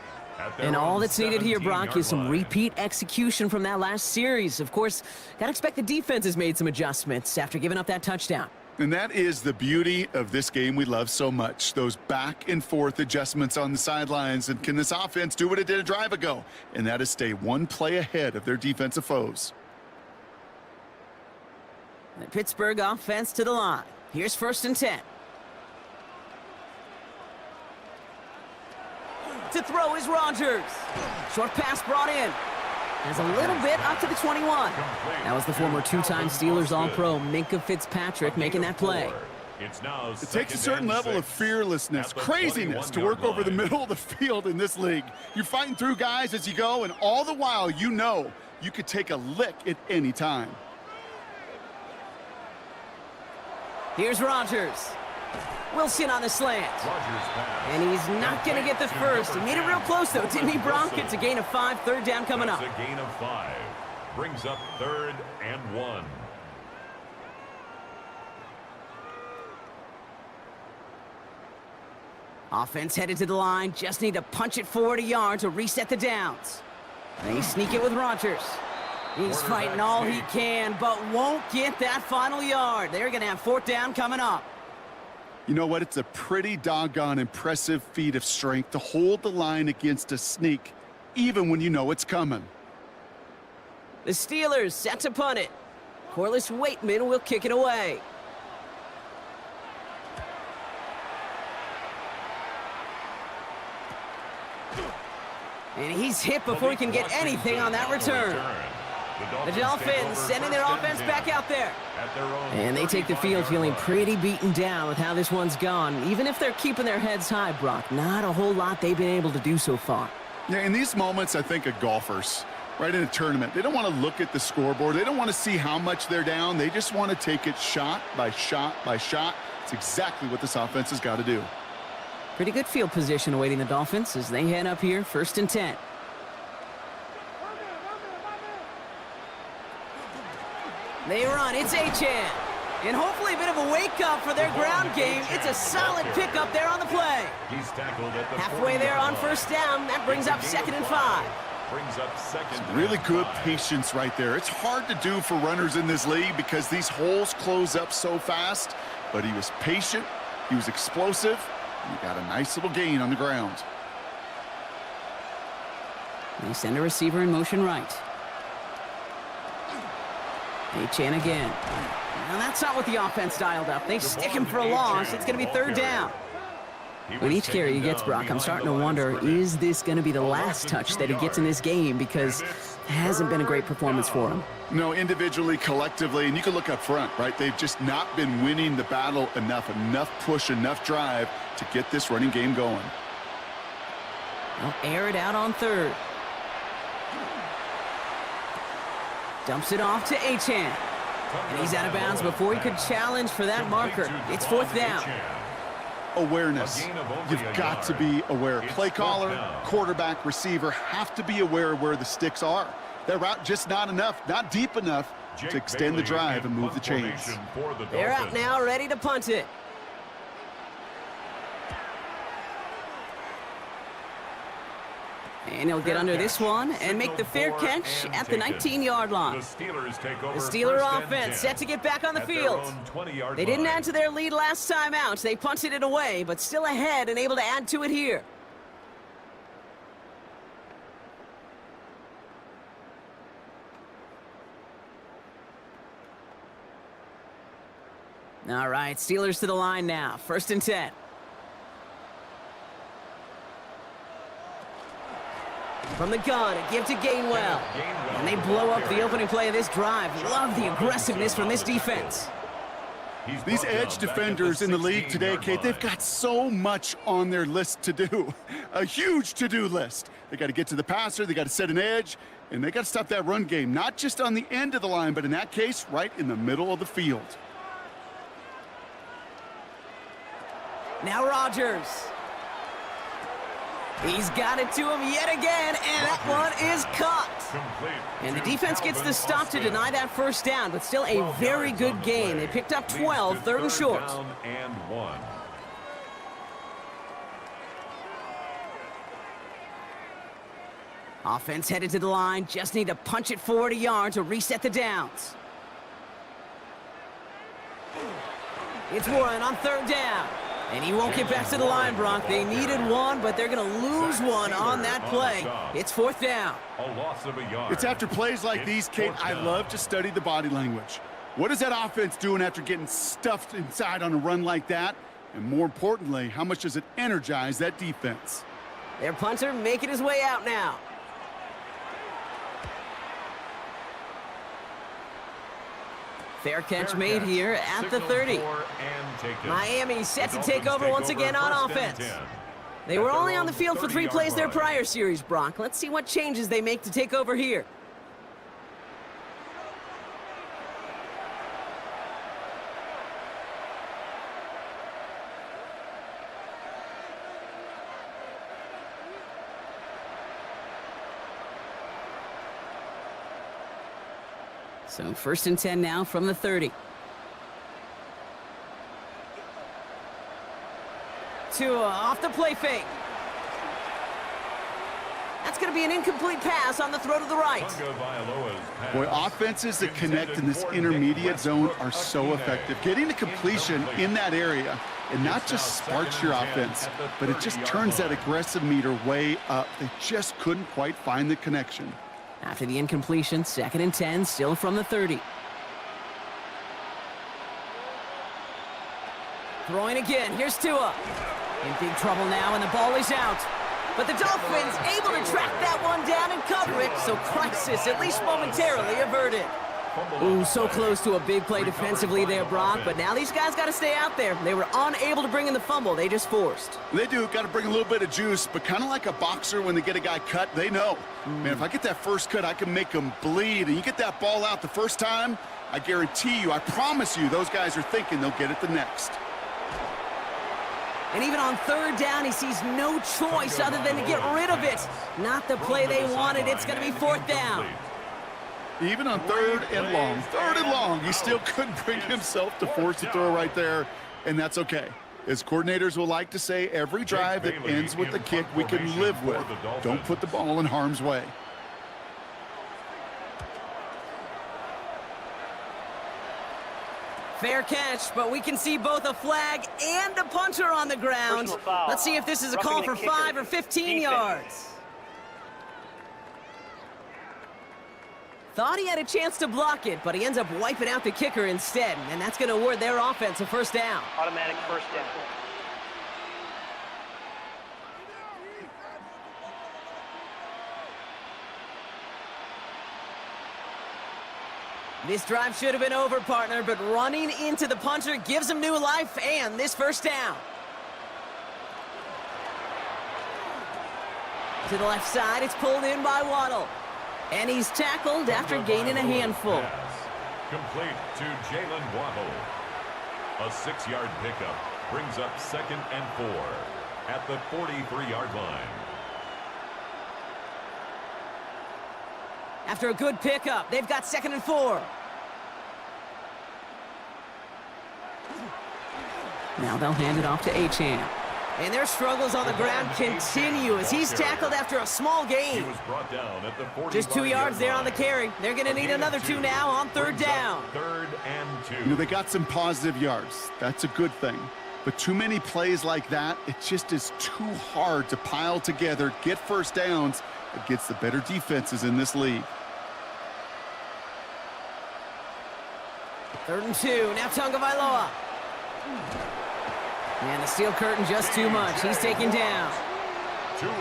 And all that's needed here, Brock, is some repeat execution from that last series. Of course, got to expect the defense has made some adjustments after giving up that touchdown. And that is the beauty of this game we love so much, those back and forth adjustments on the sidelines. And can this offense do what it did a drive ago? And that is stay one play ahead of their defensive foes. The Pittsburgh offense to the line. Here's 1st and 10. To throw is Rodgers. Short pass brought in. Has a little bit up to the 21. That was the former 2-time Steelers All-Pro Minkah Fitzpatrick making that play. It takes a certain level of fearlessness, craziness to work over the middle of the field in this league. You're fighting through guys as you go, and all the while you know you could take a lick at any time. Here's Rodgers. Wilson on the slant. And he's not going to get the first. He made it real close, though, didn't he, Brock? It's a gain of 5, 3rd down coming up. It's a gain of 5. Brings up 3rd and 1. Offense headed to the line. Just need to punch it forward a yard to reset the downs. They sneak it with Rodgers. He's fighting all he can, but won't get that final yard. They're going to have 4th down coming up. You know what? It's a pretty doggone impressive feat of strength to hold the line against a sneak, even when you know it's coming. The Steelers set to punt it. Corliss Waitman will kick it away. And he's hit before he can get anything on that return. The Dolphins sending their offense back out there. And they take the field feeling pretty beaten down with how this one's gone. Even if they're keeping their heads high, Brock, not a whole lot they've been able to do so far. Yeah, in these moments, I think of golfers. right, in a tournament. They don't want to look at the scoreboard. They don't want to see how much they're down. They just want to take it shot by shot by shot. It's exactly what this offense has got to do. Pretty good field position awaiting the Dolphins as they head up here, 1st and 10. They run, it's Achane. And hopefully a bit of a wake-up for their ground game. It's a solid pickup there on the play. He's tackled at the Halfway there on 1st down. That brings up 2nd and 5. Brings up 2nd. Really good patience right there. It's hard to do for runners in this league because these holes close up so fast. But he was patient, he was explosive, and he got a nice little gain on the ground. They send a receiver in motion right. Achane again. Now that's not what the offense dialed up. They stick him for a loss. It's going to be 3rd down. With each carry he gets, Brock, I'm starting to wonder, is this going to be the last touch that he gets in this game? Because it hasn't been a great performance for him. No, individually, collectively, and you can look up front, right? They've just not been winning the battle enough push, enough drive to get this running game going. They'll air it out on 3rd. Dumps it off to Achane. And he's out of bounds before he could challenge for that marker. It's 4th down. Awareness. You've got to be aware. Play caller, quarterback, receiver have to be aware of where the sticks are. Their route just not enough, not deep enough to extend the drive and move the chains. They're out now, ready to punt it. And he'll get under this one and make the fair catch at the 19-yard line. The Steeler offense set to get back on the field. They didn't add to their lead last time out. They punted it away, but still ahead and able to add to it here. All right, Steelers to the line now. 1st and 10. From the gun, a give to Gainwell. And they blow up the opening play of this drive. Love the aggressiveness from this defense. These edge defenders in the league today, Kate, they've got so much on their list to do. A huge to-do list. They got to get to the passer, they got to set an edge, and they got to stop that run game. Not just on the end of the line, but in that case, right in the middle of the field. Now Rodgers. He's got it to him yet again, and that one is caught. And the defense gets the stop to deny that 1st down, but still a very good gain. They picked up 12, 3rd and short. Offense headed to the line, just need to punch it forward a yard to reset the downs. It's Warren on 3rd down. And he won't get back to the line, Brock. They needed one, but they're going to lose one on that play. It's 4th down. It's after plays like these, Kate, I love to study the body language. What is that offense doing after getting stuffed inside on a run like that? And more importantly, how much does it energize that defense? Their punter making his way out now. Fair catch made here at the 30. Miami set to take over once again on offense. They were only on the field for 3 plays their prior series, Brock. Let's see what changes they make to take over here. So 1st and 10 now from the 30. Tua off the play fake. That's going to be an incomplete pass on the throw to the right. Boy, offenses that connect in this intermediate zone are so effective. Getting the completion in that area, it not just sparks your offense, but it just turns that aggressive meter way up. They just couldn't quite find the connection. After the incompletion, 2nd and 10, still from the 30. Throwing again, here's Tua. In big trouble now, and the ball is out. But the Dolphins able to track that one down and cover it, so crisis at least momentarily averted. Ooh, so close to a big play defensively there, Brock, but now these guys got to stay out there. They were unable to bring in the fumble. They just forced. They do. Got to bring a little bit of juice, but kind of like a boxer when they get a guy cut, they know. Man, if I get that first cut, I can make them bleed. And you get that ball out the first time, I guarantee you, I promise you, those guys are thinking they'll get it the next. And even on third down, he sees no choice other than to get rid of it. Not the play they wanted. It's going to be fourth down. Even on third and long, he still couldn't bring himself to force a throw right there, and that's okay. As coordinators will like to say, every drive that ends with a kick we can live with. Don't put the ball in harm's way. Fair catch, but we can see both a flag and a punter on the ground. Let's see if this is a call for 5 or 15 yards. Thought he had a chance to block it, but he ends up wiping out the kicker instead, and that's going to award their offense a first down. Automatic first down. This drive should have been over, partner, but running into the punter gives him new life and this first down. To the left side, it's pulled in by Waddle. And he's tackled after gaining a handful. Complete to Jalen Waddle. A 6-yard pickup brings up 2nd and 4 at the 43-yard line. After a good pickup, they've got 2nd and 4. Now they'll hand it off to Achane. And their struggles on the ground continue as he's tackled after a small gain. He was brought down at the 45-yard Just 2 yards there on the carry. They're going to need another 2 now on third down. 3rd and 2. You know, they got some positive yards. That's a good thing. But too many plays like that, it just is too hard to pile together, get first downs against the better defenses in this league. 3rd and 2. Now Tagovailoa. And the steel curtain just too much. He's taken down.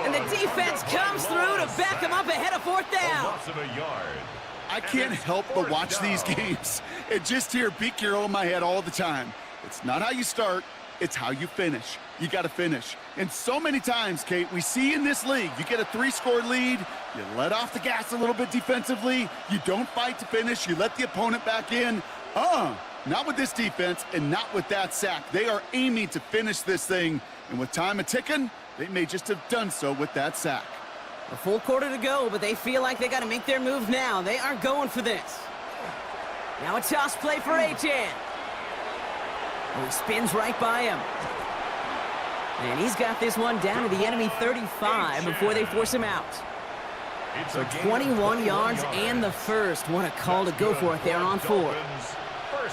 And the defense comes through to back him up ahead of fourth down. I can't help but watch these games and just hear Pete Carroll in my head all the time. It's not how you start, it's how you finish. You got to finish. And so many times, Kate, we see in this league, you get a 3-score lead, you let off the gas a little bit defensively, you don't fight to finish, you let the opponent back in. Not with this defense and not with that sack. They are aiming to finish this thing, and with time a-ticking, they may just have done so with that sack. A full quarter to go, but they feel like they got to make their move now. They are going for this. Now a toss play for Achane. Oh, he spins right by him. And he's got this one down to the enemy 35 before they force him out. So 21 yards and the first. What a call to go for it there on 4.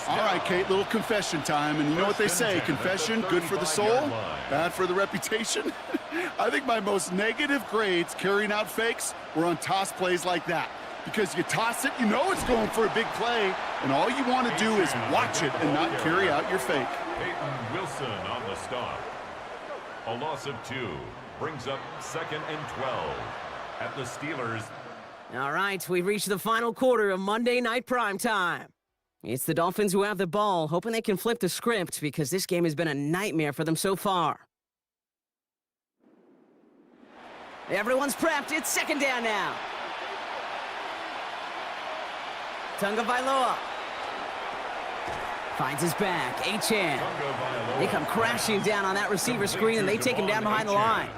All right, Kate, little confession time. And you know what they say, confession, good for the soul, bad for the reputation. I think my most negative grades carrying out fakes were on toss plays like that. Because you toss it, you know it's going for a big play, and all you want to do is watch it and not carry out your fake. Peyton Wilson on the stop. A loss of 2 brings up 2nd and 12 at the Steelers. All right, we've reached the final quarter of Monday Night Primetime. It's the Dolphins who have the ball, hoping they can flip the script because this game has been a nightmare for them so far. Everyone's prepped. It's 2nd down now. Tagovailoa finds his back. Achane. They come crashing down on that receiver screen, and they take him down behind the line.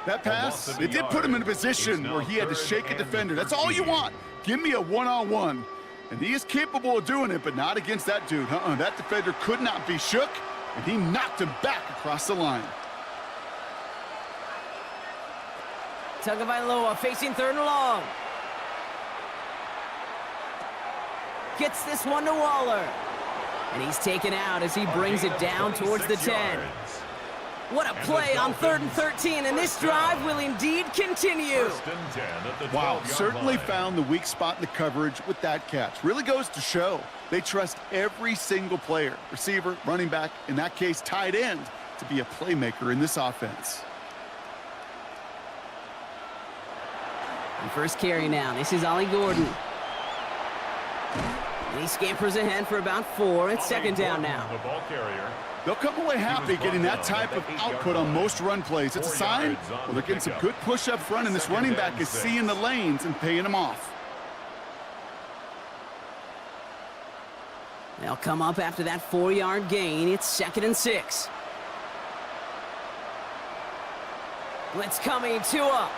That pass, it did put him in a position where he had to shake a defender. That's all you want. Give me a one-on-one. And he is capable of doing it, but not against that dude. That defender could not be shook, and he knocked him back across the line. Tagovailoa facing 3rd and long. Gets this one to Waller. And he's taken out as he brings it down towards the 10. What a play on 3rd and 13, and this drive will indeed continue. Wow, certainly found the weak spot in the coverage with that catch. Really goes to show they trust every single player, receiver, running back, in that case, tight end, to be a playmaker in this offense. And first carry now. This is Ollie Gordon. He scampers ahead for about 4. It's second down now. The ball carrier. They'll come away happy getting that type of output on most run plays. It's a sign, well, they're getting some good push up front, and this running back is seeing the lanes and paying them off. They'll come up after that 4-yard gain. It's second and 6. Blitz coming, Tua.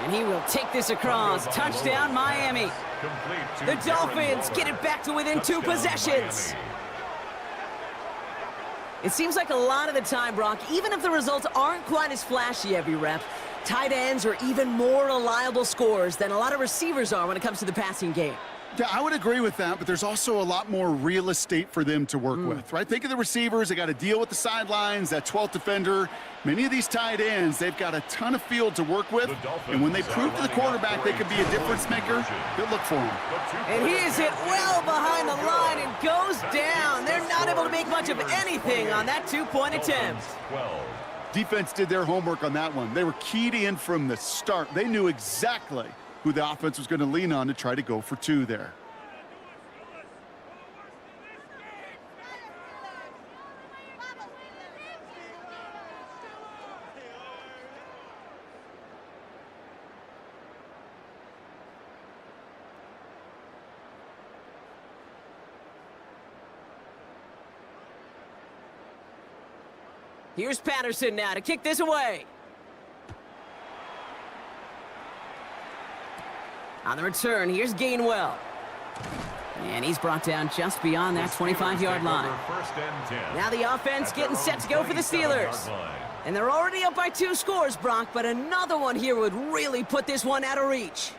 And he will take this across. Touchdown, Miami. The Dolphins get it back to within 2 possessions. It seems like a lot of the time, Brock, even if the results aren't quite as flashy every rep, tight ends are even more reliable scorers than a lot of receivers are when it comes to the passing game. Yeah, I would agree with that, but there's also a lot more real estate for them to work with, right? Think of the receivers. They got to deal with the sidelines, that 12th defender. Many of these tight ends, they've got a ton of field to work with, and when they prove to the quarterback they could be a difference maker, they'll look for him. And he is hit well behind the line and goes down. They're not able to make much of anything on that 2-point attempt. Defense did their homework on that one. They were keyed in from the start. They knew exactly who the offense was going to lean on to try to go for 2 there. Here's Patterson now to kick this away. On the return, here's Gainwell. And he's brought down just beyond that 25-yard line. Now the offense getting set to go for the Steelers. And they're already up by 2 scores, Brock, but another one here would really put this one out of reach.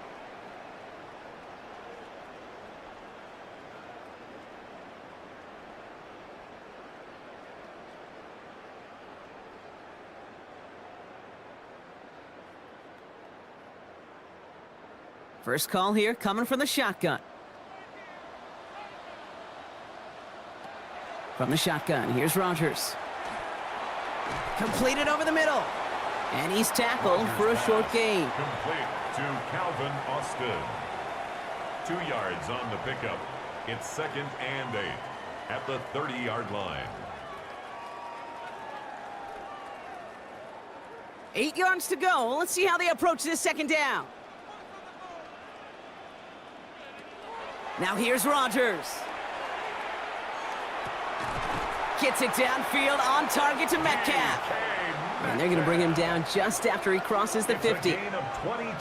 First call here coming from the shotgun. From the shotgun, here's Rodgers. Completed over the middle. And he's tackled for a short gain. Complete to Calvin Austin. 2 yards on the pickup. It's second and 8 at the 30-yard line. 8 yards to go. Let's see how they approach this second down. Now here's Rodgers. Gets it downfield on target to Metcalf. And they're going to bring him down just after he crosses the 50.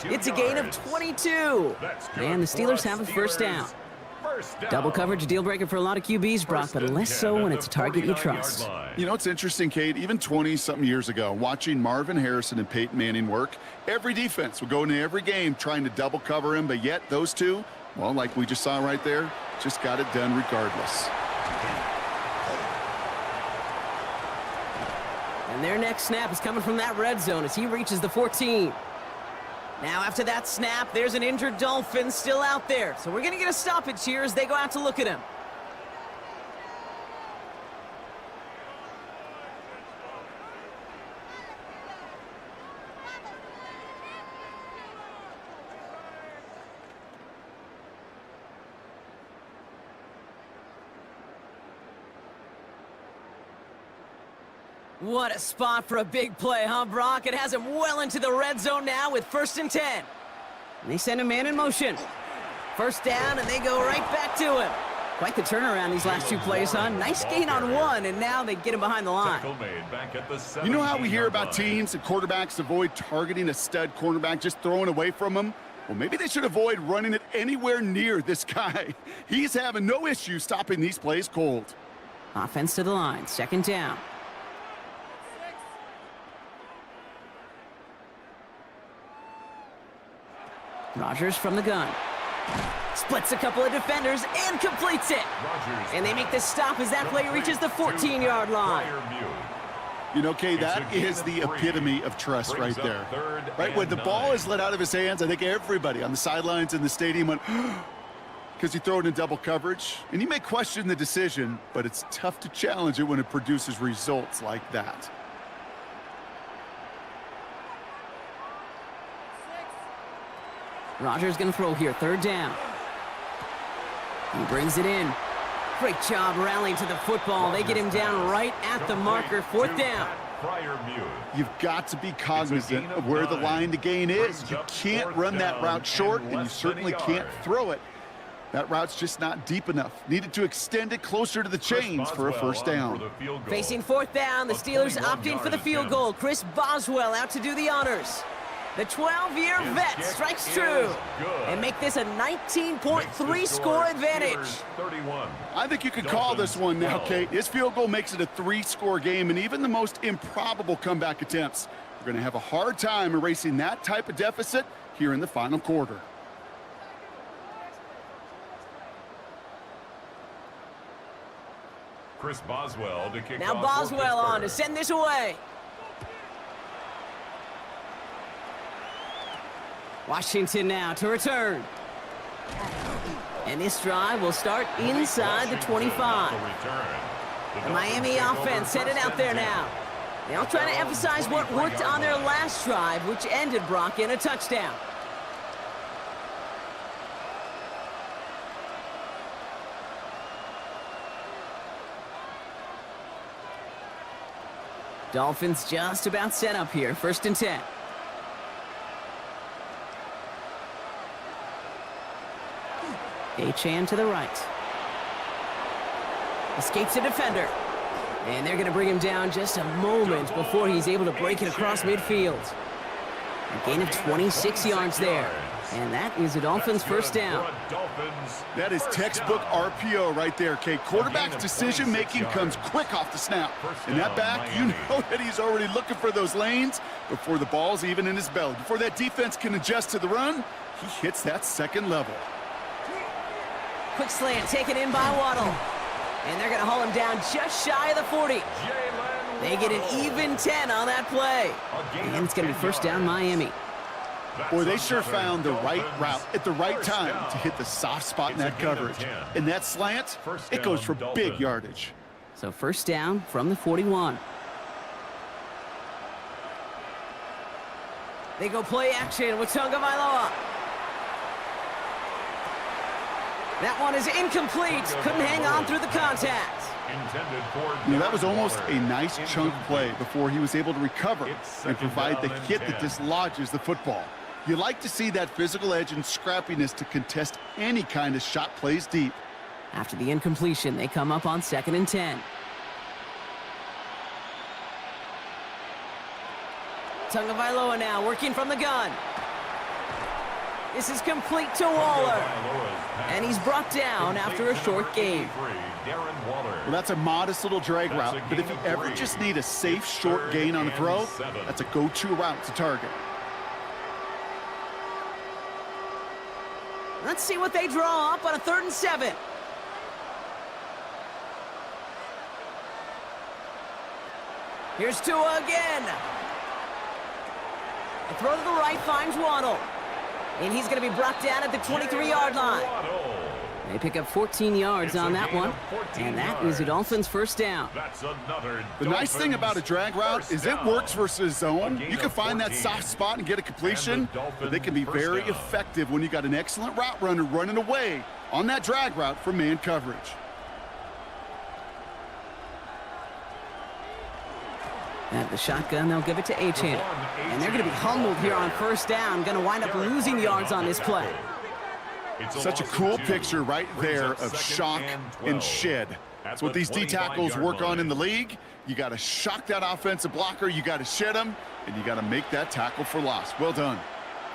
It's a gain of 22. And the Steelers have a first down. Double coverage, deal breaker for a lot of QBs, Brock, but less so when it's a target you trust. You know, it's interesting, Kate, even 20-something years ago, watching Marvin Harrison and Peyton Manning work, every defense would go into every game trying to double cover him, but yet those two, well, like we just saw right there, just got it done regardless. And their next snap is coming from that red zone as he reaches the 14. Now after that snap, there's an injured Dolphin still out there. So we're going to get a stoppage here as they go out to look at him. What a spot for a big play, huh, Brock? It has him well into the red zone now with 1st and 10. And they send a man in motion. First down, and they go right back to him. Quite the turnaround these last 2 plays, huh? Nice gain on 1, and now they get him behind the line. You know how we hear about teams and quarterbacks avoid targeting a stud cornerback, just throwing away from him? Well, maybe they should avoid running it anywhere near this guy. He's having no issue stopping these plays cold. Offense to the line, 2nd down. Rodgers from the gun. Splits a couple of defenders and completes it. And they make the stop as that play reaches the 14-yard line. You know, Kay, that is the epitome of trust right there. Right, when the ball is let out of his hands, I think everybody on the sidelines in the stadium went, because he threw it in double coverage. And you may question the decision, but it's tough to challenge it when it produces results like that. Rodgers going to throw here, third down. He brings it in. Great job rallying to the football. They get him down right at the marker, fourth down. You've got to be cognizant of where the line to gain is. You can't run that route short, and you certainly can't throw it. That route's just not deep enough. Needed to extend it closer to the chains for a first down. Facing fourth down, the Steelers opt in for the field goal. Chris Boswell out to do the honors. The 12-year vet strikes true and make this a 19.3 score advantage. I think you could call this one now, Kate. His field goal makes it a 3-score game, and even the most improbable comeback attempts are going to have a hard time erasing that type of deficit here in the final quarter. Chris Boswell to kick now off Boswell on to send this away. Washington now to return. And this drive will start inside the 25. The Miami offense headed out there now. They'll try to emphasize what worked on their last drive, which ended, Brock, in a touchdown. Dolphins just about set up here, 1st and 10. Achane to the right. Escapes the defender. And they're going to bring him down just a moment before he's able to break it across midfield. A gain of 26 yards there. And that is the Dolphins' first down. That is textbook RPO right there, Kate. Quarterback's decision-making comes quick off the snap. And that back, you know that he's already looking for those lanes before the ball's even in his belly. Before that defense can adjust to the run, he hits that second level. Quick slant taken in by Waddle. And they're going to haul him down just shy of the 40. They get an even 10 on that play. And it's going to be first down Miami. Boy, they sure found the right route at the right time to hit the soft spot in that coverage. And that slant, it goes for big yardage. So first down from the 41. They go play action with Tagovailoa. That one is incomplete. Couldn't hang on through the contact. You know, that was almost a nice chunk play before he was able to recover and provide the hit that dislodges the football. You like to see that physical edge and scrappiness to contest any kind of shot plays deep. After the incompletion, they come up on 2nd and 10. Tagovailoa now working from the gun. This is complete to Waller. And he's brought down after a short gain. Well, that's a modest little drag route, but if you ever just need a safe short gain on a throw, that's a go-to route to target. Let's see what they draw up on a 3rd and 7. Here's Tua again. A throw to the right finds Waddle. And he's going to be brought down at the 23-yard line. They pick up 14 yards on that one. And that is the Dolphins' first down. The nice thing about a drag route is it works versus zone. You can find that soft spot and get a completion, but they can be very effective when you got an excellent route runner running away on that drag route from man coverage. At the shotgun, they'll give it to Achane. And they're going to be humbled here on first down. Going to wind up losing yards on this play. Such a cool picture right there of shock and shed. That's what these D-tackles work on in the league. You got to shock that offensive blocker, you got to shed him, and you got to make that tackle for loss. Well done.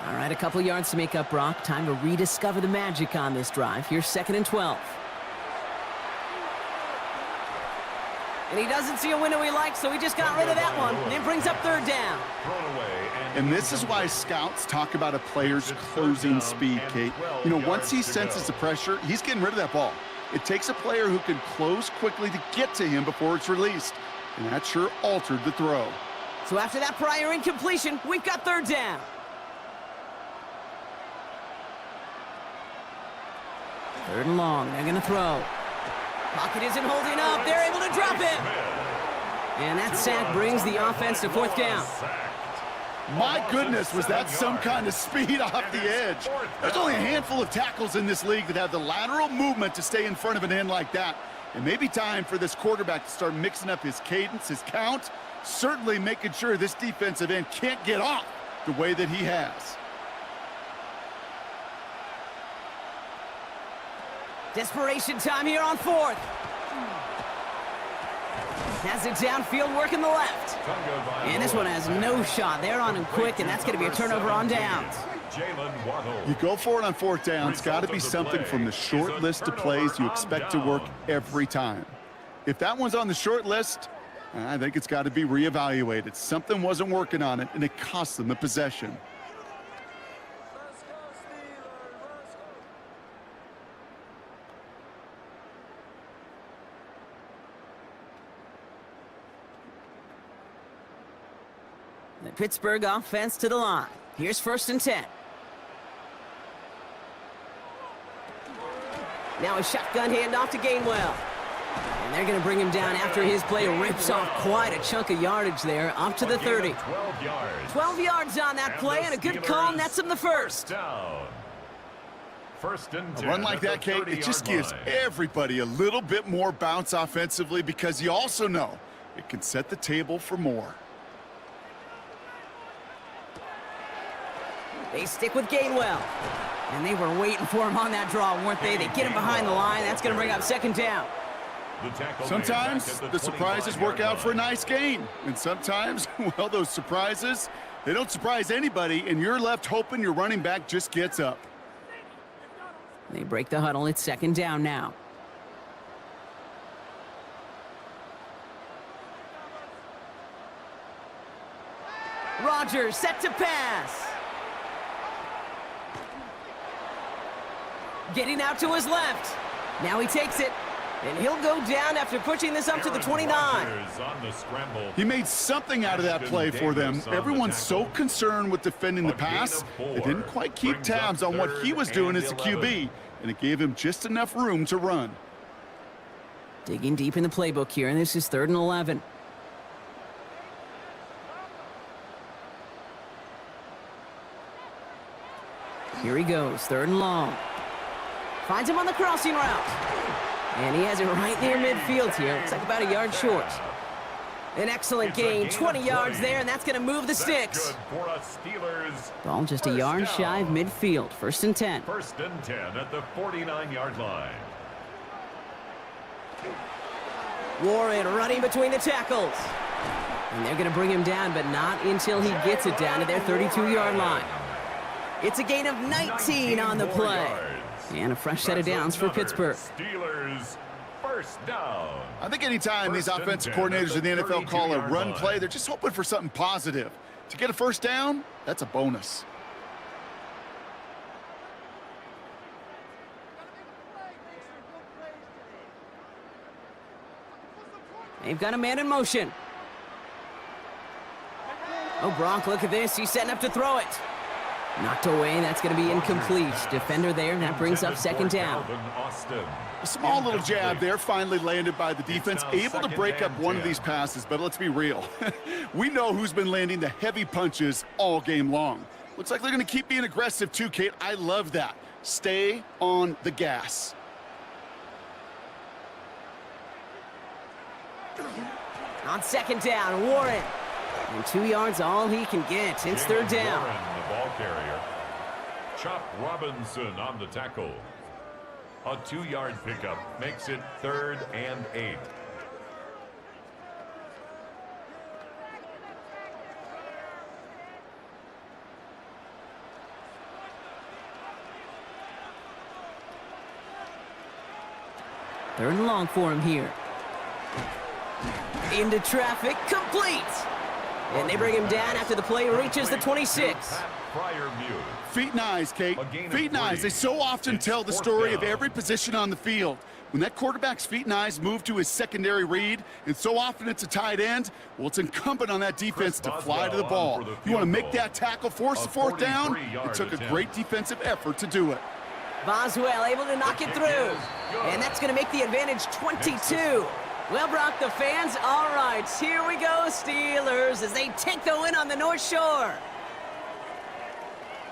All right, a couple yards to make up, Brock. Time to rediscover the magic on this drive. Here's 2nd and 12. And he doesn't see a window he likes, so he just got rid of that one. And it brings up 3rd down. And this is why scouts talk about a player's closing speed, Kate. You know, once he senses the pressure, he's getting rid of that ball. It takes a player who can close quickly to get to him before it's released. And that sure altered the throw. So after that prior incompletion, we've got 3rd down. 3rd and long, they're going to throw. Pocket isn't holding up. They're able to drop it. And that sack brings the offense to 4th down. My goodness, was that some kind of speed off the edge. There's only a handful of tackles in this league that have the lateral movement to stay in front of an end like that. It may be time for this quarterback to start mixing up his cadence, his count, certainly making sure this defensive end can't get off the way that he has. Desperation time here on fourth. Has it downfield, working the left. And this one has no shot. They're on him quick, and that's going to be a turnover on downs. You go for it on fourth down. It's got to be something from the short list of plays you expect to work every time. If that one's on the short list, I think it's got to be reevaluated. Something wasn't working on it, and it cost them the possession. The Pittsburgh offense to the line. Here's 1st and 10. Now a shotgun handoff to Gainwell. And they're going to bring him down after his play rips off quite a chunk of yardage there, up to the 30. 12 yards on that play, and a good call nets him the first. A run like that, Kate, it just gives everybody a little bit more bounce offensively because you also know it can set the table for more. They stick with Gainwell. And they were waiting for him on that draw, weren't they? They get him behind the line. That's going to bring up 2nd down. Sometimes the surprises work out for a nice gain. And sometimes, well, those surprises, they don't surprise anybody, and you're left hoping your running back just gets up. They break the huddle. It's 2nd down now. Rodgers set to pass. Getting out to his left. Now he takes it. And he'll go down after pushing this up to the 29. He made something out of that play for them. Everyone's so concerned with defending the pass, they didn't quite keep tabs on what he was doing as a QB, and it gave him just enough room to run. Digging deep in the playbook here, and this is 3rd and 11. Here he goes, 3rd and long. Finds him on the crossing route. And he has it right near midfield here. Looks like about a yard short. An excellent gain, 20 yards there, and that's going to move the sticks. Ball just a yard shy of midfield. 1st and 10. 1st and 10 at the 49-yard line. Warren running between the tackles. And they're going to bring him down, but not until he gets it down to their 32-yard line. It's a gain of 19 on the play. And a fresh set of downs for Pittsburgh. Steelers, 1st down. I think anytime these offensive coordinators in the NFL call a run play, they're just hoping for something positive. To get a 1st down, that's a bonus. They've got a man in motion. Oh, Gronk, look at this. He's setting up to throw it. Knocked away, that's going to be incomplete. Defender there, that brings up 2nd down. A small little jab there, finally landed by the defense, able to break up one of these passes, but let's be real. We know who's been landing the heavy punches all game long. Looks like they're going to keep being aggressive too, Kate. I love that. Stay on the gas. On 2nd down, Warren. And 2 yards, all he can get. It's 3rd down. Warren, the ball carrier. Chop Robinson on the tackle. A 2-yard pickup makes it 3rd and 8. Third and long for him here. Into traffic, complete. And they bring him down after the play reaches the 26. Feet and eyes, Kate. Feet and eyes. They so often tell the story of every position on the field. When that quarterback's feet and eyes move to his secondary read, and so often it's a tight end, well, it's incumbent on that defense to fly to the ball. You want to make that tackle, force the 4th down? It took a great defensive effort to do it. Boswell able to knock it through. And that's going to make the advantage 22. Well, Brock, the fans, all right, here we go, Steelers, as they take the win on the North Shore.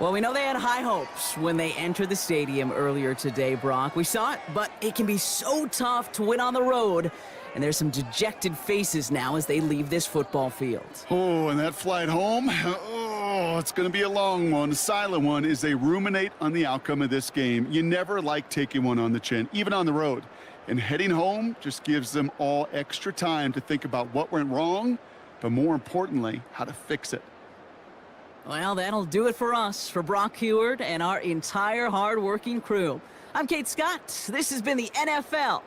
Well, we know they had high hopes when they entered the stadium earlier today, Brock. We saw it, but it can be so tough to win on the road. And there's some dejected faces now as they leave this football field. Oh, and that flight home, oh, it's going to be a long one, a silent one, as they ruminate on the outcome of this game. You never like taking one on the chin, even on the road. And heading home just gives them all extra time to think about what went wrong, but more importantly, how to fix it. Well, that'll do it for us, for Brock Heward and our entire hard-working crew. I'm Kate Scott. This has been the NFL.